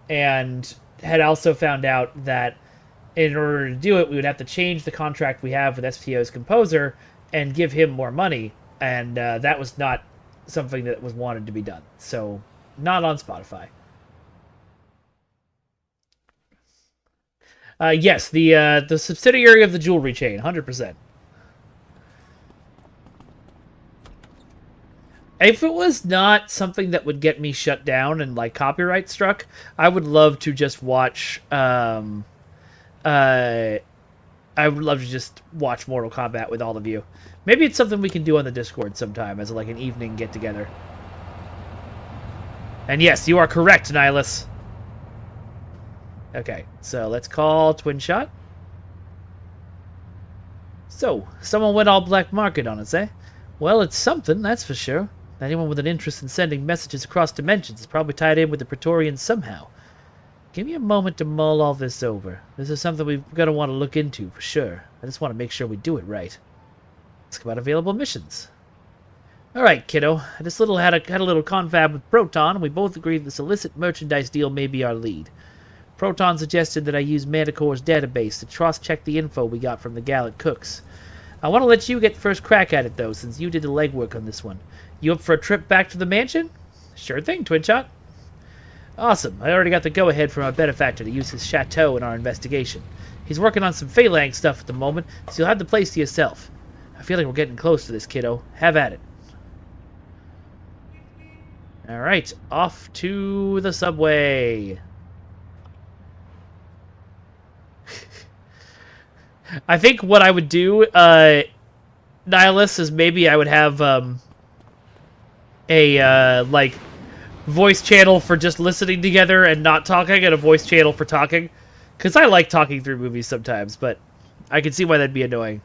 and had also found out that in order to do it, we would have to change the contract we have with SPO's composer and give him more money. And that was not something that was wanted to be done. So, not on Spotify. Yes, the subsidiary of the jewelry chain, 100%. If it was not something that would get me shut down and like copyright struck, I would love to just watch. I would love to just watch Mortal Kombat with all of you. Maybe it's something we can do on the Discord sometime as like an evening get-together. And yes, you are correct, Nihilus. Okay, so let's call Twin Shot. So, someone went all black market on us, eh? Well, it's something, that's for sure. Anyone with an interest in sending messages across dimensions is probably tied in with the Praetorians somehow. Give me a moment to mull all this over. This is something we've got to want to look into for sure. I just want to make sure we do it right. Ask about available missions. All right, kiddo. I just had a little confab with Proton, and we both agreed this illicit merchandise deal may be our lead. Proton suggested that I use Manticore's database to cross-check the info we got from the gallant cooks. I want to let you get first crack at it, though, since you did the legwork on this one. You up for a trip back to the mansion? Sure thing, Twin Shot. Awesome. I already got the go-ahead from our benefactor to use his chateau in our investigation. He's working on some Phalanx stuff at the moment, so you'll have the place to yourself. I feel like we're getting close to this, kiddo. Have at it. Alright, off to the subway. I think what I would do, Nihilus, is maybe I would have a like voice channel for just listening together and not talking, and a voice channel for talking. Because I like talking through movies sometimes, but I can see why that'd be annoying.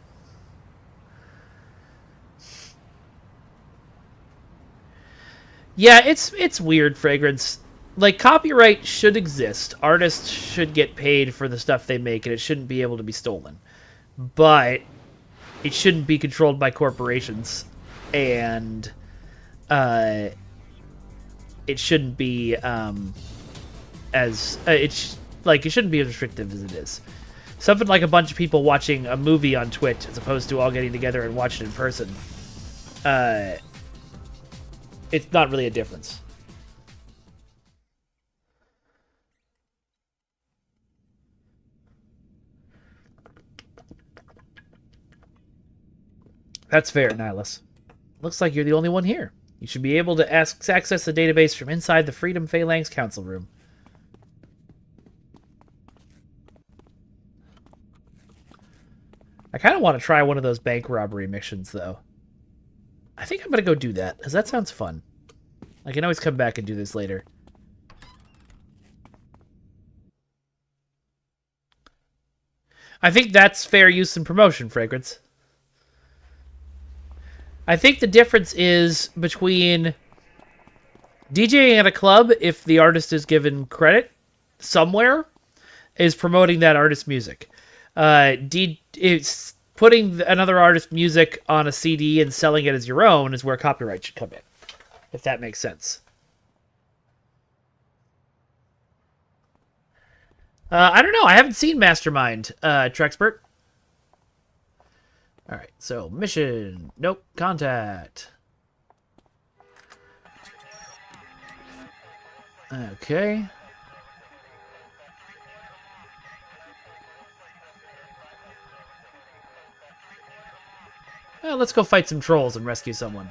Yeah, it's weird, Fragrance. Like, copyright should exist. Artists should get paid for the stuff they make, and it shouldn't be able to be stolen. But it shouldn't be controlled by corporations, and it shouldn't be it shouldn't be as restrictive as it is. Something like a bunch of people watching a movie on Twitch as opposed to all getting together and watching it in person. It's not really a difference. That's fair, Nihilus. Looks like you're the only one here. You should be able to access the database from inside the Freedom Phalanx Council Room. I kind of want to try one of those bank robbery missions, though. I think I'm going to go do that, because that sounds fun. I can always come back and do this later. I think that's fair use and promotion, Fragrance. I think the difference is between DJing at a club, if the artist is given credit somewhere, is promoting that artist's music. It's putting another artist's music on a CD and selling it as your own is where copyright should come in, if that makes sense. I don't know. I haven't seen Mastermind, Trexpert. All right, so mission. Nope, contact. Okay. Well, let's go fight some trolls and rescue someone.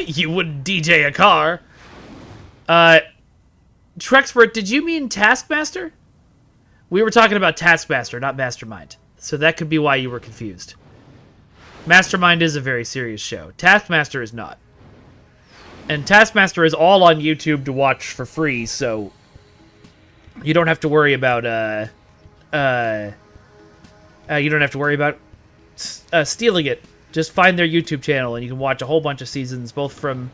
You wouldn't DJ a car. Trexpert, did you mean Taskmaster? We were talking about Taskmaster, not Mastermind. So that could be why you were confused. Mastermind is a very serious show. Taskmaster is not. And Taskmaster is all on YouTube to watch for free, so you don't have to worry about stealing it. Just find their YouTube channel and you can watch a whole bunch of seasons, both from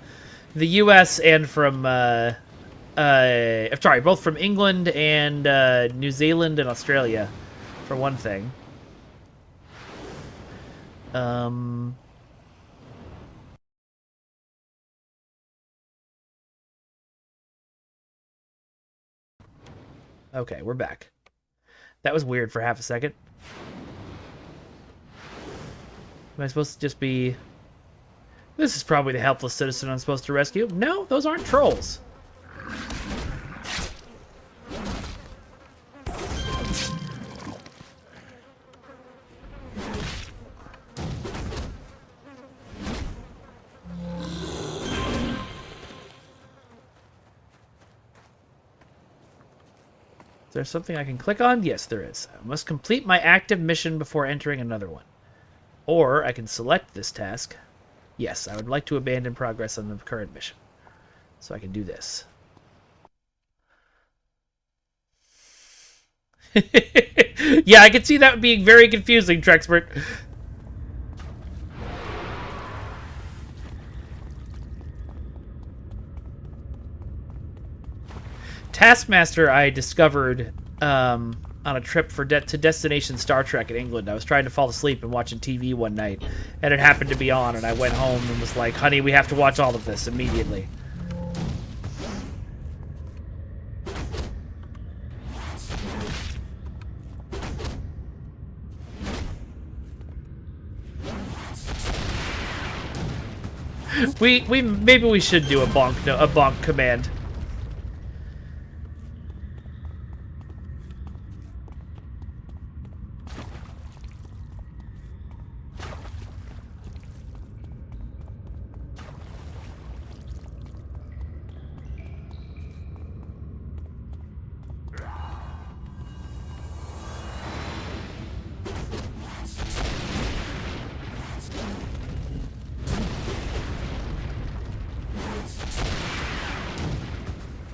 the US and from both from England and New Zealand and Australia, for one thing. Okay, we're back. That was weird for half a second. Am I supposed to just be... This is probably the helpless citizen I'm supposed to rescue. No, those aren't trolls. Is there something I can click on? Yes, there is. I must complete my active mission before entering another one. Or I can select this task. Yes, I would like to abandon progress on the current mission. So I can do this. Yeah, I can see that being very confusing, Trexpert. Taskmaster I discovered on a trip to Destination Star Trek in England. I was trying to fall asleep and watching TV one night, and it happened to be on, and I went home and was like, honey, we have to watch all of this immediately. Maybe we should do a bonk command.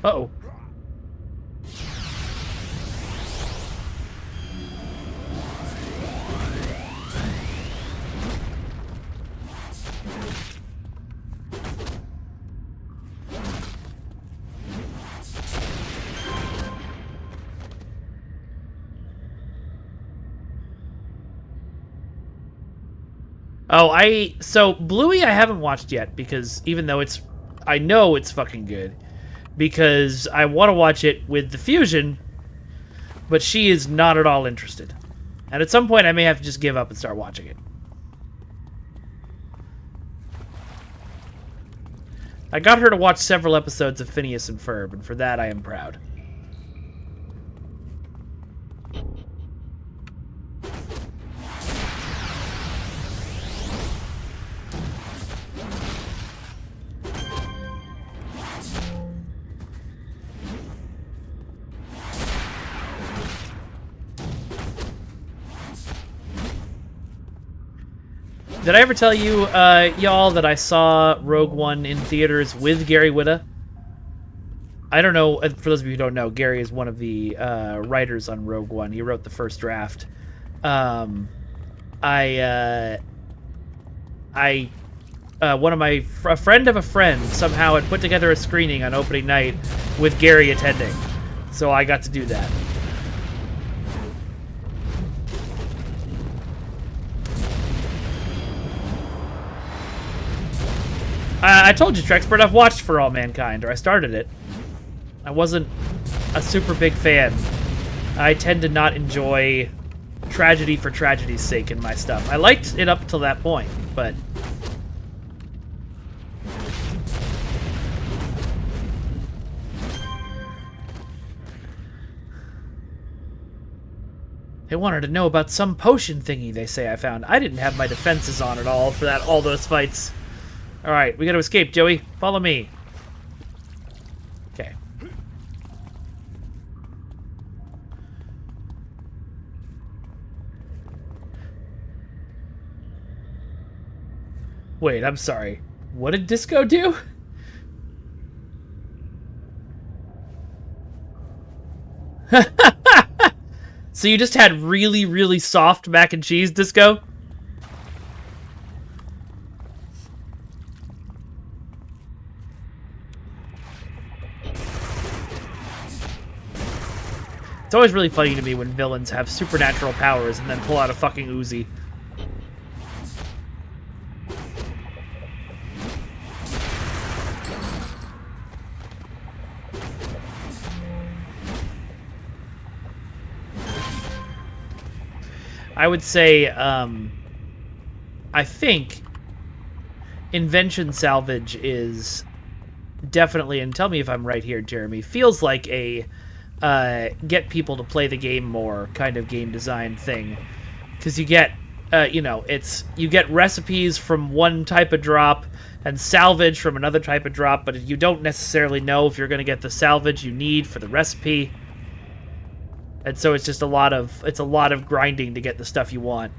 Uh-oh. Oh, so Bluey I haven't watched yet because even though I know it's fucking good because I want to watch it with the Fusion, but she is not at all interested. And at some point I may have to just give up and start watching it. I got her to watch several episodes of Phineas and Ferb, and for that I am proud. Did I ever tell you, y'all, that I saw Rogue One in theaters with Gary Whitta? I don't know, for those of you who don't know, Gary is one of the writers on Rogue One. He wrote the first draft. One of a friend of a friend somehow had put together a screening on opening night with Gary attending. So I got to do that. I told you, Trexpert, I've watched For All Mankind, or I started it. I wasn't a super big fan. I tend to not enjoy tragedy for tragedy's sake in my stuff. I liked it up till that point, but... They wanted to know about some potion thingy they say I found. I didn't have my defenses on at all for all those fights. Alright, we gotta escape, Joey. Follow me. Okay. Wait, I'm sorry. What did Disco do? So you just had really, really soft mac and cheese, Disco? It's always really funny to me when villains have supernatural powers and then pull out a fucking Uzi. I would say, I think Invention Salvage is definitely, and tell me if I'm right here, Jeremy, feels like a get people to play the game more kind of game design thing. Because you get, you get recipes from one type of drop and salvage from another type of drop, but you don't necessarily know if you're going to get the salvage you need for the recipe. And so it's just a lot of grinding to get the stuff you want.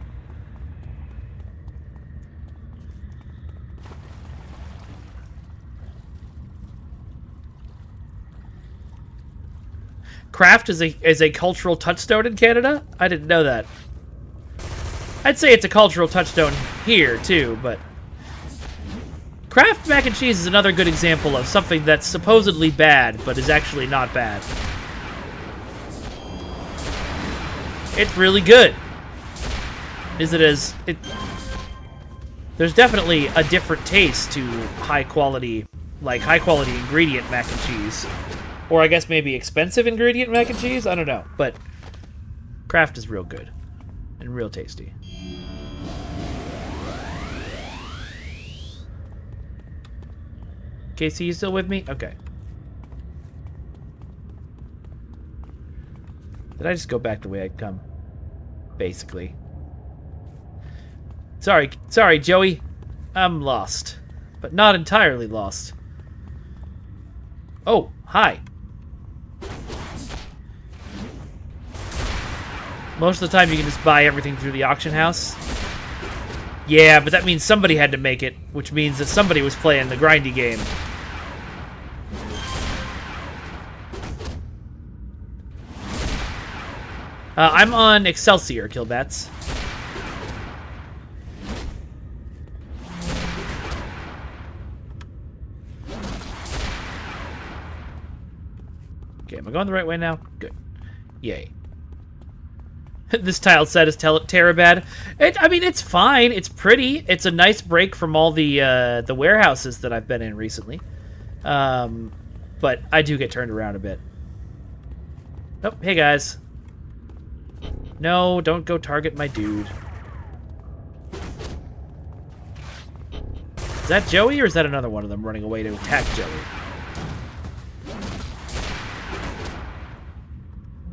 Craft is a cultural touchstone in Canada? I didn't know that. I'd say it's a cultural touchstone here too, but Kraft mac and cheese is another good example of something that's supposedly bad, but is actually not bad. It's really good. There's definitely a different taste to high quality ingredient mac and cheese. Or I guess maybe expensive ingredient mac and cheese? I don't know. But Kraft is real good. And real tasty. Casey, you still with me? Okay. Did I just go back the way I'd come? Basically. Sorry, Joey. I'm lost. But not entirely lost. Oh, hi. Most of the time you can just buy everything through the auction house. Yeah, but that means somebody had to make it, which means that somebody was playing the grindy game. I'm on Excelsior, Killbats. Okay, am I going the right way now? Good. Yay. This tile set is Terabad. I mean, it's fine. It's pretty. It's a nice break from all the warehouses that I've been in recently. But I do get turned around a bit. Oh, hey guys. No, don't go target my dude. Is that Joey, or is that another one of them running away to attack Joey?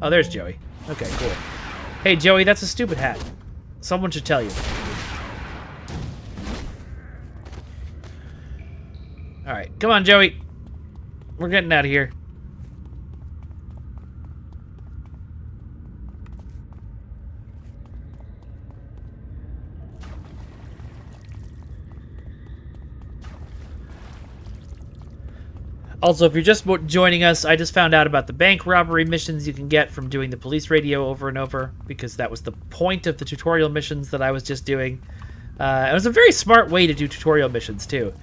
Oh, there's Joey. Okay, cool. Hey, Joey, that's a stupid hat. Someone should tell you. Alright, come on, Joey. We're getting out of here. Also, if you're just joining us, I just found out about the bank robbery missions you can get from doing the police radio over and over, because that was the point of the tutorial missions that I was just doing. It was a very smart way to do tutorial missions, too.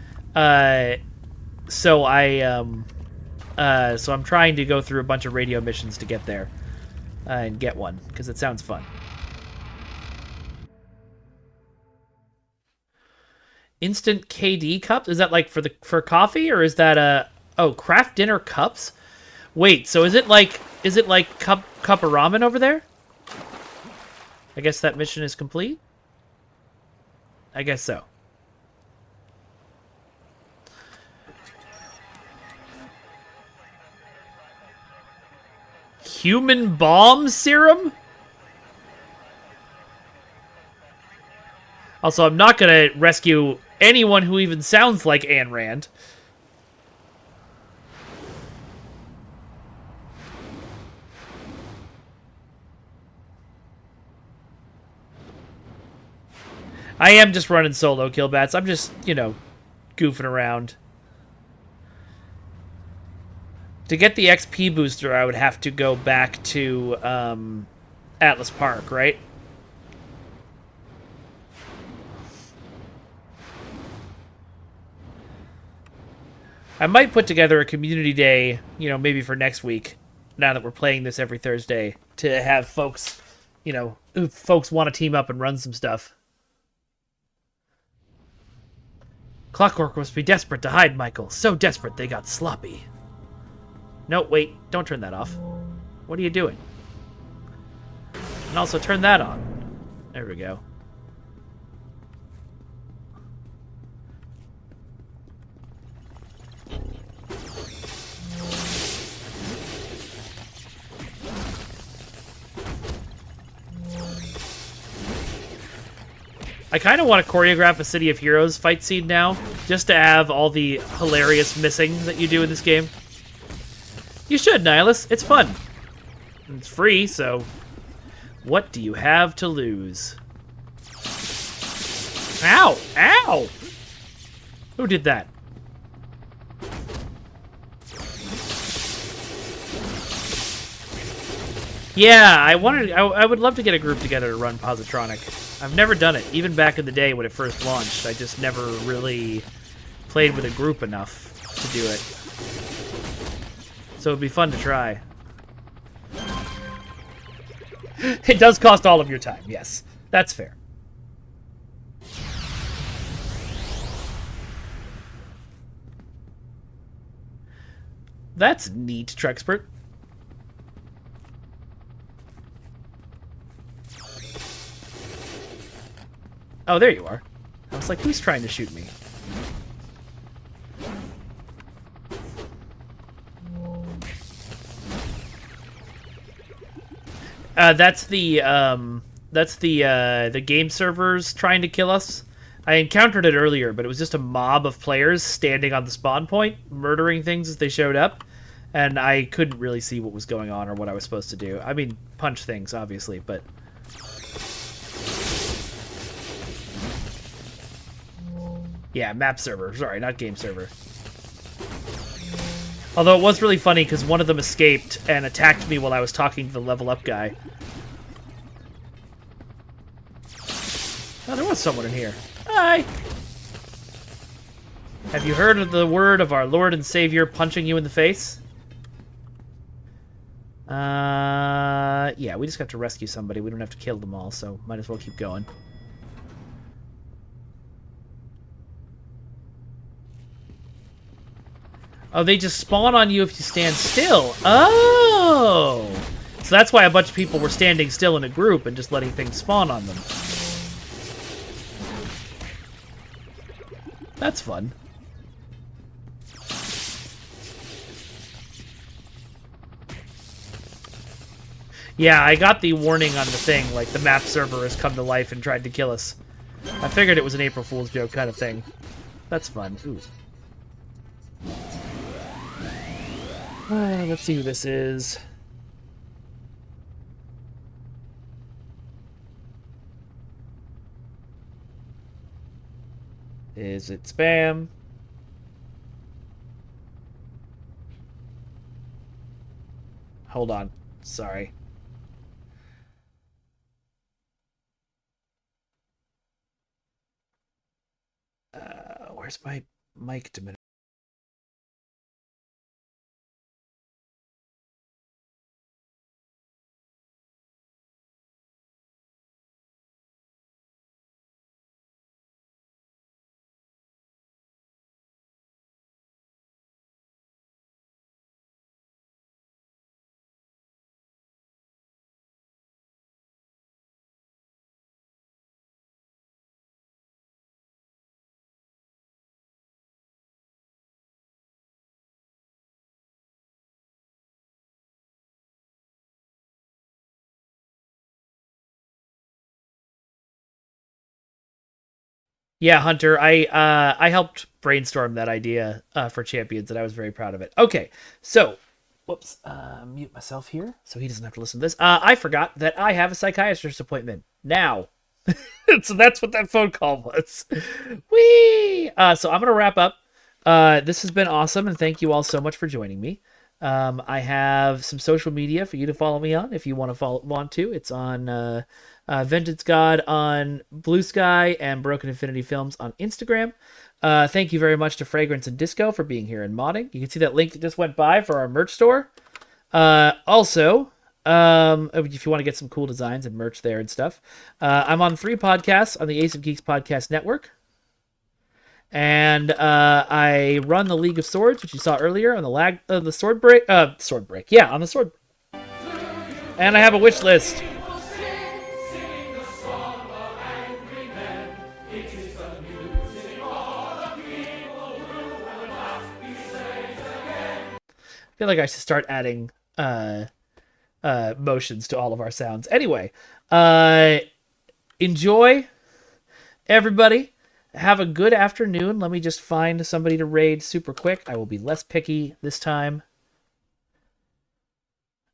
So I'm trying to go through a bunch of radio missions to get there and get one, because it sounds fun. Instant KD cups? Is that like for coffee, or is that a... Oh, craft dinner cups? Wait, so is it like cup of ramen over there? I guess that mission is complete? I guess so. Human bomb serum? Also, I'm not gonna rescue anyone who even sounds like Ayn Rand. I am just running solo, Killbats. I'm just, you know, goofing around. To get the XP booster, I would have to go back to Atlas Park, right? I might put together a community day, you know, maybe for next week, now that we're playing this every Thursday, to have folks, you know, if folks want to team up and run some stuff. Clockwork must be desperate to hide Michael. So desperate they got sloppy. No, wait. Don't turn that off. What are you doing? And also turn that on. There we go. I kind of want to choreograph a City of Heroes fight scene now, just to have all the hilarious missing that you do in this game. You should, Nihilus. It's fun. It's free, so... What do you have to lose? Ow! Ow! Who did that? Yeah, I would love to get a group together to run Positronic. I've never done it, even back in the day when it first launched. I just never really played with a group enough to do it. So it'd be fun to try. It does cost all of your time, yes. That's fair. That's neat, Trexpert. Oh, there you are. I was like, who's trying to shoot me? That's the game servers trying to kill us. I encountered it earlier, but it was just a mob of players standing on the spawn point, murdering things as they showed up, and I couldn't really see what was going on or what I was supposed to do. I mean, punch things, obviously, but... Yeah, map server. Sorry, not game server. Although it was really funny because one of them escaped and attacked me while I was talking to the level up guy. Oh, there was someone in here. Hi! Have you heard of the word of our Lord and Savior punching you in the face? Yeah, we just got to rescue somebody. We don't have to kill them all, so might as well keep going. Oh, they just spawn on you if you stand still. Oh! So that's why a bunch of people were standing still in a group and just letting things spawn on them. That's fun. Yeah, I got the warning on the thing, like the map server has come to life and tried to kill us. I figured it was an April Fool's joke kind of thing. That's fun. Ooh. Let's see who this is. Is it spam? Hold on. Sorry. Where's my mic diminish? Yeah, Hunter, I helped brainstorm that idea for Champions, and I was very proud of it. Okay, so, whoops, mute myself here so he doesn't have to listen to this. I forgot that I have a psychiatrist appointment now. So that's what that phone call was. Whee! So I'm going to wrap up. This has been awesome, and thank you all so much for joining me. I have some social media for you to follow me on if you want to. It's on Vengeance God on Blue Sky and Broken Infinity Films on Instagram. Thank you very much to Fragrance and Disco for being here and modding. You can see that link that just went by for our merch store. Also, if you want to get some cool designs and merch there and stuff, I'm on 3 podcasts on the Ace of Geeks Podcast Network. And I run the League of Swords, which you saw earlier on the Sword Break. Yeah, on the Sword. And I have a wish list. I feel like I should start adding motions to all of our sounds. Anyway, enjoy, everybody. Have a good afternoon. Let me just find somebody to raid super quick. I will be less picky this time.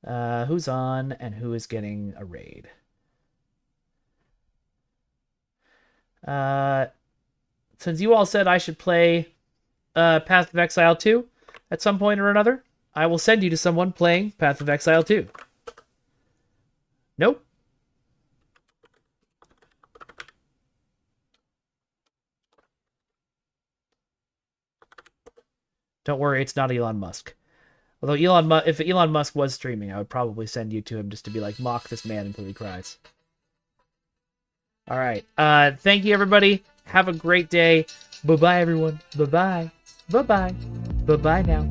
Who's on and who is getting a raid? Since you all said I should play Path of Exile 2 at some point or another, I will send you to someone playing Path of Exile 2. Nope. Don't worry, it's not Elon Musk. Although if Elon Musk was streaming, I would probably send you to him just to be like, mock this man until he cries. All right. Thank you, everybody. Have a great day. Bye-bye, everyone. Bye-bye. Bye-bye. Bye-bye now.